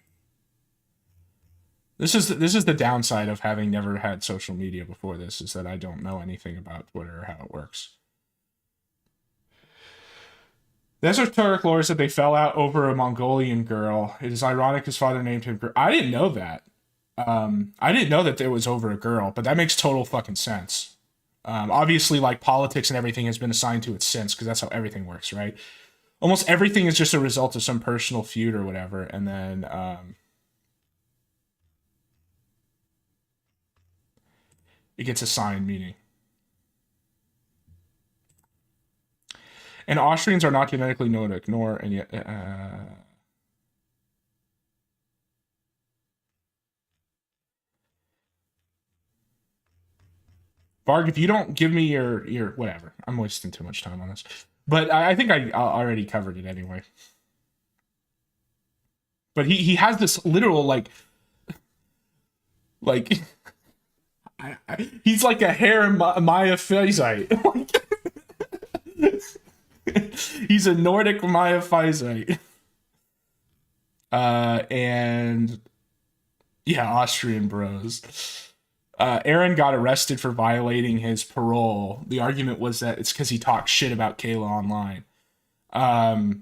This is the downside of having never had social media before this, is that I don't know anything about Twitter or how it works. The esoteric lore is that they fell out over a Mongolian girl. It is ironic his father named him. I didn't know that. I didn't know that it was over a girl, but that makes total fucking sense. Obviously, like, politics and everything has been assigned to it since, because that's how everything works, right? Almost everything is just a result of some personal feud or whatever, and then it gets assigned meaning. And Austrians are not genetically known to ignore, and yet Varg, if you don't give me your whatever, I'm wasting too much time on this. But I think I already covered it anyway. But he has this literal like he's like a Myophyite. He's a Nordic Myophyite. And yeah, Austrian bros. Aaron got arrested for violating his parole. The argument was that it's because he talked shit about Kayla online. Oh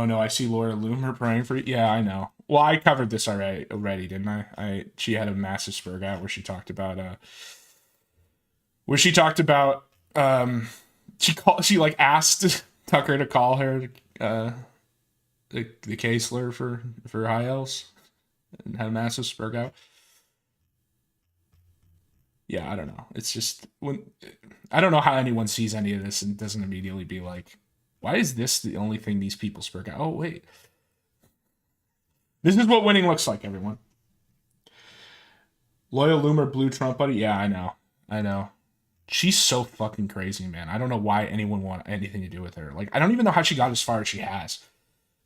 no, I see Laura Loomer praying for you. Yeah, I know. Well, I covered this already, didn't I? She had a massive spurg out where she talked about she like asked Tucker to call her the K slur for high L's, and had a massive spurg out. Yeah, I don't know. It's just I don't know how anyone sees any of this and doesn't immediately be like, why is this the only thing these people spurg out? Oh wait, this is what winning looks like, everyone. Loyal Loomer, blue Trump buddy. Yeah, I know. She's so fucking crazy, man. I don't know why anyone want anything to do with her. Like, I don't even know how she got as far as she has,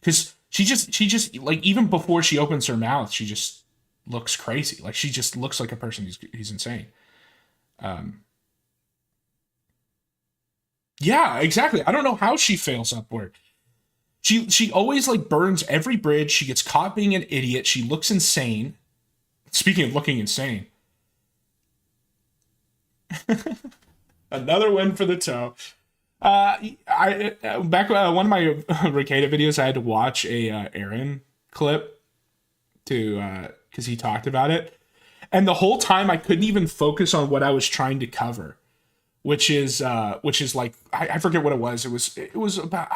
because she just like, even before she opens her mouth, she just looks crazy. Like, she just looks like a person who's insane. Yeah, exactly. I don't know how she fails upward. She always like burns every bridge. She gets caught being an idiot. She looks insane. Speaking of looking insane, another win for the toe. One of my Ricada videos, I had to watch a Aaron clip to because he talked about it. And the whole time I couldn't even focus on what I was trying to cover, which is like, I forget what it was. It was about,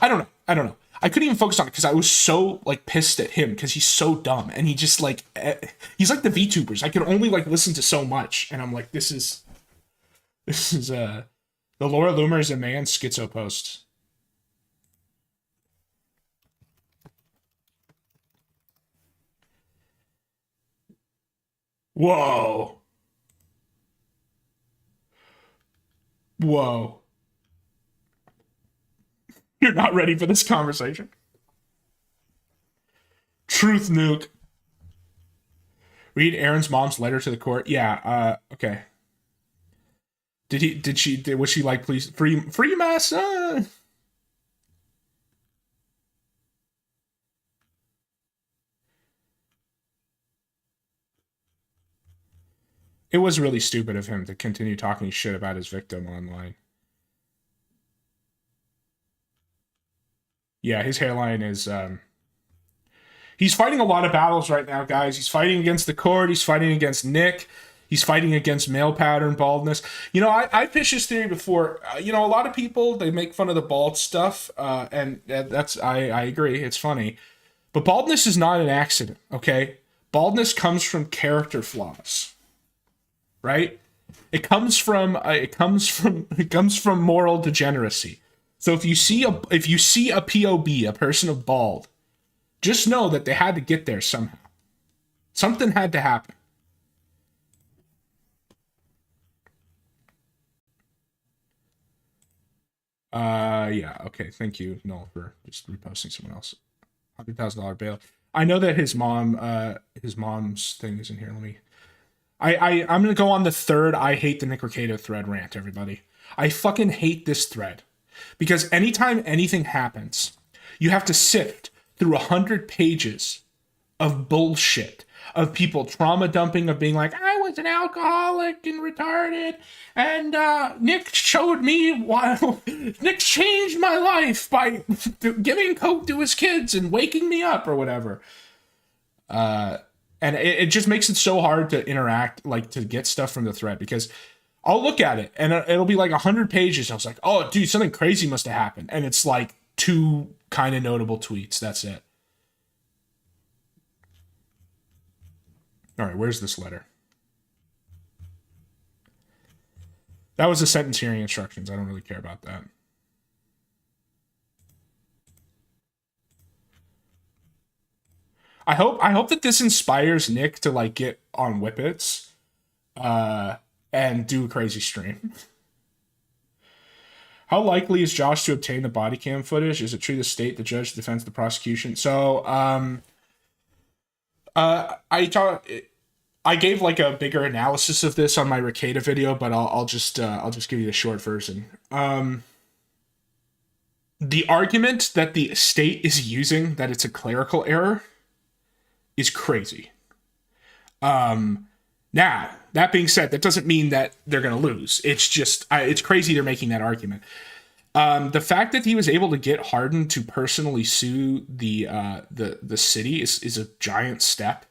I don't know. I couldn't even focus on it because I was so like pissed at him because he's so dumb, and he just like, he's like the VTubers. I could only like listen to so much, and I'm like, this is the Laura Loomer is a man schizo post. Whoa. You're not ready for this conversation. Truth nuke. Read Aaron's mom's letter to the court. Yeah, okay. Was she like, please, free my son? It was really stupid of him to continue talking shit about his victim online. Yeah, his hairline is, he's fighting a lot of battles right now, guys. He's fighting against the court. He's fighting against Nick. He's fighting against male pattern baldness. You know, I pitched this theory before. You know, a lot of people, they make fun of the bald stuff, and that's I agree, it's funny. But baldness is not an accident, okay? Baldness comes from character flaws, right? It comes from moral degeneracy. So if you see a POB, a person of bald, just know that they had to get there somehow. Something had to happen. Yeah, okay, thank you, Noel, for just reposting someone else. $100,000 bail. I know that his mom's thing is in here. Let me. I'm gonna go on the third I hate the Nick Recato thread rant, everybody. I fucking hate this thread. Because anytime anything happens, you have to sift through 100 pages of bullshit, of people trauma dumping, of being like, I was an alcoholic and retarded, and Nick showed me why. Nick changed my life by giving coke to his kids and waking me up or whatever. And it just makes it so hard to interact, like to get stuff from the thread, because I'll look at it and it'll be like 100 pages. And I was like, oh, dude, something crazy must have happened. And it's like 2 kind of notable tweets. That's it. All right, where's this letter? That was the sentence hearing instructions. I don't really care about that. I hope that this inspires Nick to like get on Whippets and do a crazy stream. How likely is Josh to obtain the body cam footage? Is it true the state, the judge, the defense, the prosecution? So I gave like a bigger analysis of this on my Recato video, but I'll just give you the short version. The argument that the state is using that it's a clerical error is crazy. Now, that being said, that doesn't mean that they're going to lose. It's just, it's crazy they're making that argument. The fact that he was able to get Hardin to personally sue the city is a giant step.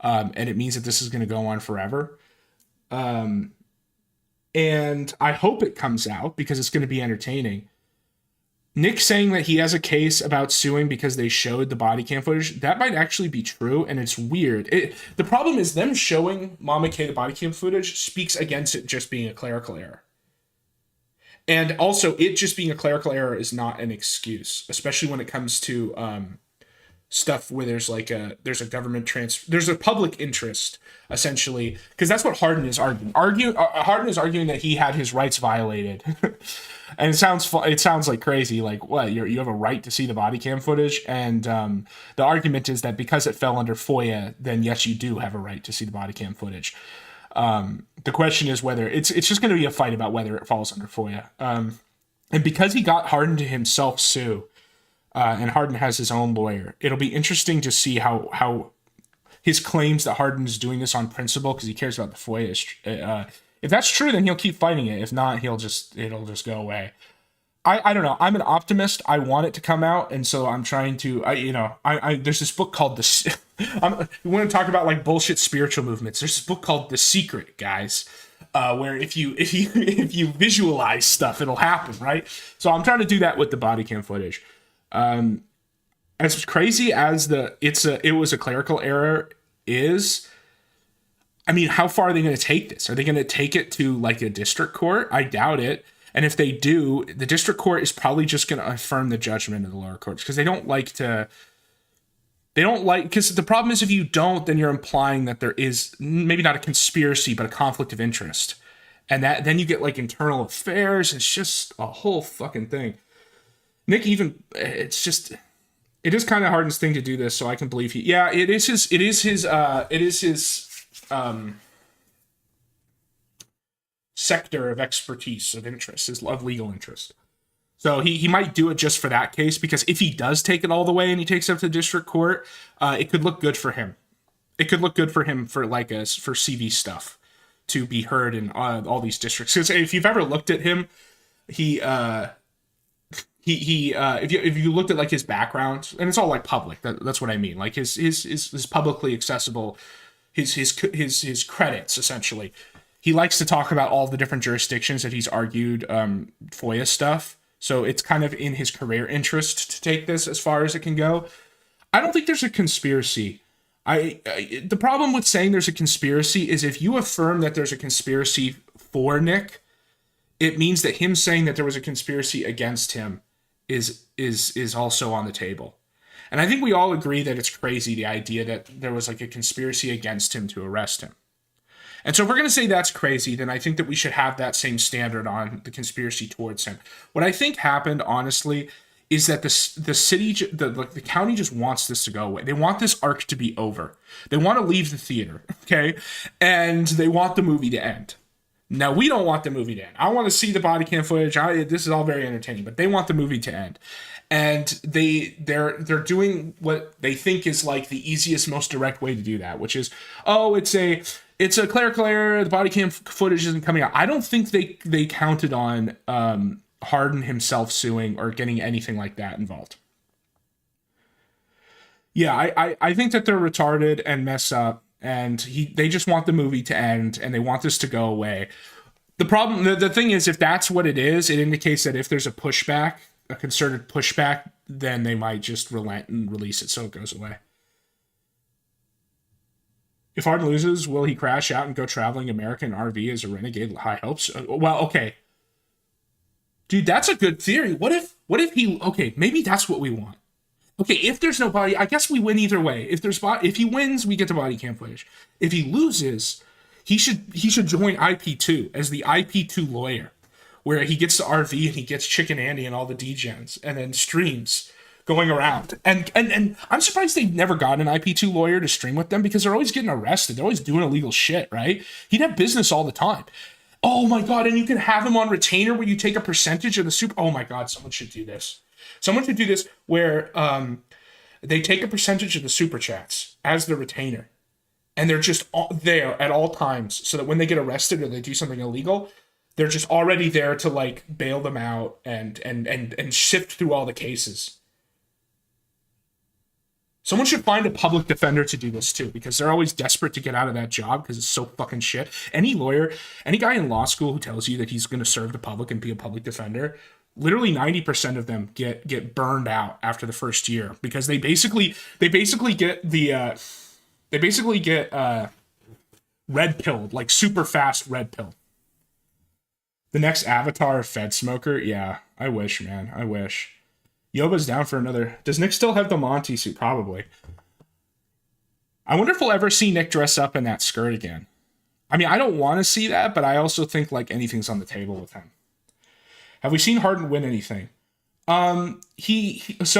And it means that this is going to go on forever. And I hope it comes out because it's going to be entertaining. Nick saying that he has a case about suing because they showed the body cam footage, that might actually be true, and it's weird. The problem is them showing Mama K the body cam footage speaks against it just being a clerical error. And also, it just being a clerical error is not an excuse, especially when it comes to stuff where there's a government there's a public interest, essentially, because that's what Hardin is arguing. Hardin is arguing that he had his rights violated. And it sounds like crazy, like what, you have a right to see the body cam footage, and the argument is that because it fell under FOIA, then yes, you do have a right to see the body cam footage. The question is whether it's just going to be a fight about whether it falls under FOIA. And because he got Hardin to himself sue, and Hardin has his own lawyer, it'll be interesting to see how his claims that Hardin is doing this on principle because he cares about the FOIA. If that's true, then he'll keep fighting it. If not, it'll just go away. I don't know. I'm an optimist. I want it to come out, and so I'm trying to. There's this book called The. We want to talk about like bullshit spiritual movements. There's this book called The Secret, guys, where if you visualize stuff, it'll happen, right? So I'm trying to do that with the body cam footage. As crazy as it was a clerical error is. I mean, how far are they going to take this? Are they going to take it to like a district court? I doubt it. And if they do, the district court is probably just going to affirm the judgment of the lower courts because because the problem is if you don't, then you're implying that there is maybe not a conspiracy, but a conflict of interest. And then you get like internal affairs. It's just a whole fucking thing. Nick it is kind of Hardin's thing to do this. So I can believe it is his sector of expertise, of interest, of legal interest. So he might do it just for that case, because if he does take it all the way and he takes it up to the district court, it could look good for him. It could look good for him for CV stuff to be heard in all these districts. Because if you've ever looked at him, if you looked at like his background, and it's all like public, that's what I mean. Like his publicly accessible his credits essentially. He likes to talk about all the different jurisdictions that he's argued FOIA stuff. So it's kind of in his career interest to take this as far as it can go. I don't think there's a conspiracy. The problem with saying there's a conspiracy is if you affirm that there's a conspiracy for Nick, it means that him saying that there was a conspiracy against him is also on the table. And I think we all agree that it's crazy, the idea that there was like a conspiracy against him to arrest him. And so if we're going to say that's crazy, then I think that we should have that same standard on the conspiracy towards him. What I think happened, honestly, is that the city, the county just wants this to go away. They want this arc to be over. They want to leave the theater, okay? And they want the movie to end. Now, we don't want the movie to end. I want to see the body cam footage. This is all very entertaining, but they want the movie to end. And they're doing what they think is like the easiest, most direct way to do that, which is, it's a clerical error. The body cam footage isn't coming out. I don't think they counted on Hardin himself suing or getting anything like that involved. Yeah, I think that they're retarded and mess up, and they just want the movie to end and they want this to go away. The problem, the thing is, if that's what it is, it indicates that if there's a pushback, a concerted pushback, then they might just relent and release it so it goes away. If Hardin loses, will he crash out and go traveling American RV as a renegade? High hopes. Well, okay. Dude, that's a good theory. What if he, okay, maybe that's what we want. Okay, if there's no body, I guess we win either way. If he wins, we get the body cam footage. If he loses, he should join IP2 as the IP2 lawyer, where he gets the RV and he gets Chicken Andy and all the degens and then streams going around. And I'm surprised they've never got an IP2 lawyer to stream with them because they're always getting arrested. They're always doing illegal shit, right? He'd have business all the time. Oh my God, and you can have him on retainer where you take a percentage of the super. Oh my God, someone should do this. Someone should do this where they take a percentage of the super chats as the retainer. And they're just there at all times so that when they get arrested or they do something illegal, they're just already there to like bail them out and sift through all the cases. Someone should find a public defender to do this too, because they're always desperate to get out of that job because it's so fucking shit. Any lawyer, any guy in law school who tells you that he's going to serve the public and be a public defender, literally 90% of them get burned out after the first year because they basically get red pilled, like super fast red pill. The next avatar of Fed Smoker, yeah, I wish, man, I wish. Yoba's down for another. Does Nick still have the Monty suit? Probably. I wonder if we'll ever see Nick dress up in that skirt again. I mean, I don't want to see that, but I also think like anything's on the table with him. Have we seen Hardin win anything? So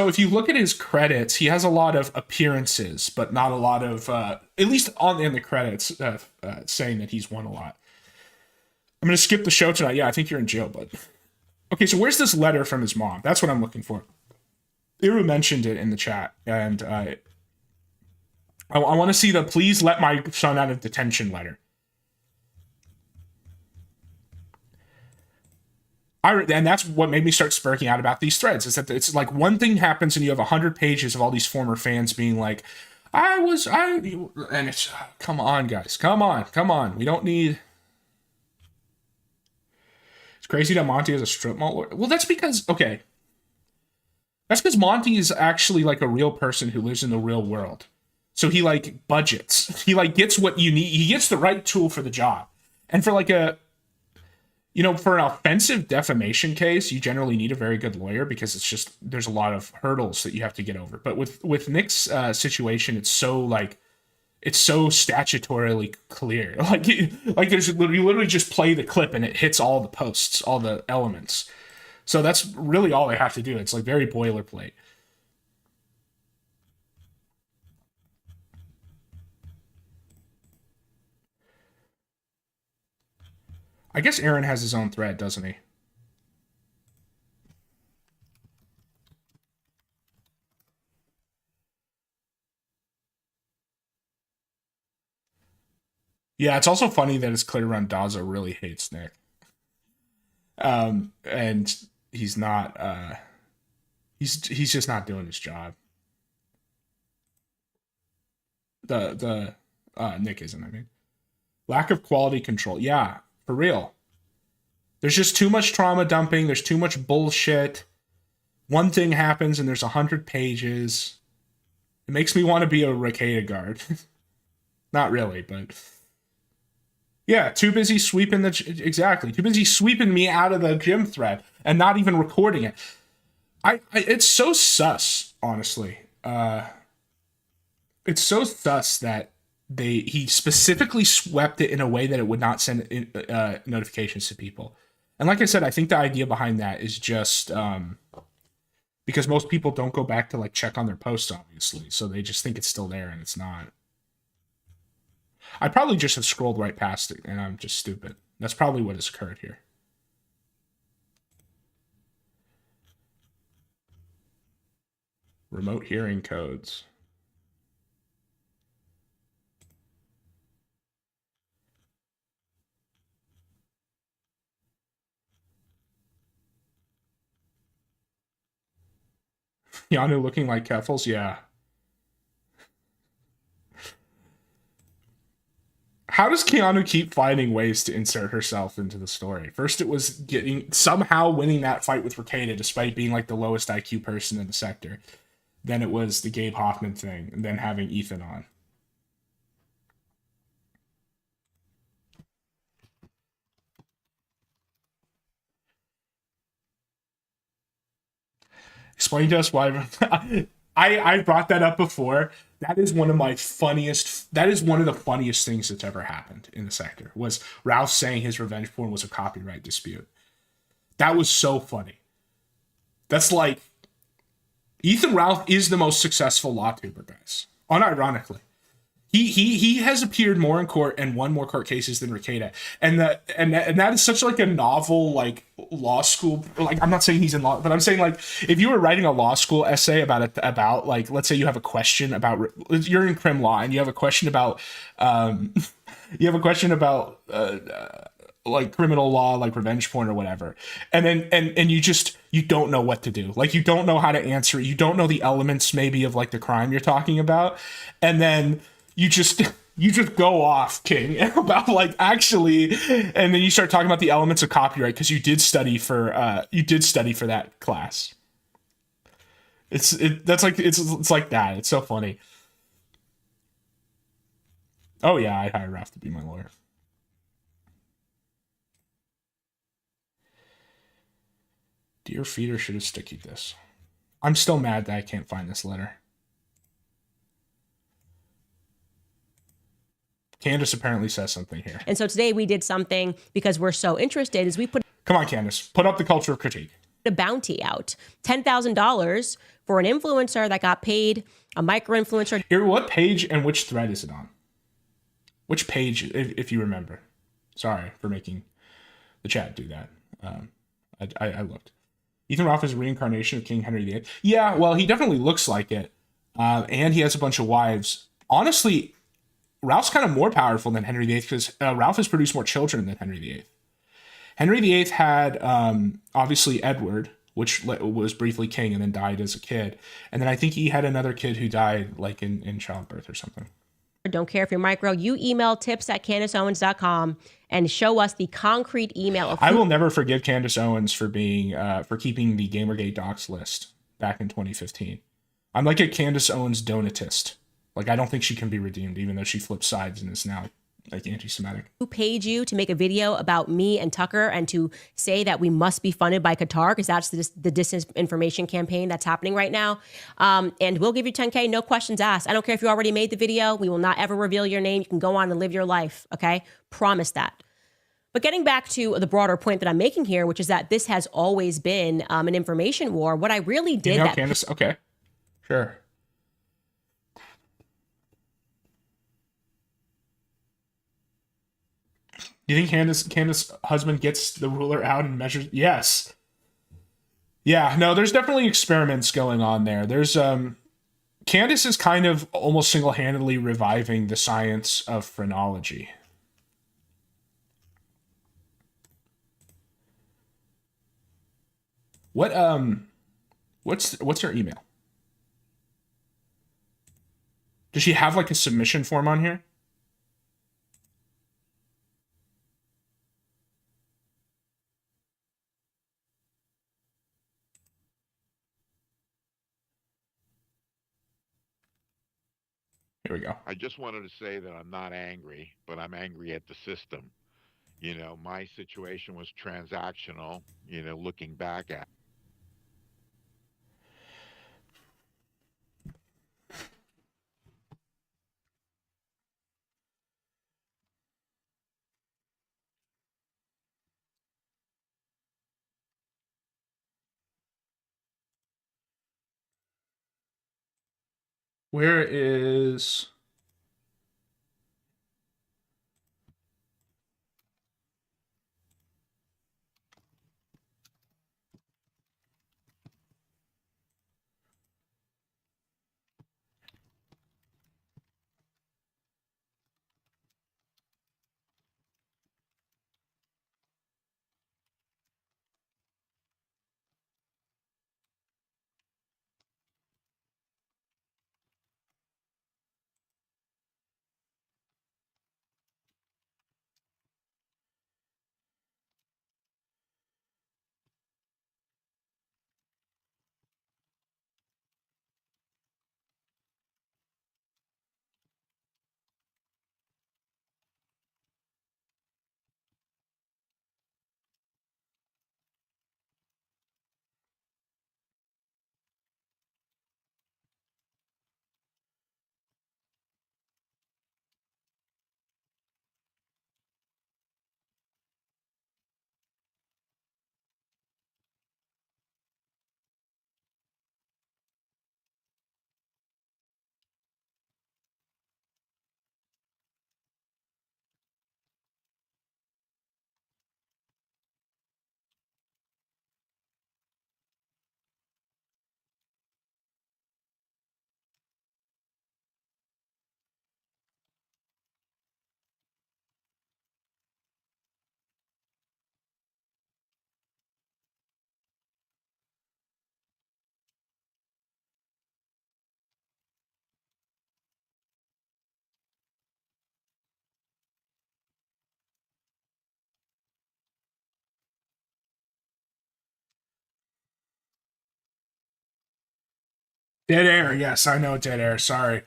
if you look at his credits, he has a lot of appearances, but not a lot of, at least in the credits, saying that he's won a lot. I'm going to skip the show tonight. Yeah, I think you're in jail, bud. Okay, so where's this letter from his mom? That's what I'm looking for. Iru mentioned it in the chat, and I want to see the please let my son out of detention letter. And that's what made me start spurking out about these threads, is that it's like one thing happens and you have 100 pages of all these former fans being like, and it's, come on, guys, come on. We don't need... It's crazy that Monty has a strip mall lawyer. Well, that's because Monty is actually like a real person who lives in the real world. So he like budgets. He like gets what you need. He gets the right tool for the job. And for like for an offensive defamation case, you generally need a very good lawyer because it's just, there's a lot of hurdles that you have to get over. But with Nick's situation, it's so statutorily clear. You literally just play the clip and it hits all the posts, all the elements. So that's really all they have to do. It's like very boilerplate. I guess Aaron has his own thread, doesn't he? Yeah, it's also funny that it's clear Randazzo really hates Nick. And he's not he's just not doing his job. Nick isn't, I mean. Lack of quality control. Yeah, for real. There's just too much trauma dumping. There's too much bullshit. One thing happens and there's 100 pages. It makes me want to be a Rekieta guard. Not really, but... Yeah, too busy sweeping exactly. Too busy sweeping me out of the gym thread and not even recording it. It's so sus, honestly. It's so sus that he specifically swept it in a way that it would not send notifications to people. And like I said, I think the idea behind that is just because most people don't go back to like check on their posts, obviously. So they just think it's still there and it's not. I probably just have scrolled right past it and I'm just stupid. That's probably what has occurred here. Remote hearing codes. Keanu looking like Keffels? Yeah. How does Keanu keep finding ways to insert herself into the story? First, it was somehow winning that fight with Rekieta despite being like the lowest IQ person in the sector. Then it was the Gabe Hoffman thing, and then having Ethan on. Explain to us why. I brought that up before. That is one of the funniest things that's ever happened in the sector, was Ralph saying his revenge porn was a copyright dispute. That was so funny. That's like, Ethan Ralph is the most successful law tuber, guys. Unironically. He has appeared more in court and won more court cases than Rekieta. And that is such like a novel, like law school, like I'm not saying he's in law, but I'm saying like if you were writing a law school essay about like, let's say you have a question about, you're in crim law and you have a question about like criminal law, like revenge porn or whatever. And then, and you don't know what to do. Like you don't know how to answer it. You don't know the elements maybe of like the crime you're talking about. And then you just go off, King, about like actually, and then you start talking about the elements of copyright because you did study for that class. It's like that. It's so funny. Oh yeah, I'd hire Ralph to be my lawyer. Dear Feeder should have stickied this. I'm still mad that I can't find this letter. Candace apparently says something here. And so today we did something because we're so interested is we put... Come on, Candace. Put up the culture of critique. ...a bounty out. $10,000 for an influencer that got paid, a micro-influencer. Here, what page and which thread is it on? Which page, if you remember? Sorry for making the chat do that. I looked. Ethan Ralph is a reincarnation of King Henry VIII. Yeah, well, he definitely looks like it. And he has a bunch of wives. Honestly, Ralph's kind of more powerful than Henry VIII because Ralph has produced more children than Henry VIII. Henry VIII had, obviously, Edward, which was briefly king and then died as a kid. And then I think he had another kid who died like in childbirth or something. Don't care if you're micro. You email tips@CandaceOwens.com and show us the concrete email. Of I will never forgive Candace Owens for for keeping the Gamergate docs list back in 2015. I'm like a Candace Owens donatist. Like, I don't think she can be redeemed, even though she flips sides and is now like anti-Semitic. Who paid you to make a video about me and Tucker and to say that we must be funded by Qatar because that's the disinformation campaign that's happening right now. And we'll give you 10K, no questions asked. I don't care if you already made the video. We will not ever reveal your name. You can go on and live your life, okay? Promise that. But getting back to the broader point that I'm making here, which is that this has always been an information war. What I really did... Candace, okay, sure. Do you think Candace's husband gets the ruler out and measures? Yes. Yeah, no, there's definitely experiments going on there. There's Candace is kind of almost single-handedly reviving the science of phrenology. What's her email? Does she have like a submission form on here? Here we go. I just wanted to say that I'm not angry, but I'm angry at the system. You know, my situation was transactional, you know, looking back at. Where is... Dead air. Yes, I know dead air. Sorry.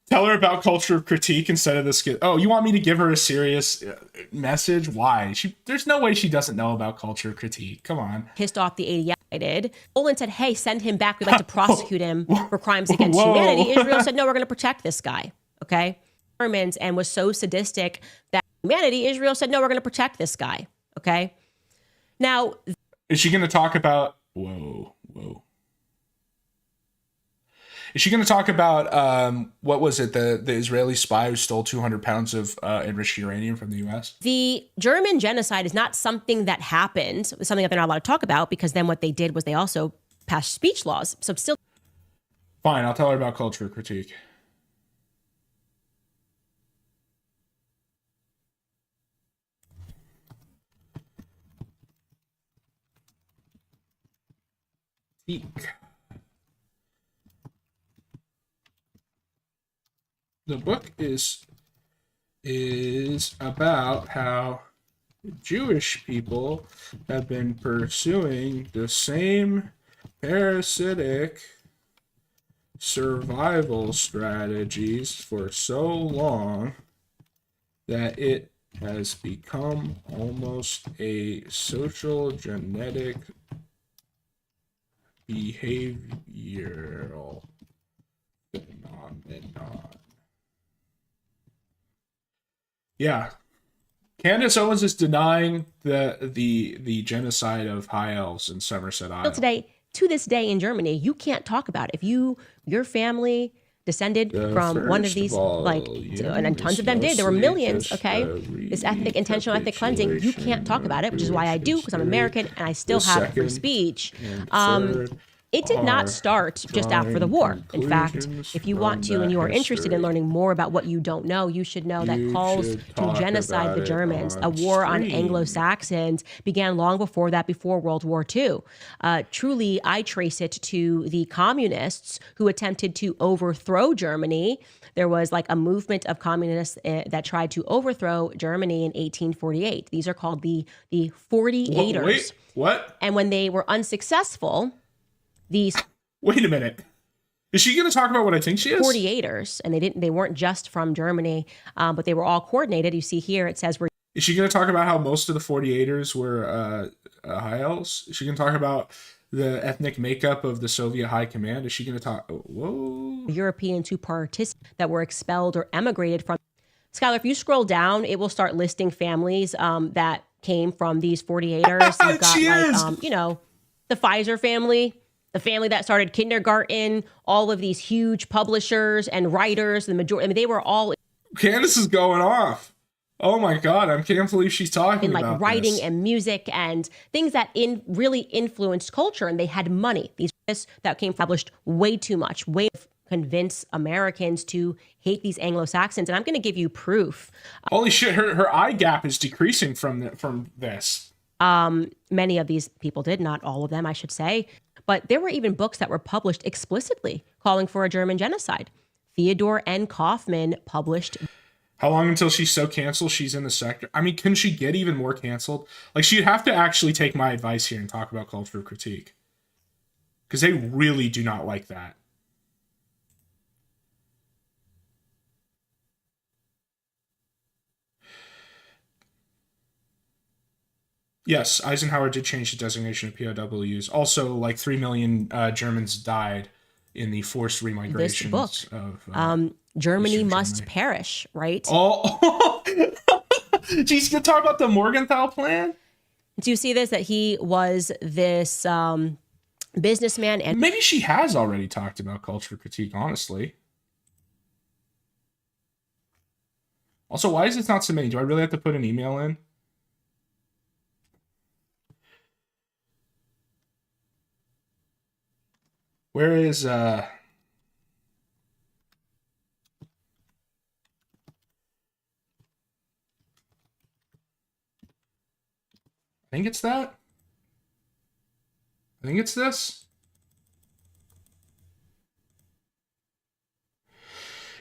Tell her about culture critique instead of this. Oh, you want me to give her a serious message? Why? There's no way she doesn't know about culture critique. Come on. Pissed off the 80 I did. Olin said, hey, send him back. We'd like to prosecute him for crimes against humanity. Israel said, no, we're going to protect this guy. Okay. And was so sadistic that humanity, Israel said, no, we're going to protect this guy. Okay. Now, is she going to talk about, is she going to talk about, what was it? The Israeli spy who stole 200 pounds of enriched uranium from the U.S.? The German genocide is not something that happened. It's something that they're not allowed to talk about, because then what they did was they also passed speech laws. So still. Fine. I'll tell her about culture critique. The book is about how Jewish people have been pursuing the same parasitic survival strategies for so long that it has become almost a social genetic behavioral phenomenon. Yeah. Candace Owens is denying the genocide of high elves in Somerset Island. To this day in Germany, you can't talk about it. If your family descended from one of these, and tons of them did. There were millions, okay? This intentional ethnic cleansing, you can't talk about it, which is why I do, because I'm American and I still have free speech. It did not start just after the war. In fact, if you want to and you are interested in learning more about what you don't know, you should know that calls to genocide the Germans, a war on Anglo-Saxons, began long before that, before World War II. Truly, I trace it to the communists who attempted to overthrow Germany. There was like a movement of communists that tried to overthrow Germany in 1848. These are called the 48ers. Wait, what? And when they were unsuccessful, Wait a minute. Is she going to talk about what I think she is? 48ers, and they weren't just from Germany, but they were all coordinated. You see here, it says we're. Is she going to talk about how most of the 48ers were high elves? Is she going to talk about the ethnic makeup of the Soviet high command? Is she going to talk? Whoa. Europeans who participated that were expelled or emigrated from. Skylar, if you scroll down, it will start listing families that came from these 48ers. You've got like, you know, the Pfizer family, the family that started kindergarten, all of these huge publishers and writers. The majority, I mean, they were all. Candace is going off. Oh my God, I can't believe she's talking in like about writing this. and music and things that really influenced culture, and they had money. These that came published way too much, way to convince Americans to hate these Anglo-Saxons. And I'm going to give you proof. Holy shit, her eye gap is decreasing from this. Many of these people did, not all of them, I should say. But there were even books that were published explicitly calling for a German genocide. Theodore N. Kaufman published. How long until she's so canceled she's in the sector? I mean, can she get even more canceled? Like, she'd have to actually take my advice here and talk about cultural critique. Because they really do not like that. Yes, Eisenhower did change the designation of POWs. Also, like 3 million Germans died in the forced remigrations This book, of Germany Must Perish, right? Oh, she's gonna talk about the Morgenthau plan. Do you see this? That he was this businessman, and maybe she has already talked about cultural critique. Honestly. Also, why is this not submitting? Do I really have to put an email in? Where is I think it's that. I think it's this.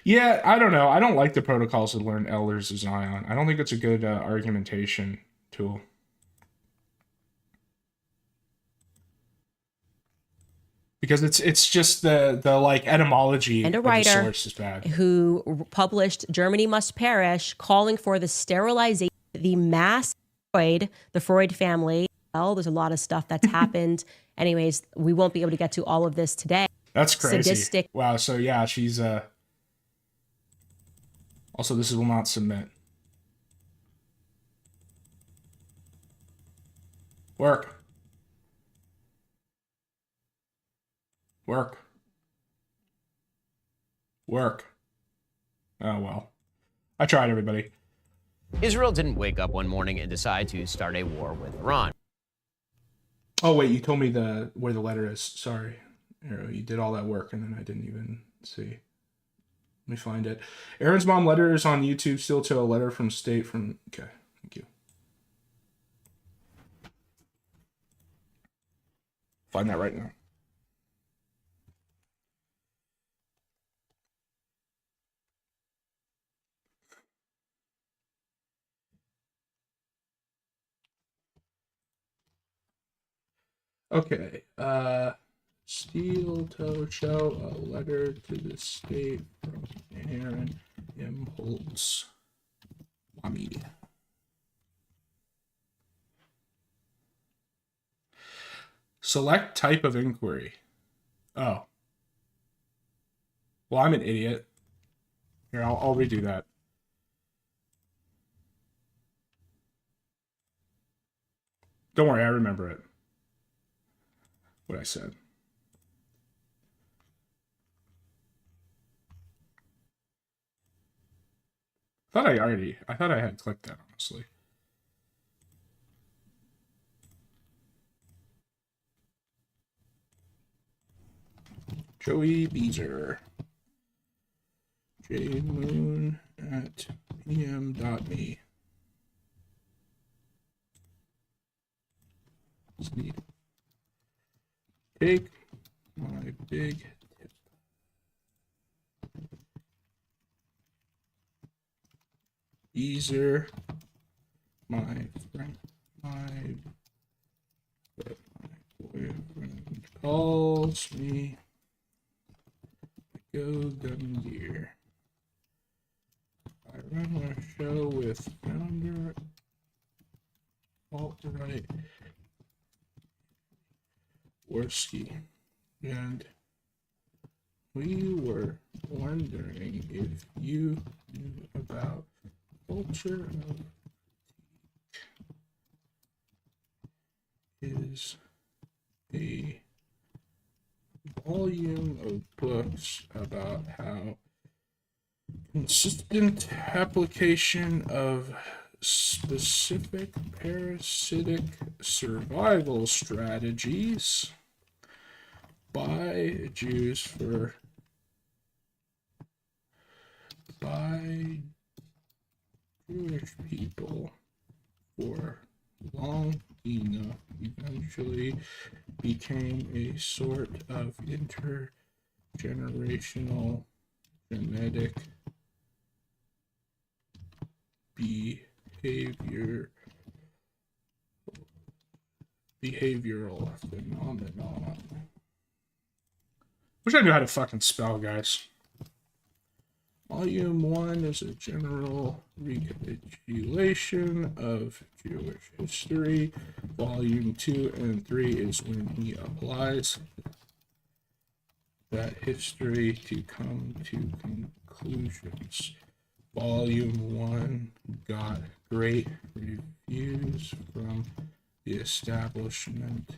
Yeah, I don't know. I don't like the protocols of learned elders of Zion. I don't think it's a good argumentation tool. Because it's just the like etymology and a of the writer source is bad. Who published Germany Must Perish, calling for the sterilization, the mass Freud, the Freud family. Well, there's a lot of stuff that's happened. Anyways, we won't be able to get to all of this today. That's crazy. Sadistic. Wow. So yeah, she's also, this will not submit. Work. Work. Oh, well. I tried, everybody. Israel didn't wake up one morning and decide to start a war with Iran. Oh, wait, you told me where the letter is. Sorry. You did all that work, and then I didn't even see. Let me find it. Aaron's mom letter is on YouTube still to a letter from state from... Okay, thank you. Find that right now. Okay, Steel Toe Show, a letter to the state from Aaron Impulse. Wami. Select type of inquiry. Oh. Well, I'm an idiot. Here, I'll redo that. Don't worry, I remember it. What I said. I thought I had clicked that, honestly. Joey Beezer. jmoon@pm.me. Need. Take my big tip. Beezer, my friend, my boyfriend calls me Go Gun Gear. I run a show with founder alt-right Worski, and we were wondering if you knew about culture of is a volume of books about how consistent application of specific parasitic survival strategies by Jewish people for long enough eventually became a sort of intergenerational genetic behavioral phenomenon. Wish I knew how to fucking spell, guys. Volume 1 is a general recapitulation of Jewish history. Volume 2 and 3 is when he applies that history to come to conclusions. Volume 1 got great reviews from the establishment,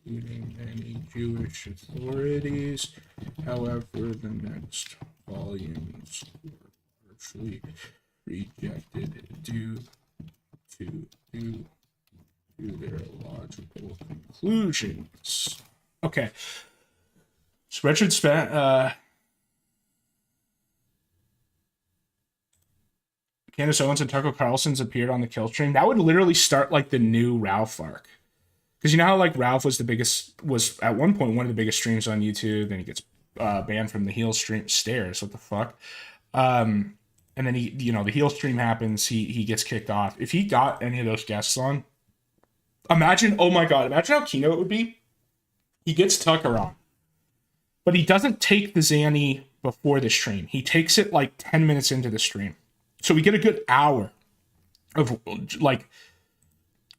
including many Jewish authorities. However, the next volumes were largely rejected due to their logical conclusions. Okay. So Richard Candace Owens and Tucker Carlson's appeared on the kill stream. That would literally start like the new Ralph arc. Because you know how like Ralph was at one point one of the biggest streams on YouTube, and he gets banned from the heel stream. Stairs, what the fuck? And then the heel stream happens, he gets kicked off. If he got any of those guests on, imagine how keynote it would be. He gets Tucker on, but he doesn't take the Zanny before the stream. He takes it like 10 minutes into the stream. So we get a good hour of like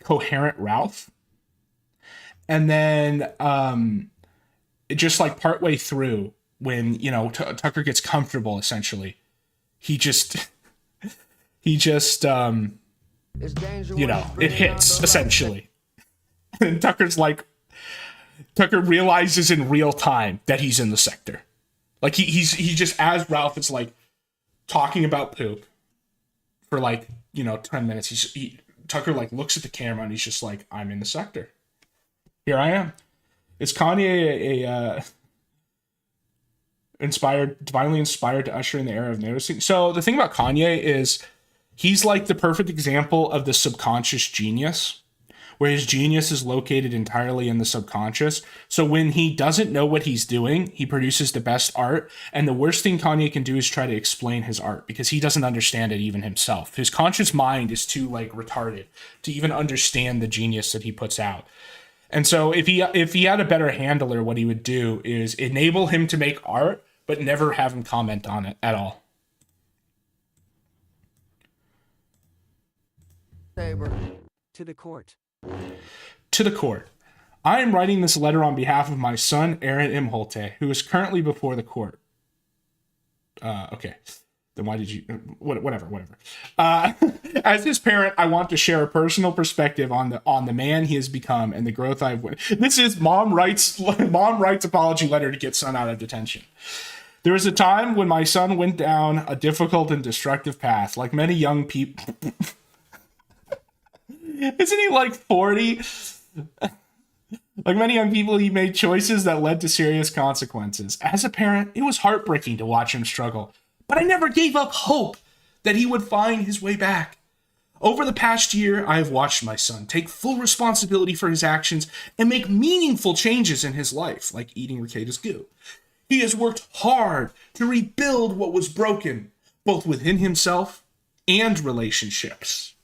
coherent Ralph. And then it just like partway through when, Tucker gets comfortable, essentially, it hits essentially. And Tucker realizes in real time that he's in the sector. Like he just, as Ralph is like talking about poop for like, 10 minutes, Tucker like looks at the camera and he's just like, I'm in the sector. Here I am. Is Kanye divinely inspired to usher in the era of noticing? So the thing about Kanye is he's like the perfect example of the subconscious genius, where his genius is located entirely in the subconscious. So when he doesn't know what he's doing, he produces the best art. And the worst thing Kanye can do is try to explain his art, because he doesn't understand it even himself. His conscious mind is too like retarded to even understand the genius that he puts out. And so if he had a better handler, what he would do is enable him to make art, but never have him comment on it at all. To the court. To the court. I am writing this letter on behalf of my son, Aaron Imholte, who is currently before the court. Okay. Then why did you... Whatever. As his parent, I want to share a personal perspective on the man he has become and the growth I've witnessed. This is mom writes apology letter to get son out of detention. There was a time when my son went down a difficult and destructive path. Like many young people... Isn't he like 40? Like many young people, he made choices that led to serious consequences. As a parent, it was heartbreaking to watch him struggle. But I never gave up hope that he would find his way back. Over the past year, I have watched my son take full responsibility for his actions and make meaningful changes in his life, like eating Ricetta's goo. He has worked hard to rebuild what was broken, both within himself and relationships.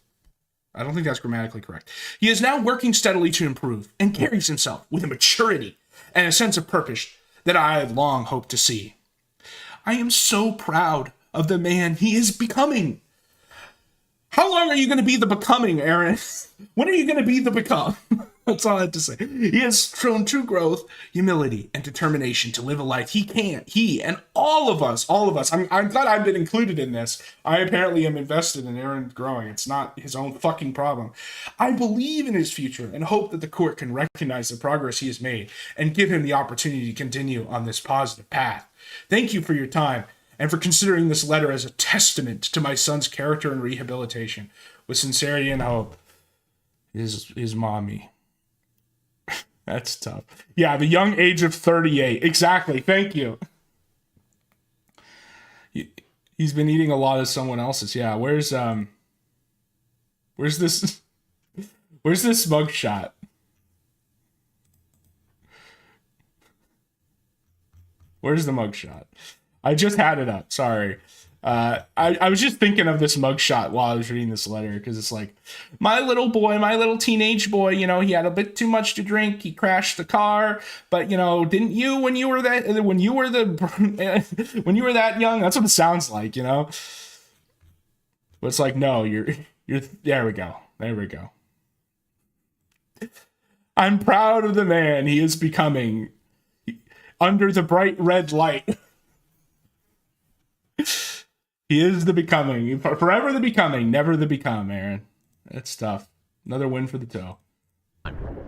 I don't think that's grammatically correct. He is now working steadily to improve and carries himself with a maturity and a sense of purpose that I had long hoped to see. I am so proud of the man he is becoming. How long are you going to be the becoming, Aaron? When are you going to be the become? That's all I have to say. He has shown true growth, humility, and determination to live a life he and all of us, I'm glad I've been included in this. I apparently am invested in Aaron growing. It's not his own fucking problem. I believe in his future and hope that the court can recognize the progress he has made and give him the opportunity to continue on this positive path. Thank you for your time and for considering this letter as a testament to my son's character and rehabilitation. With sincerity and hope, his mommy. That's tough. Yeah, the young age of 38. Exactly. Thank you. He's been eating a lot of someone else's. Yeah, where's this mugshot? Where's the mugshot? I just had it up. Sorry. I was just thinking of this mugshot while I was reading this letter, because it's like, my little boy, my little teenage boy, you know, he had a bit too much to drink. He crashed the car, but you know, didn't you when you were that young? That's what it sounds like, you know. But it's like, no, you're there we go. There we go. I'm proud of the man he is becoming under the bright red light. He is the becoming. Forever the becoming, never the become, Aaron. That's tough. Another win for the toe.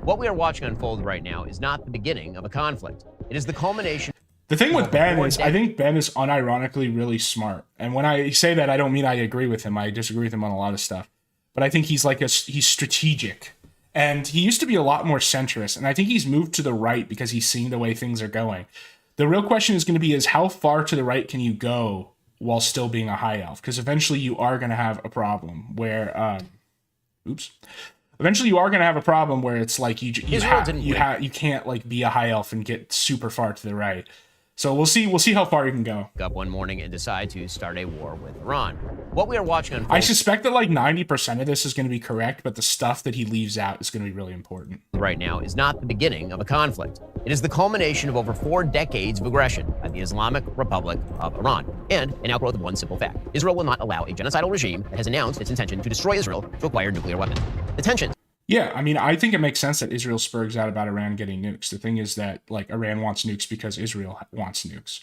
What we are watching unfold right now is not the beginning of a conflict. It is the culmination. The thing with Ben is, I think Ben is unironically really smart. And when I say that, I don't mean I agree with him. I disagree with him on a lot of stuff. But I think he's he's strategic. And he used to be a lot more centrist. And I think he's moved to the right because he's seeing the way things are going. The real question is going to be is how far to the right can you go while still being a high elf? Because eventually you are going to have a problem where, eventually you are going to have a problem where it's like you can't like be a high elf and get super far to the right. So we'll see how far you can go. Up one morning and decide to start a war with Iran. What we are watching unfold. I suspect that like 90% of this is going to be correct, but the stuff that he leaves out is going to be really important. Right now is not the beginning of a conflict. It is the culmination of over 4 decades of aggression by the Islamic Republic of Iran, and an outgrowth of one simple fact: Israel will not allow a genocidal regime that has announced its intention to destroy Israel to acquire nuclear weapons. The tensions. Yeah, I mean, I think it makes sense that Israel spurgs out about Iran getting nukes. The thing is that, like, Iran wants nukes because Israel wants nukes.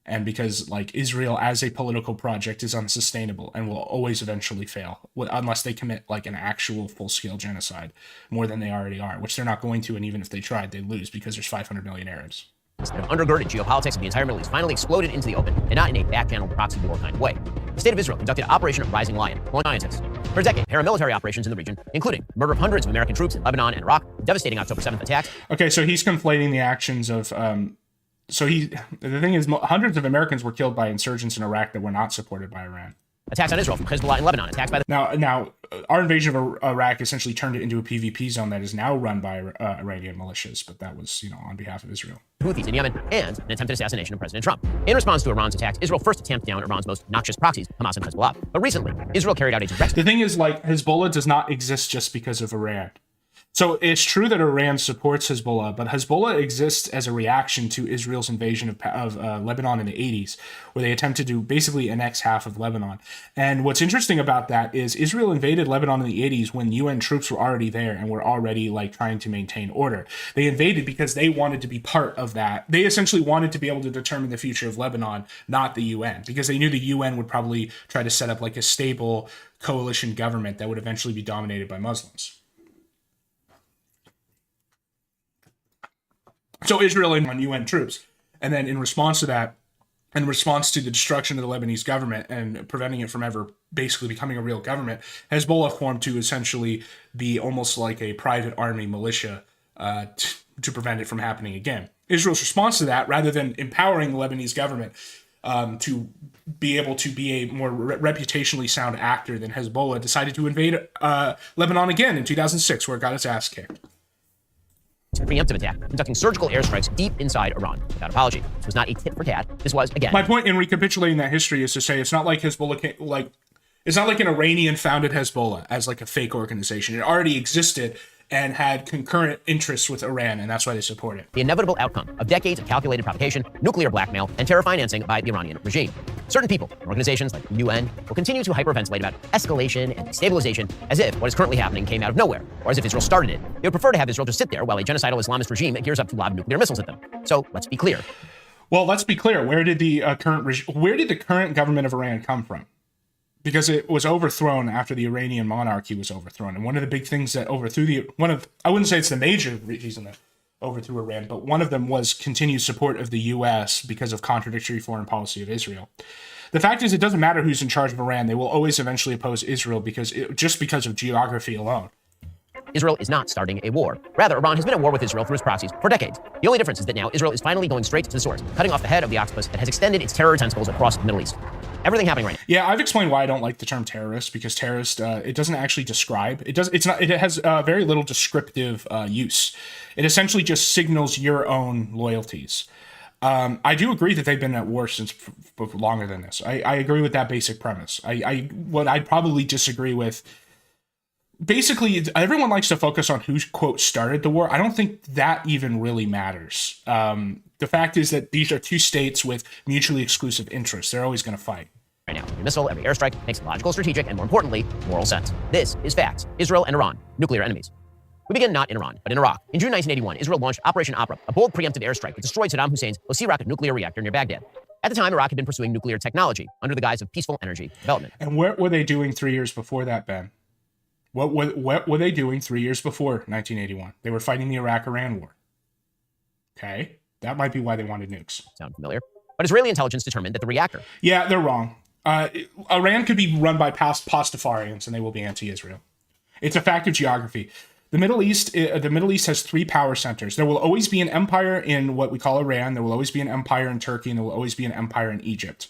And because, like, Israel as a political project is unsustainable and will always eventually fail unless they commit, like, an actual full-scale genocide more than they already are, which they're not going to, and even if they tried, they'd lose because there's 500 million Arabs. That have undergirded geopolitics of the entire Middle East finally exploded into the open, and not in a back-channel proxy war kind of way. The state of Israel conducted Operation Rising Lion, employing scientists. For a decade, paramilitary operations in the region, including murder of hundreds of American troops in Lebanon and Iraq, devastating October 7th attacks. Okay, so he's conflating the actions of... the thing is, hundreds of Americans were killed by insurgents in Iraq that were not supported by Iran. Attacks on Israel from Hezbollah in Lebanon, attacks by the... Now, our invasion of Iraq essentially turned it into a PvP zone that is now run by Iranian militias, but that was, on behalf of Israel. Houthis in Yemen, and an attempted assassination of President Trump. In response to Iran's attacks, Israel first tamped down Iran's most noxious proxies, Hamas and Hezbollah. But recently, Israel carried out a direct... The thing is, like, Hezbollah does not exist just because of Iran. So it's true that Iran supports Hezbollah, but Hezbollah exists as a reaction to Israel's invasion of Lebanon in the 80s, where they attempted to basically annex half of Lebanon. And what's interesting about that is Israel invaded Lebanon in the 80s when UN troops were already there and were already like trying to maintain order. They invaded because they wanted to be part of that. They essentially wanted to be able to determine the future of Lebanon, not the UN, because they knew the UN would probably try to set up like a stable coalition government that would eventually be dominated by Muslims. So Israel on UN troops. And then in response to that, in response to the destruction of the Lebanese government and preventing it from ever basically becoming a real government, Hezbollah formed to essentially be almost like a private army militia to prevent it from happening again. Israel's response to that, rather than empowering the Lebanese government to be able to be a more reputationally sound actor than Hezbollah, decided to invade Lebanon again in 2006, where it got its ass kicked. Preemptive attack, conducting surgical airstrikes deep inside Iran without apology. This was not a tit for tat. This was, again... My point in recapitulating that history is to say it's not like Hezbollah, it's not like an Iranian founded Hezbollah as like a fake organization. It already existed and had concurrent interests with Iran, and that's why they support it. The inevitable outcome of decades of calculated provocation, nuclear blackmail, and terror financing by the Iranian regime. Certain people and organizations like the UN will continue to hyperventilate about escalation and destabilization as if what is currently happening came out of nowhere, or as if Israel started it. They would prefer to have Israel just sit there while a genocidal Islamist regime gears up to lob nuclear missiles at them. So let's be clear. Well, let's be clear. Where did the current government of Iran come from? Because it was overthrown after the Iranian monarchy was overthrown. And one of the big things that overthrew I wouldn't say it's the major reason that overthrew Iran, but one of them was continued support of the U.S. because of contradictory foreign policy of Israel. The fact is, it doesn't matter who's in charge of Iran. They will always eventually oppose Israel just because of geography alone. Israel is not starting a war. Rather, Iran has been at war with Israel through its proxies for decades. The only difference is that now Israel is finally going straight to the source, cutting off the head of the octopus that has extended its terror tentacles across the Middle East. Everything happening right now. Yeah, I've explained why I don't like the term terrorist, because terrorist, it doesn't actually describe. It has very little descriptive use. It essentially just signals your own loyalties. I do agree that they've been at war since longer than this. I agree with that basic premise. What I'd probably disagree with, basically, everyone likes to focus on who, quote, started the war. I don't think that even really matters. The fact is that these are two states with mutually exclusive interests. They're always going to fight. Right now, every missile, every airstrike makes logical, strategic, and more importantly, moral sense. This is facts. Israel and Iran, nuclear enemies. We begin not in Iran, but in Iraq. In June 1981, Israel launched Operation Opera, a bold preemptive airstrike that destroyed Saddam Hussein's Osirak nuclear reactor near Baghdad. At the time, Iraq had been pursuing nuclear technology under the guise of peaceful energy development. And what were they doing 3 years before that, Ben? What were they doing 3 years before 1981? They were fighting the Iraq-Iran war. Okay? That might be why they wanted nukes. Sound familiar? But Israeli intelligence determined that the reactor... Yeah, they're wrong. Iran could be run by Pastafarians, and they will be anti-Israel. It's a fact of geography. The Middle East has three power centers. There will always be an empire in what we call Iran. There will always be an empire in Turkey, and there will always be an empire in Egypt.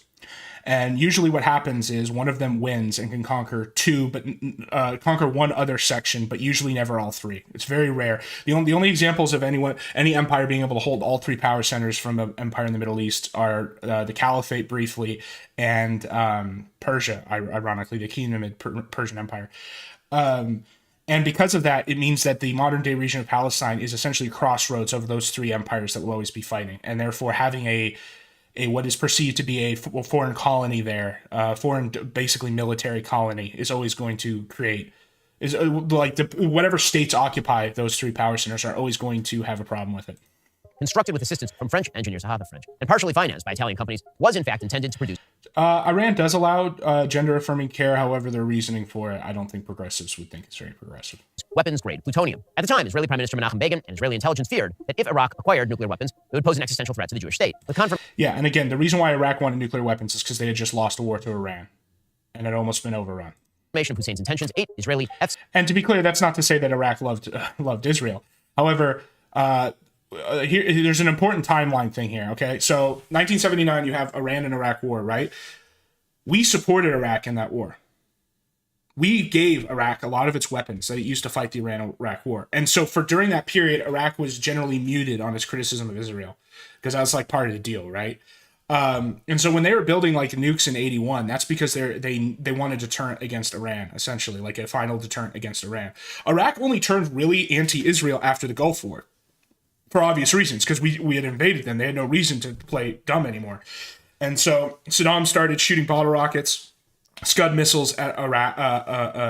And usually what happens is one of them wins and can conquer conquer one other section, but usually never all three. It's very rare. The only examples of any empire being able to hold all three power centers from an empire in the Middle East are the Caliphate briefly and Persia, ironically, the Kingdom Persian Empire. And because of that, it means that the modern day region of Palestine is essentially a crossroads of those three empires that will always be fighting. And therefore having a what is perceived to be a foreign colony there, foreign basically military colony, is always going to create, whatever states occupy those three power centers are always going to have a problem with it. Constructed with assistance from French engineers, the French, and partially financed by Italian companies, was in fact intended to produce. Iran does allow gender-affirming care, however, their reasoning for it, I don't think progressives would think it's very progressive. Weapons-grade plutonium. At the time, Israeli Prime Minister Menachem Begin and Israeli intelligence feared that if Iraq acquired nuclear weapons, it would pose an existential threat to the Jewish state. Yeah, and again, the reason why Iraq wanted nuclear weapons is because they had just lost a war to Iran, and had almost been overrun. Of Hussein's intentions, 8 Israeli Fs. And to be clear, that's not to say that Iraq loved Israel. However, there's an important timeline thing here, okay? So 1979, you have Iran and Iraq war, right? We supported Iraq in that war. We gave Iraq a lot of its weapons that it used to fight the Iran-Iraq war. And so during that period, Iraq was generally muted on its criticism of Israel because that was like part of the deal, right? And so when they were building like nukes in 81, that's because they wanted a deterrent against Iran, essentially, like a final deterrent against Iran. Iraq only turned really anti-Israel after the Gulf War, for obvious reasons, because we had invaded them. They had no reason to play dumb anymore. And so Saddam started shooting bottle rockets, Scud missiles at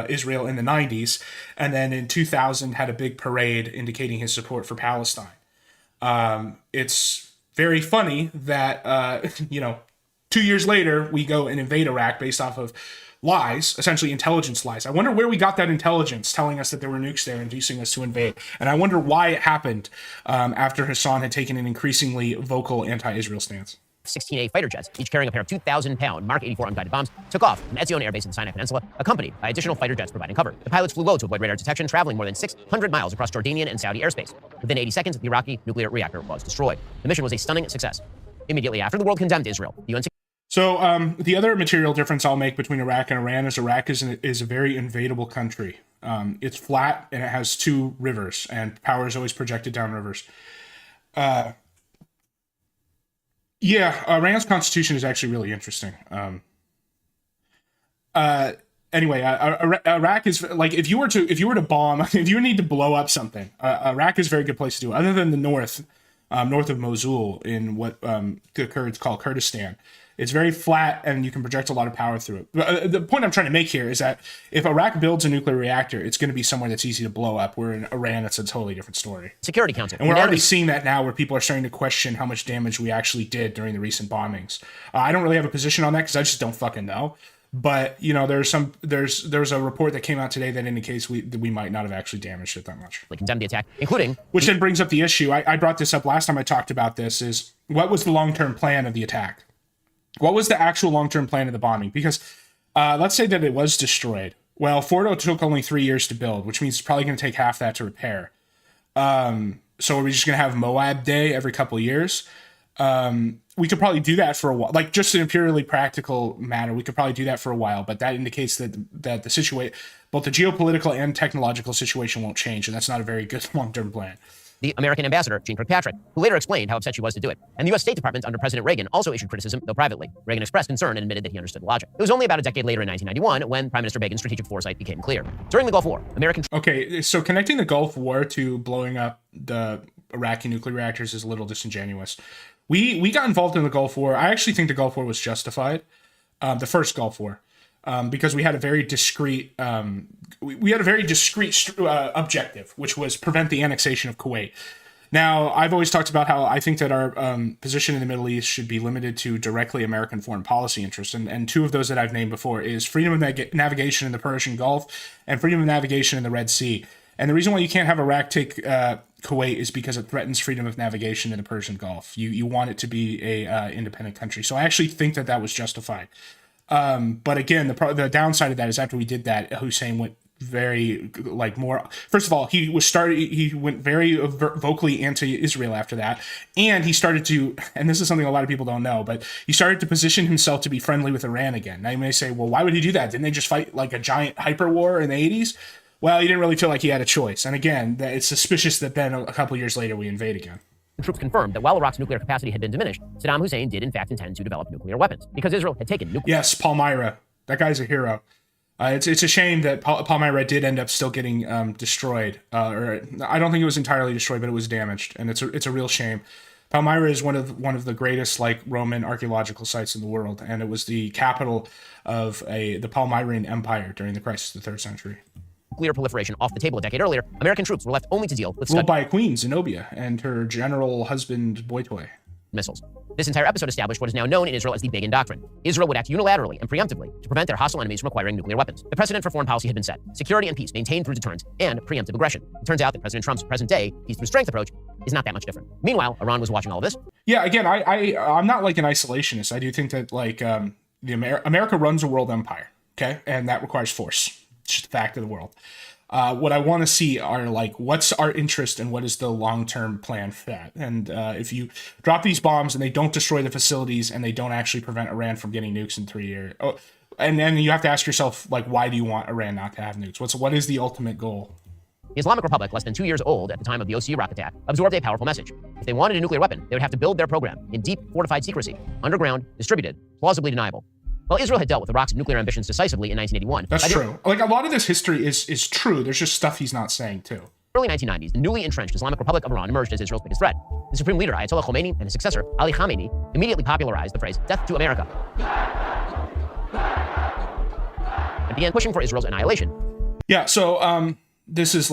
Israel in the 90s, and then in 2000 had a big parade indicating his support for Palestine. It's very funny that, 2 years later, we go and invade Iraq based off of lies, essentially intelligence lies. I wonder where we got that intelligence telling us that there were nukes there, inducing us to invade. And I wonder why it happened after Hassan had taken an increasingly vocal anti-Israel stance. 16A fighter jets, each carrying a pair of 2,000-pound Mark 84 unguided bombs, took off from Etzion Air Base in the Sinai Peninsula, accompanied by additional fighter jets providing cover. The pilots flew low to avoid radar detection, traveling more than 600 miles across Jordanian and Saudi airspace. Within 80 seconds, the Iraqi nuclear reactor was destroyed. The mission was a stunning success. Immediately after, the world condemned Israel. The UN. So the other material difference I'll make between Iraq and Iran is Iraq is a very invadable country. It's flat and it has two rivers, and power is always projected down rivers. Iran's constitution is actually really interesting. anyway, Iraq is like, if you were to bomb, if you need to blow up something, Iraq is a very good place to do it. Other than the north of Mosul in what the Kurds call Kurdistan. It's very flat, and you can project a lot of power through it. The point I'm trying to make here is that if Iraq builds a nuclear reactor, it's going to be somewhere that's easy to blow up, where in Iran, it's a totally different story. Security Council. And we're already seeing that now, where people are starting to question how much damage we actually did during the recent bombings. I don't really have a position on that because I just don't fucking know. But, you know, there's a report that came out today that indicates that we might not have actually damaged it that much. Like condemned the attack, including... Which then brings up the issue. I brought this up last time I talked about this, is what was the long-term plan of the attack? What was the actual long-term plan of the bombing? Because let's say that it was destroyed. Well, Fordo took only 3 years to build, which means it's probably going to take half that to repair. So are we just going to have Moab Day every couple of years? We could probably do that for a while. Like, just in a purely practical matter, we could probably do that for a while. But that indicates that the situation, both the geopolitical and technological situation, won't change. And that's not a very good long-term plan. The American ambassador, Jean Kirkpatrick, who later explained how upset she was to do it. And the U.S. State Department under President Reagan also issued criticism, though privately. Reagan expressed concern and admitted that he understood the logic. It was only about a decade later in 1991 when Prime Minister Reagan's strategic foresight became clear. During the Gulf War, American... Okay, so connecting the Gulf War to blowing up the Iraqi nuclear reactors is a little disingenuous. We got involved in the Gulf War. I actually think the Gulf War was justified, the first Gulf War. Because we had a very discrete, objective, which was prevent the annexation of Kuwait. Now, I've always talked about how I think that our position in the Middle East should be limited to directly American foreign policy interests, and two of those that I've named before is freedom of navigation in the Persian Gulf and freedom of navigation in the Red Sea. And the reason why you can't have Iraq take Kuwait is because it threatens freedom of navigation in the Persian Gulf. You want it to be a independent country. So I actually think that was justified. But again, the downside of that is after we did that, Hussein went very more. First of all, he went very vocally anti-Israel after that, and he started to, and this is something a lot of people don't know, but he started to position himself to be friendly with Iran again. Now you may say, well, why would he do that? Didn't they just fight like a giant hyper war in the 80s? Well, he didn't really feel like he had a choice. And again, it's suspicious that then a couple years later we invade again. Troops confirmed that while Iraq's nuclear capacity had been diminished, Saddam Hussein did in fact intend to develop nuclear weapons because Israel had taken nuclear... Yes, Palmyra. That guy's a hero. It's a shame that Palmyra did end up still getting destroyed. Or I don't think it was entirely destroyed, but it was damaged, and it's a real shame. Palmyra is one of the greatest Roman archaeological sites in the world, and it was the capital of the Palmyran Empire during the crisis of the 3rd century. Nuclear proliferation off the table a decade earlier, American troops were left only to deal with... Ruled by a queen, Zenobia, and her general husband, Boytoy. Missiles. This entire episode established what is now known in Israel as the Begin Doctrine. Israel would act unilaterally and preemptively to prevent their hostile enemies from acquiring nuclear weapons. The precedent for foreign policy had been set. Security and peace maintained through deterrence and preemptive aggression. It turns out that President Trump's present-day peace-through-strength approach is not that much different. Meanwhile, Iran was watching all of this. Yeah, again, I'm not like an isolationist. I do think that America runs a world empire, okay? And that requires force. It's just a fact of the world. What I want to see are what's our interest and what is the long-term plan for that. And if you drop these bombs and they don't destroy the facilities and they don't actually prevent Iran from getting nukes in 3 years, and then you have to ask yourself, why do you want Iran not to have nukes? What is the ultimate goal? The Islamic Republic, less than 2 years old at the time of the OCU rocket attack, absorbed a powerful message. If they wanted a nuclear weapon, they would have to build their program in deep, fortified secrecy, underground, distributed, plausibly deniable. While Israel had dealt with Iraq's nuclear ambitions decisively in 1981... That's true. A lot of this history is true. There's just stuff he's not saying, too. Early 1990s, the newly entrenched Islamic Republic of Iran emerged as Israel's biggest threat. The Supreme Leader, Ayatollah Khomeini, and his successor, Ali Khamenei, immediately popularized the phrase, "Death to America," and began pushing for Israel's annihilation. Yeah, so this is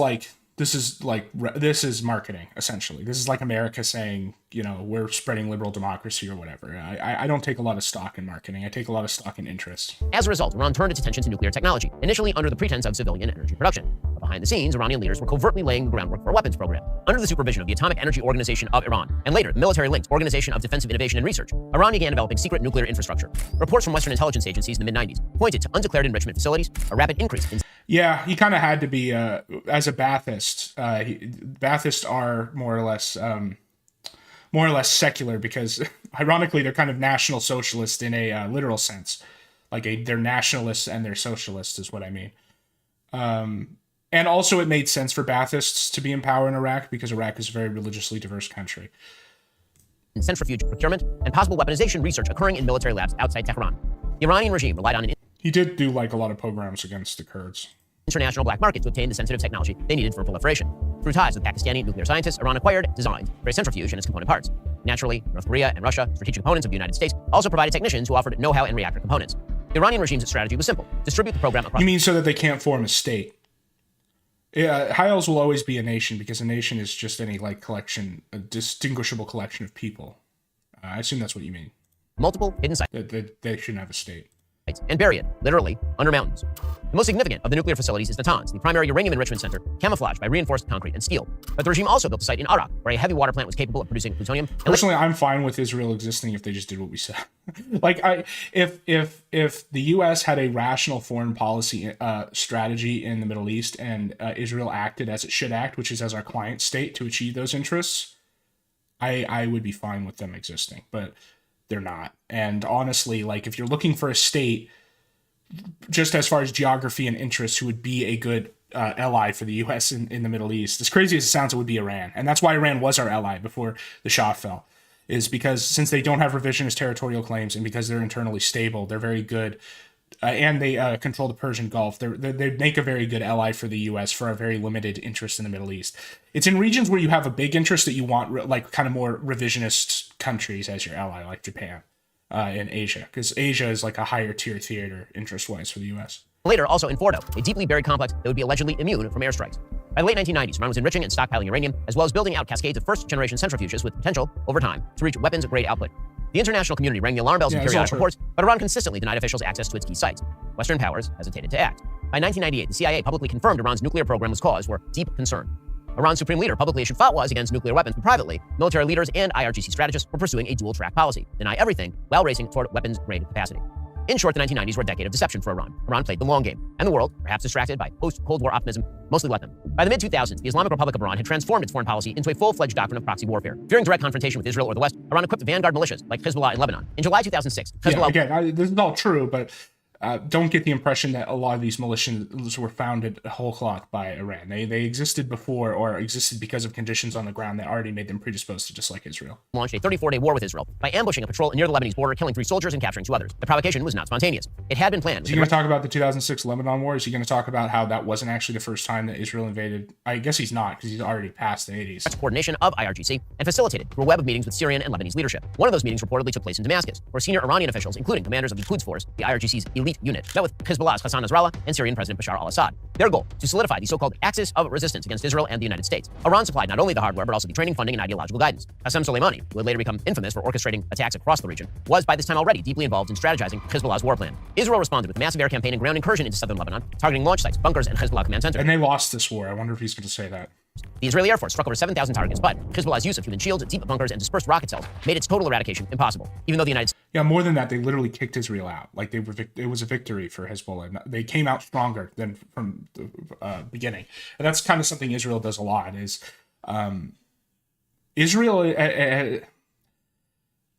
marketing, essentially. This is like America saying, we're spreading liberal democracy or whatever. I don't take a lot of stock in marketing. I take a lot of stock in interest. As a result, Iran turned its attention to nuclear technology, initially under the pretense of civilian energy production. But behind the scenes, Iranian leaders were covertly laying the groundwork for a weapons program. Under the supervision of the Atomic Energy Organization of Iran, and later the military-linked Organization of Defensive Innovation and Research, Iran began developing secret nuclear infrastructure. Reports from Western intelligence agencies in the mid-90s pointed to undeclared enrichment facilities, a rapid increase in... Yeah, he kind of had to be, as a Ba'athist, Baathists are more or less secular because, ironically, they're kind of national socialist in a literal sense. They're nationalists and they're socialists is what I mean. And also it made sense for Baathists to be in power in Iraq because Iraq is a very religiously diverse country. Centrifuge procurement and possible weaponization research occurring in military labs outside Tehran. The Iranian regime relied on He did do like a lot of pogroms against the Kurds. International black market to obtain the sensitive technology they needed for proliferation. Through ties with Pakistani nuclear scientists, Iran acquired, designed, for a centrifuge and its component parts. Naturally, North Korea and Russia, strategic opponents of the United States, also provided technicians who offered know-how and reactor components. The Iranian regime's strategy was simple: distribute the program across. You mean so that they can't form a state? Yeah, Hyles will always be a nation because a nation is just any like collection, a distinguishable collection of people. I assume that's what you mean. Multiple hidden sites. They shouldn't have a state. And bury it, literally, under mountains. The most significant of the nuclear facilities is Natanz, the primary uranium enrichment center, camouflaged by reinforced concrete and steel. But the regime also built a site in Arak, where a heavy water plant was capable of producing plutonium. Personally, I'm fine with Israel existing if they just did what we said. Like, if the U.S. had a rational foreign policy strategy in the Middle East and Israel acted as it should act, which is as our client state to achieve those interests, I would be fine with them existing. But they're not. And honestly, like, if you're looking for a state, just as far as geography and interests, who would be a good ally for the U.S. in the Middle East, as crazy as it sounds, it would be Iran. And that's why Iran was our ally before the Shah fell, is because since they don't have revisionist territorial claims and because they're internally stable, they're very good. And they control the Persian Gulf. They make a very good ally for the U.S. for a very limited interest in the Middle East. It's in regions where you have a big interest that you want, like, kind of more revisionist countries as your ally, like Japan and Asia, because Asia is like a higher tier theater interest-wise for the U.S. Later, also in Fordo, a deeply buried complex that would be allegedly immune from airstrikes. By the late 1990s, Iran was enriching and stockpiling uranium, as well as building out cascades of first-generation centrifuges with potential, over time, to reach weapons-grade output. The international community rang the alarm bells in periodic reports, but Iran consistently denied officials access to its key sites. Western powers hesitated to act. By 1998, the CIA publicly confirmed Iran's nuclear program was cause for deep concern. Iran's supreme leader publicly issued fatwas against nuclear weapons, but privately, military leaders and IRGC strategists were pursuing a dual-track policy: deny everything while racing toward weapons-grade capacity. In short, the 1990s were a decade of deception for Iran. Iran played the long game, and the world, perhaps distracted by post-Cold War optimism, mostly let them. By the mid-2000s, the Islamic Republic of Iran had transformed its foreign policy into a full-fledged doctrine of proxy warfare. Fearing direct confrontation with Israel or the West, Iran equipped vanguard militias like Hezbollah in Lebanon. In July 2006, Hezbollah... Yeah, again, this is all true, but don't get the impression that a lot of these militias were founded whole cloth by Iran. They existed before, or existed because of conditions on the ground that already made them predisposed to dislike Israel. Launched a 34-day war with Israel by ambushing a patrol near the Lebanese border, killing 3 soldiers and capturing 2 others. The provocation was not spontaneous. It had been planned. Is he going to talk about the 2006 Lebanon war? Is he going to talk about how that wasn't actually the first time that Israel invaded? I guess he's not, because he's already past the 80s. Coordination of IRGC and facilitated through a web of meetings with Syrian and Lebanese leadership. One of those meetings reportedly took place in Damascus, where senior Iranian officials, including commanders of the Quds Force, the IRGC's elite unit, met with Hezbollah's Hassan Nasrallah and Syrian President Bashar al-Assad. Their goal, to solidify the so-called axis of resistance against Israel and the United States. Iran supplied not only the hardware, but also the training, funding, and ideological guidance. Qasem Soleimani, who would later become infamous for orchestrating attacks across the region, was by this time already deeply involved in strategizing Hezbollah's war plan. Israel responded with a massive air campaign and ground incursion into southern Lebanon, targeting launch sites, bunkers, and Hezbollah command centers. And they lost this war. I wonder if he's going to say that. The Israeli Air Force struck over 7,000 targets, but Hezbollah's use of human shields, deep bunkers, and dispersed rocket cells made its total eradication impossible, even though the United States... Yeah, more than that, they literally kicked Israel out. Like, it was a victory for Hezbollah. They came out stronger than from the beginning. And that's kind of something Israel does a lot, is Israel...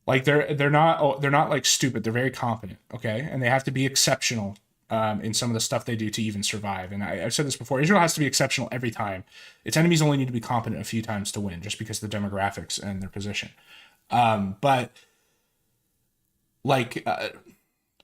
like, they're not like stupid. They're very competent, okay? And they have to be exceptional in some of the stuff they do to even survive. And I've said this before, Israel has to be exceptional every time. Its enemies only need to be competent a few times to win, just because of the demographics and their position. But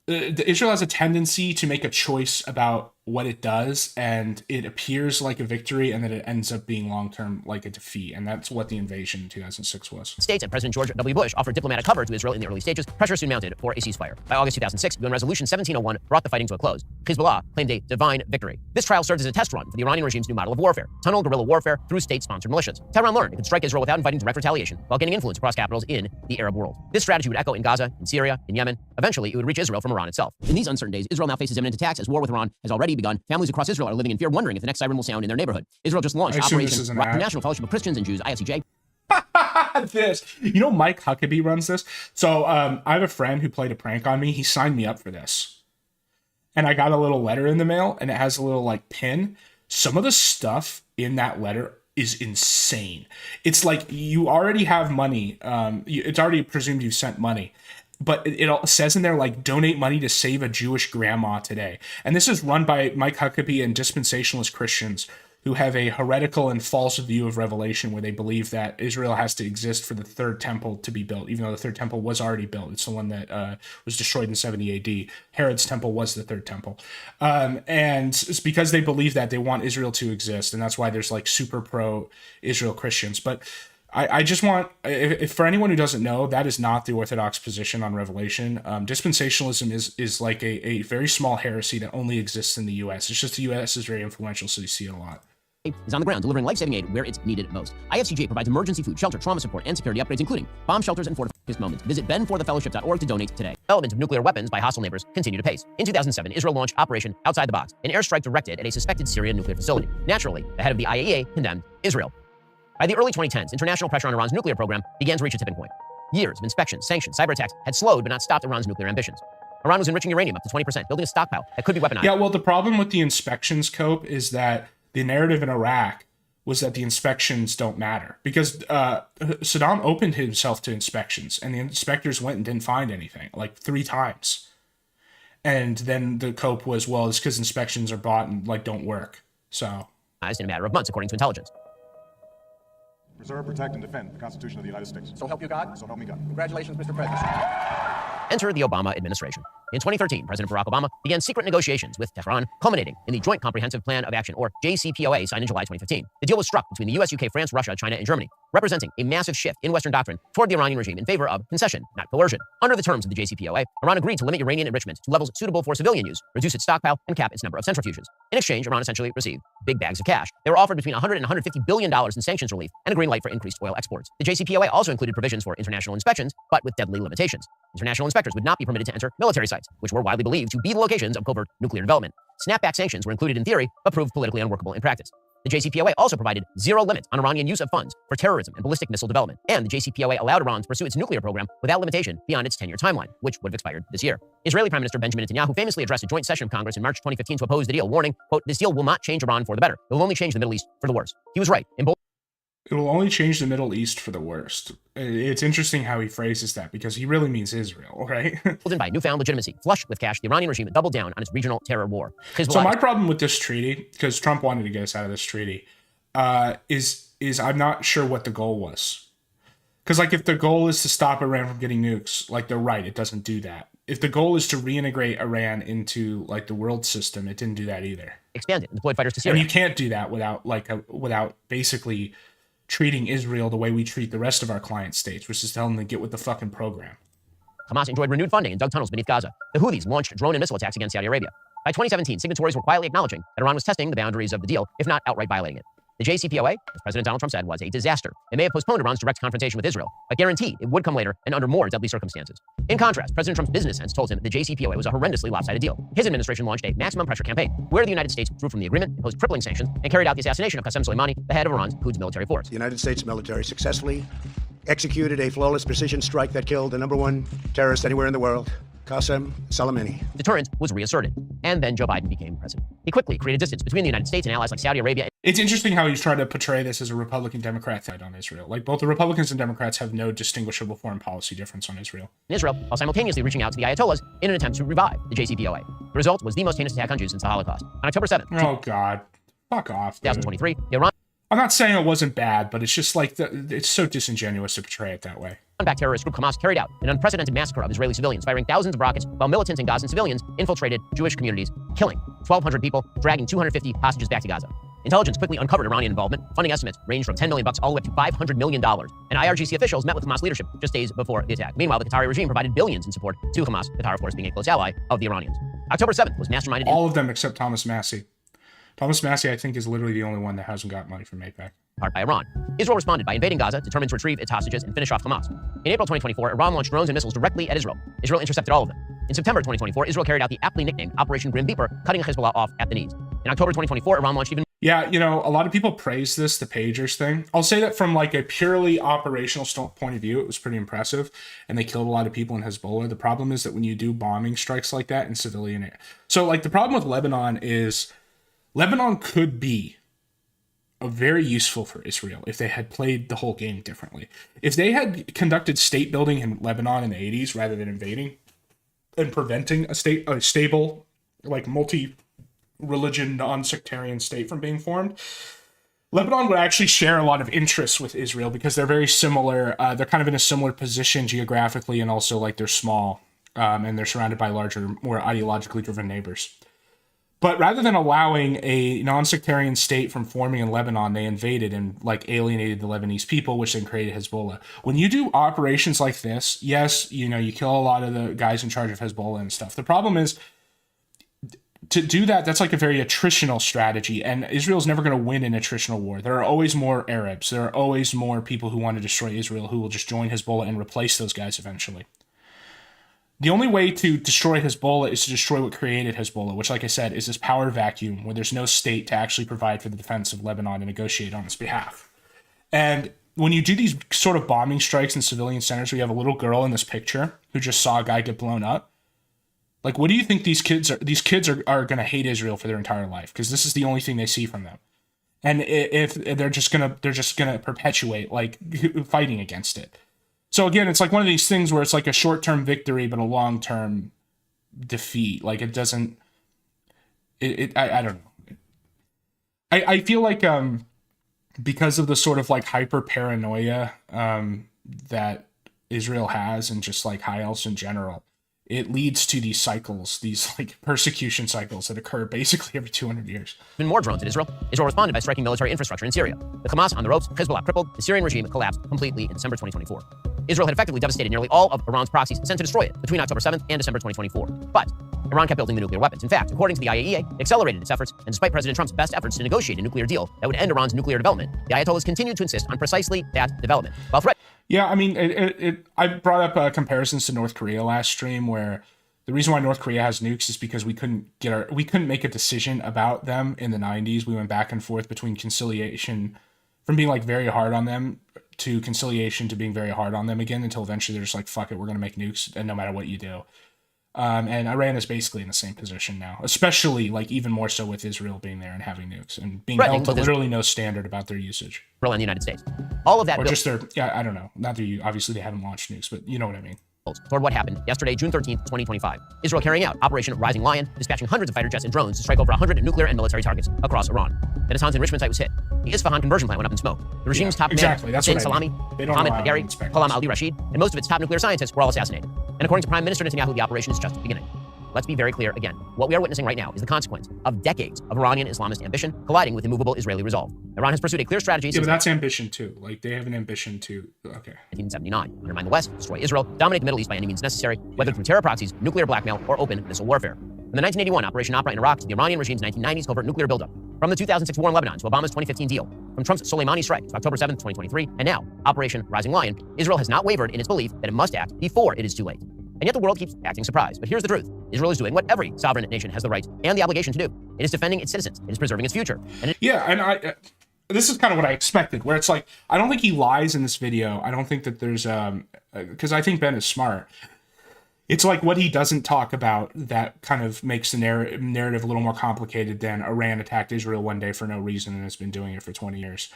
Israel has a tendency to make a choice about what it does, and it appears like a victory, and then it ends up being long-term like a defeat. And that's what the invasion in 2006 was. States and President George W. Bush offered diplomatic cover to Israel in the early stages. Pressure soon mounted for a ceasefire. By August 2006, UN Resolution 1701 brought the fighting to a close. Hezbollah claimed a divine victory. This trial served as a test run for the Iranian regime's new model of warfare: tunnel guerrilla warfare through state-sponsored militias. Tehran learned it could strike Israel without inviting direct retaliation, while gaining influence across capitals in the Arab world. This strategy would echo in Gaza, in Syria, in Yemen. Eventually, it would reach Israel from Iran itself. In these uncertain days, Israel now faces imminent attacks as war with Iran has already begun. Families across Israel are living in fear, wondering if the next siren will sound in their neighborhood. Israel just launched Operation National Fellowship of Christians and Jews, IFCJ. Mike Huckabee runs this. So I have a friend who played a prank on me. He signed me up for this. And I got a little letter in the mail, and it has a little like pin. Some of the stuff in that letter is insane. It's like you already have money. It's already presumed you've sent money. But it all says in there, like, donate money to save a Jewish grandma today. And this is run by Mike Huckabee and dispensationalist Christians who have a heretical and false view of Revelation, where they believe that Israel has to exist for the third temple to be built, even though the third temple was already built. It's the one that was destroyed in 70 AD. Herod's temple was the third temple. And it's because they believe that they want Israel to exist, and that's why there's like super pro-Israel Christians. But I just want, if for anyone who doesn't know, that is not the Orthodox position on Revelation. Dispensationalism is like a very small heresy that only exists in the U.S. It's just the U.S. is very influential, so you see it a lot. Is on the ground delivering life-saving aid where it's needed most. IFCJ provides emergency food, shelter, trauma support, and security upgrades, including bomb shelters and fortification moments. Visit benforthefellowship.org to donate today. Development of nuclear weapons by hostile neighbors continue to pace. In 2007, Israel launched Operation Outside the Box, an airstrike directed at a suspected Syrian nuclear facility. Naturally, the head of the IAEA condemned Israel. By the early 2010s, international pressure on Iran's nuclear program began to reach a tipping point. Years of inspections, sanctions, cyber attacks had slowed but not stopped Iran's nuclear ambitions. Iran was enriching uranium up to 20%, building a stockpile that could be weaponized. Yeah, well, the problem with the inspections, Cope, is that the narrative in Iraq was that the inspections don't matter, because Saddam opened himself to inspections, and the inspectors went and didn't find anything, like 3 times. And then the cope was, well, it's because inspections are bought and like don't work. So in a matter of months, according to intelligence. Preserve, protect, and defend the Constitution of the United States. So help you God? So help me God. Congratulations, Mr. President. Enter the Obama administration. In 2013, President Barack Obama began secret negotiations with Tehran, culminating in the Joint Comprehensive Plan of Action, or JCPOA, signed in July 2015. The deal was struck between the US, UK, France, Russia, China, and Germany, representing a massive shift in Western doctrine toward the Iranian regime in favor of concession, not coercion. Under the terms of the JCPOA, Iran agreed to limit uranium enrichment to levels suitable for civilian use, reduce its stockpile, and cap its number of centrifuges. In exchange, Iran essentially received big bags of cash. They were offered between $100 and $150 billion in sanctions relief and a green light for increased oil exports. The JCPOA also included provisions for international inspections, but with deadly limitations. International inspectors would not be permitted to enter military sites, which were widely believed to be the locations of covert nuclear development. Snapback sanctions were included in theory, but proved politically unworkable in practice. The JCPOA also provided zero limits on Iranian use of funds for terrorism and ballistic missile development, and the JCPOA allowed Iran to pursue its nuclear program without limitation beyond its 10-year timeline, which would have expired this year. Israeli Prime Minister Benjamin Netanyahu famously addressed a joint session of Congress in March 2015 to oppose the deal, warning, quote, "This deal will not change Iran for the better. It will only change the Middle East for the worse." He was right. It will only change the Middle East for the worst. It's interesting how he phrases that, because he really means Israel, right? By newfound legitimacy, flush with cash, the Iranian regime doubled down on its regional terror war. So my problem with this treaty, because Trump wanted to get us out of this treaty, is I'm not sure what the goal was. Because like if the goal is to stop Iran from getting nukes, like they're right, it doesn't do that. If the goal is to reintegrate Iran into like the world system, it didn't do that either. Expanded and deployed fighters to Syria. And you can't do that without basically treating Israel the way we treat the rest of our client states, which is telling them to get with the fucking program. Hamas enjoyed renewed funding and dug tunnels beneath Gaza. The Houthis launched drone and missile attacks against Saudi Arabia. By 2017, signatories were quietly acknowledging that Iran was testing the boundaries of the deal, if not outright violating it. The JCPOA, as President Donald Trump said, was a disaster. It may have postponed Iran's direct confrontation with Israel, but guaranteed it would come later and under more deadly circumstances. In contrast, President Trump's business sense told him the JCPOA was a horrendously lopsided deal. His administration launched a maximum pressure campaign, where the United States withdrew from the agreement, imposed crippling sanctions, and carried out the assassination of Qasem Soleimani, the head of Iran's Quds military force. The United States military successfully executed a flawless precision strike that killed the #1 terrorist anywhere in the world, Qasem Soleimani. Deterrence was reasserted, and then Joe Biden became president. He quickly created distance between the United States and allies like Saudi Arabia. It's interesting how he's trying to portray this as a Republican-Democrat fight on Israel. Like, both the Republicans and Democrats have no distinguishable foreign policy difference on Israel. While simultaneously reaching out to the Ayatollahs in an attempt to revive the JCPOA. The result was the most heinous attack on Jews since the Holocaust. On October 7th, oh God, fuck off, dude. 2023, Iran. I'm not saying it wasn't bad, but it's just like it's so disingenuous to portray it that way. Backed terrorist group Hamas carried out an unprecedented massacre of Israeli civilians, firing thousands of rockets while militants and Gazan civilians infiltrated Jewish communities, killing 1,200 people, dragging 250 hostages back to Gaza. Intelligence quickly uncovered Iranian involvement. Funding estimates ranged from $10 million all the way up to $500 million. And IRGC officials met with Hamas leadership just days before the attack. Meanwhile, the Qatari regime provided billions in support to Hamas, Qatar, of course, being a close ally of the Iranians. October 7th was masterminded. All of them except Thomas Massey. Thomas Massey, I think, is literally the only one that hasn't got money from AIPAC. Part by Iran. Israel responded by invading Gaza, determined to retrieve its hostages and finish off Hamas. In April 2024, Iran launched drones and missiles directly at Israel. Israel intercepted all of them. In September 2024, Israel carried out the aptly nicknamed Operation Grim Reaper, cutting Hezbollah off at the knees. In October 2024, Iran launched even... Yeah, you know, a lot of people praise this, the pagers thing. I'll say that from like a purely operational point of view, it was pretty impressive, and they killed a lot of people in Hezbollah. The problem is that when you do bombing strikes like that in civilian air. So like the problem with Lebanon is Lebanon could be very useful for Israel if they had played the whole game differently. If they had conducted state building in Lebanon in the 80s rather than invading and preventing a stable, like religion, non-sectarian state from being formed, Lebanon would actually share a lot of interests with Israel because they're very similar. They're kind of in a similar position geographically, and also like they're small, and they're surrounded by larger, more ideologically driven neighbors. But rather than allowing a non-sectarian state from forming in Lebanon, they invaded and like alienated the Lebanese people, which then created Hezbollah. When you do operations like this, yes, you know, you kill a lot of the guys in charge of Hezbollah and stuff. The problem is, to do that, that's like a very attritional strategy, and Israel's never going to win an attritional war. There are always more Arabs. There are always more people who want to destroy Israel who will just join Hezbollah and replace those guys eventually. The only way to destroy Hezbollah is to destroy what created Hezbollah, which, like I said, is this power vacuum where there's no state to actually provide for the defense of Lebanon and negotiate on its behalf. And when you do these sort of bombing strikes in civilian centers, where you have a little girl in this picture who just saw a guy get blown up, like, what do you think these kids are? These kids are going to hate Israel for their entire life because this is the only thing they see from them. And if they're just gonna perpetuate like fighting against it. So again, it's like one of these things where it's like a short-term victory, but a long-term defeat. Like it doesn't, I don't know. I feel like, because of the sort of like hyper paranoia, that Israel has and just like high elves in general, it leads to these cycles, these like persecution cycles that occur basically every 200 years. Even more drones in Israel. Israel responded by striking military infrastructure in Syria. The Hamas on the ropes, Hezbollah crippled, the Syrian regime collapsed completely in December 2024. Israel had effectively devastated nearly all of Iran's proxies sent to destroy it between October 7th and December 2024. But Iran kept building the nuclear weapons. In fact, according to the IAEA, it accelerated its efforts, and despite President Trump's best efforts to negotiate a nuclear deal that would end Iran's nuclear development, the Ayatollahs continued to insist on precisely that development. While Yeah, I mean, I brought up comparisons to North Korea last stream, where the reason why North Korea has nukes is because we couldn't make a decision about them in the 90s. We went back and forth between conciliation, from being like very hard on them, to conciliation, to being very hard on them again, until eventually they're just like, fuck it, we're going to make nukes, and no matter what you do. And Iran is basically in the same position now, especially like even more so with Israel being there and having nukes and being held to literally no standard about their usage. Israel and the United States. All of that, or just their, I don't know. Not that obviously they haven't launched nukes, but you know what I mean. Toward what happened yesterday, June 13th, 2025. Israel carrying out Operation Rising Lion, dispatching hundreds of fighter jets and drones to strike over 100 nuclear and military targets across Iran. Then Hassan's enrichment site was hit. The Isfahan conversion plant went up in smoke. The regime's top that's Hussein Salami, Mohammed Bagheri, Ghulam al-Rashid, and most of its top nuclear scientists were all assassinated. And according to Prime Minister Netanyahu, the operation is just beginning. Let's be very clear again. What we are witnessing right now is the consequence of decades of Iranian Islamist ambition colliding with immovable Israeli resolve. Iran has pursued a clear strategy since... Yeah, but that's ambition too. Like, they have an ambition to... Okay. 1979. Undermine the West, destroy Israel, dominate the Middle East by any means necessary, whether through terror proxies, nuclear blackmail, or open missile warfare. From the 1981 Operation Opera in Iraq to the Iranian regime's 1990s covert nuclear buildup. From the 2006 war in Lebanon to Obama's 2015 deal. From Trump's Soleimani strike to October 7th, 2023, and now, Operation Rising Lion, Israel has not wavered in its belief that it must act before it is too late. And yet the world keeps acting surprised. But here's the truth. Israel is doing what every sovereign nation has the right and the obligation to do. It is defending its citizens. It is preserving its future. And this is kind of what I expected, where it's like, I don't think he lies in this video. I don't think that there's, because I think Ben is smart. It's like what he doesn't talk about that kind of makes the narrative a little more complicated than Iran attacked Israel one day for no reason and has been doing it for 20 years.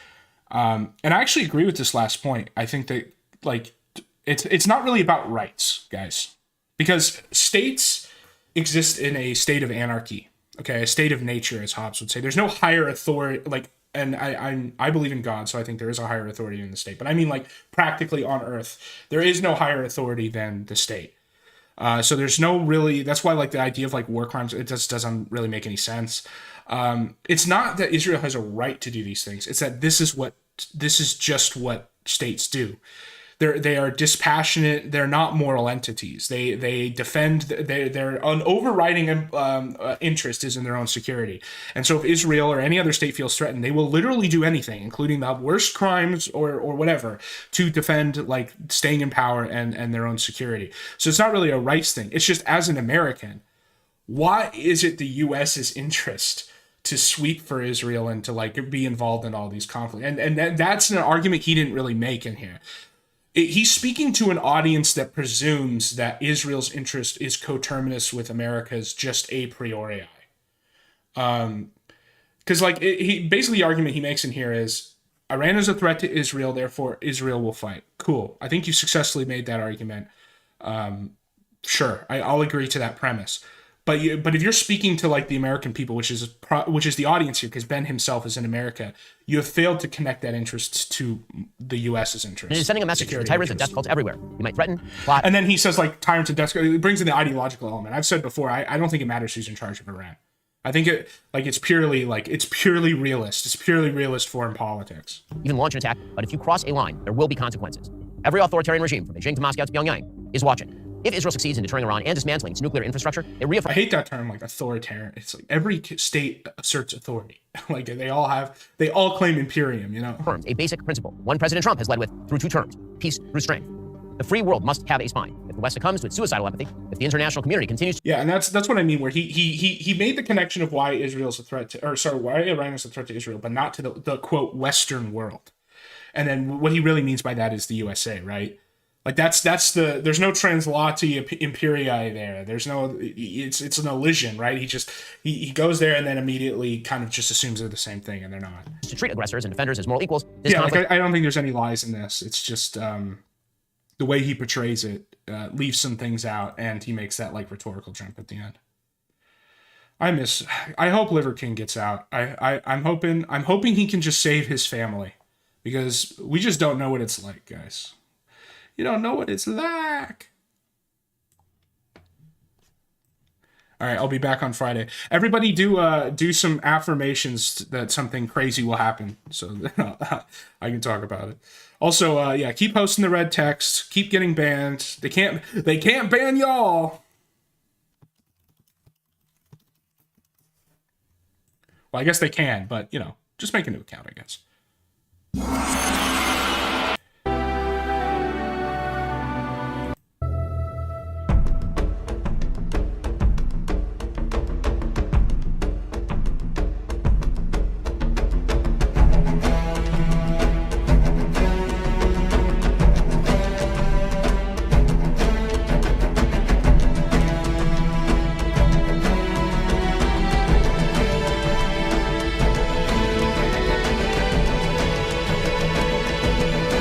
And I actually agree with this last point. I think that, like, it's not really about rights, guys, because states exist in a state of anarchy, okay, a state of nature, as Hobbes would say. There's no higher authority, like, and I believe in God, so I think there is a higher authority in the state. But I mean, like, practically on Earth, there is no higher authority than the state. So there's no really, that's why, like, the idea of, like, war crimes, it just doesn't really make any sense. It's not that Israel has a right to do these things. It's that this is just what states do. They are dispassionate. They're not moral entities. They defend their an overriding interest is in their own security. And so if Israel or any other state feels threatened, they will literally do anything, including the worst crimes or whatever, to defend, like, staying in power and their own security. So it's not really a rights thing. It's just, as an American, why is it the U.S.'s interest to sweep for Israel and to, like, be involved in all these conflicts? And that's an argument he didn't really make in here. He's speaking to an audience that presumes that Israel's interest is coterminous with America's just a priori. Because, like, basically the argument he makes in here is Iran is a threat to Israel, therefore Israel will fight. Cool. I think you successfully made that argument. Sure, I'll agree to that premise. But if you're speaking to like the American people, which is the audience here, because Ben himself is in America, you have failed to connect that interest to the U.S.'s interest. It is sending a message to tyrants and death cults everywhere. You might threaten, plot. And then he says like tyrants and death. It brings in the ideological element. I've said before, I don't think it matters who's in charge of Iran. I think it's purely realist. It's purely realist foreign politics. Even launch an attack, but if you cross a line, there will be consequences. Every authoritarian regime, from Beijing to Moscow to Pyongyang, is watching. If Israel succeeds in deterring Iran and dismantling its nuclear infrastructure, it reaffirms. I hate that term, like authoritarian. It's like every state asserts authority. Like they all claim imperium, you know? A basic principle. One President Trump has led with through 2 terms: peace through strength. The free world must have a spine. If the West succumbs to its suicidal apathy, if the international community continues to... Yeah, and that's what I mean, where he made the connection of why Israel's a threat to, why Iran is a threat to Israel, but not to the quote Western world. And then what he really means by that is the USA, right? Like there's no translati imperii there. There's no, it's an elision, right? He goes there and then immediately kind of just assumes they're the same thing, and they're not. To treat aggressors and defenders as moral equals. Yeah, like I don't think there's any lies in this. It's just the way he portrays it leaves some things out, and he makes that like rhetorical jump at the end. I hope Liver King gets out. I'm hoping he can just save his family, because we just don't know what it's like, guys. You don't know what it's like. All right, I'll be back on Friday. Everybody do some affirmations that something crazy will happen, so I can talk about it. Also, yeah, keep posting the red text. Keep getting banned. They can't ban y'all. Well, I guess they can, but you know, just make a new account, I guess.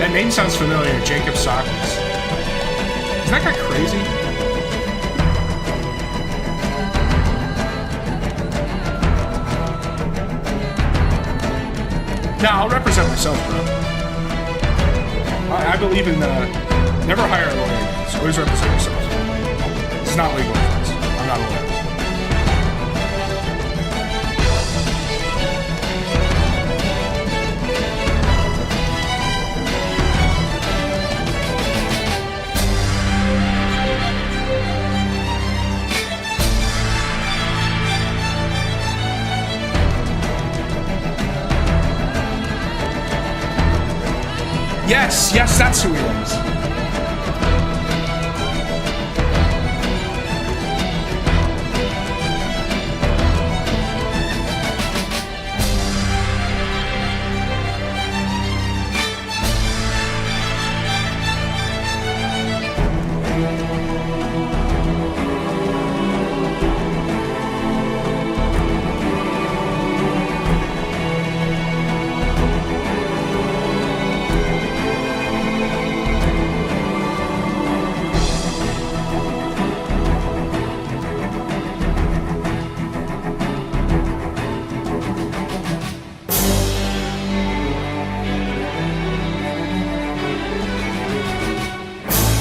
That name sounds familiar, Jacob Socrates. Is that guy crazy? Nah, I'll represent myself, bro. I believe in never hire a lawyer, guys. Always represent yourself. It's not legal, friends. I'm not a lawyer. Yes, that's who he is.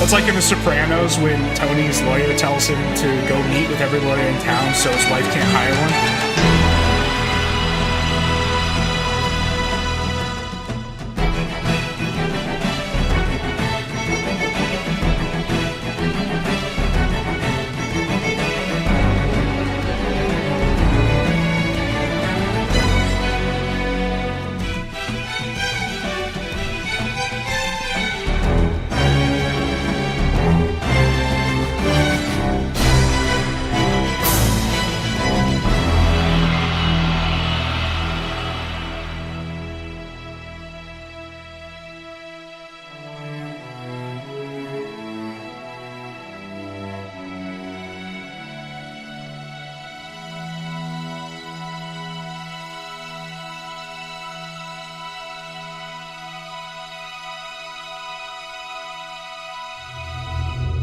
It's like in The Sopranos when Tony's lawyer tells him to go meet with every lawyer in town so his wife can't hire one.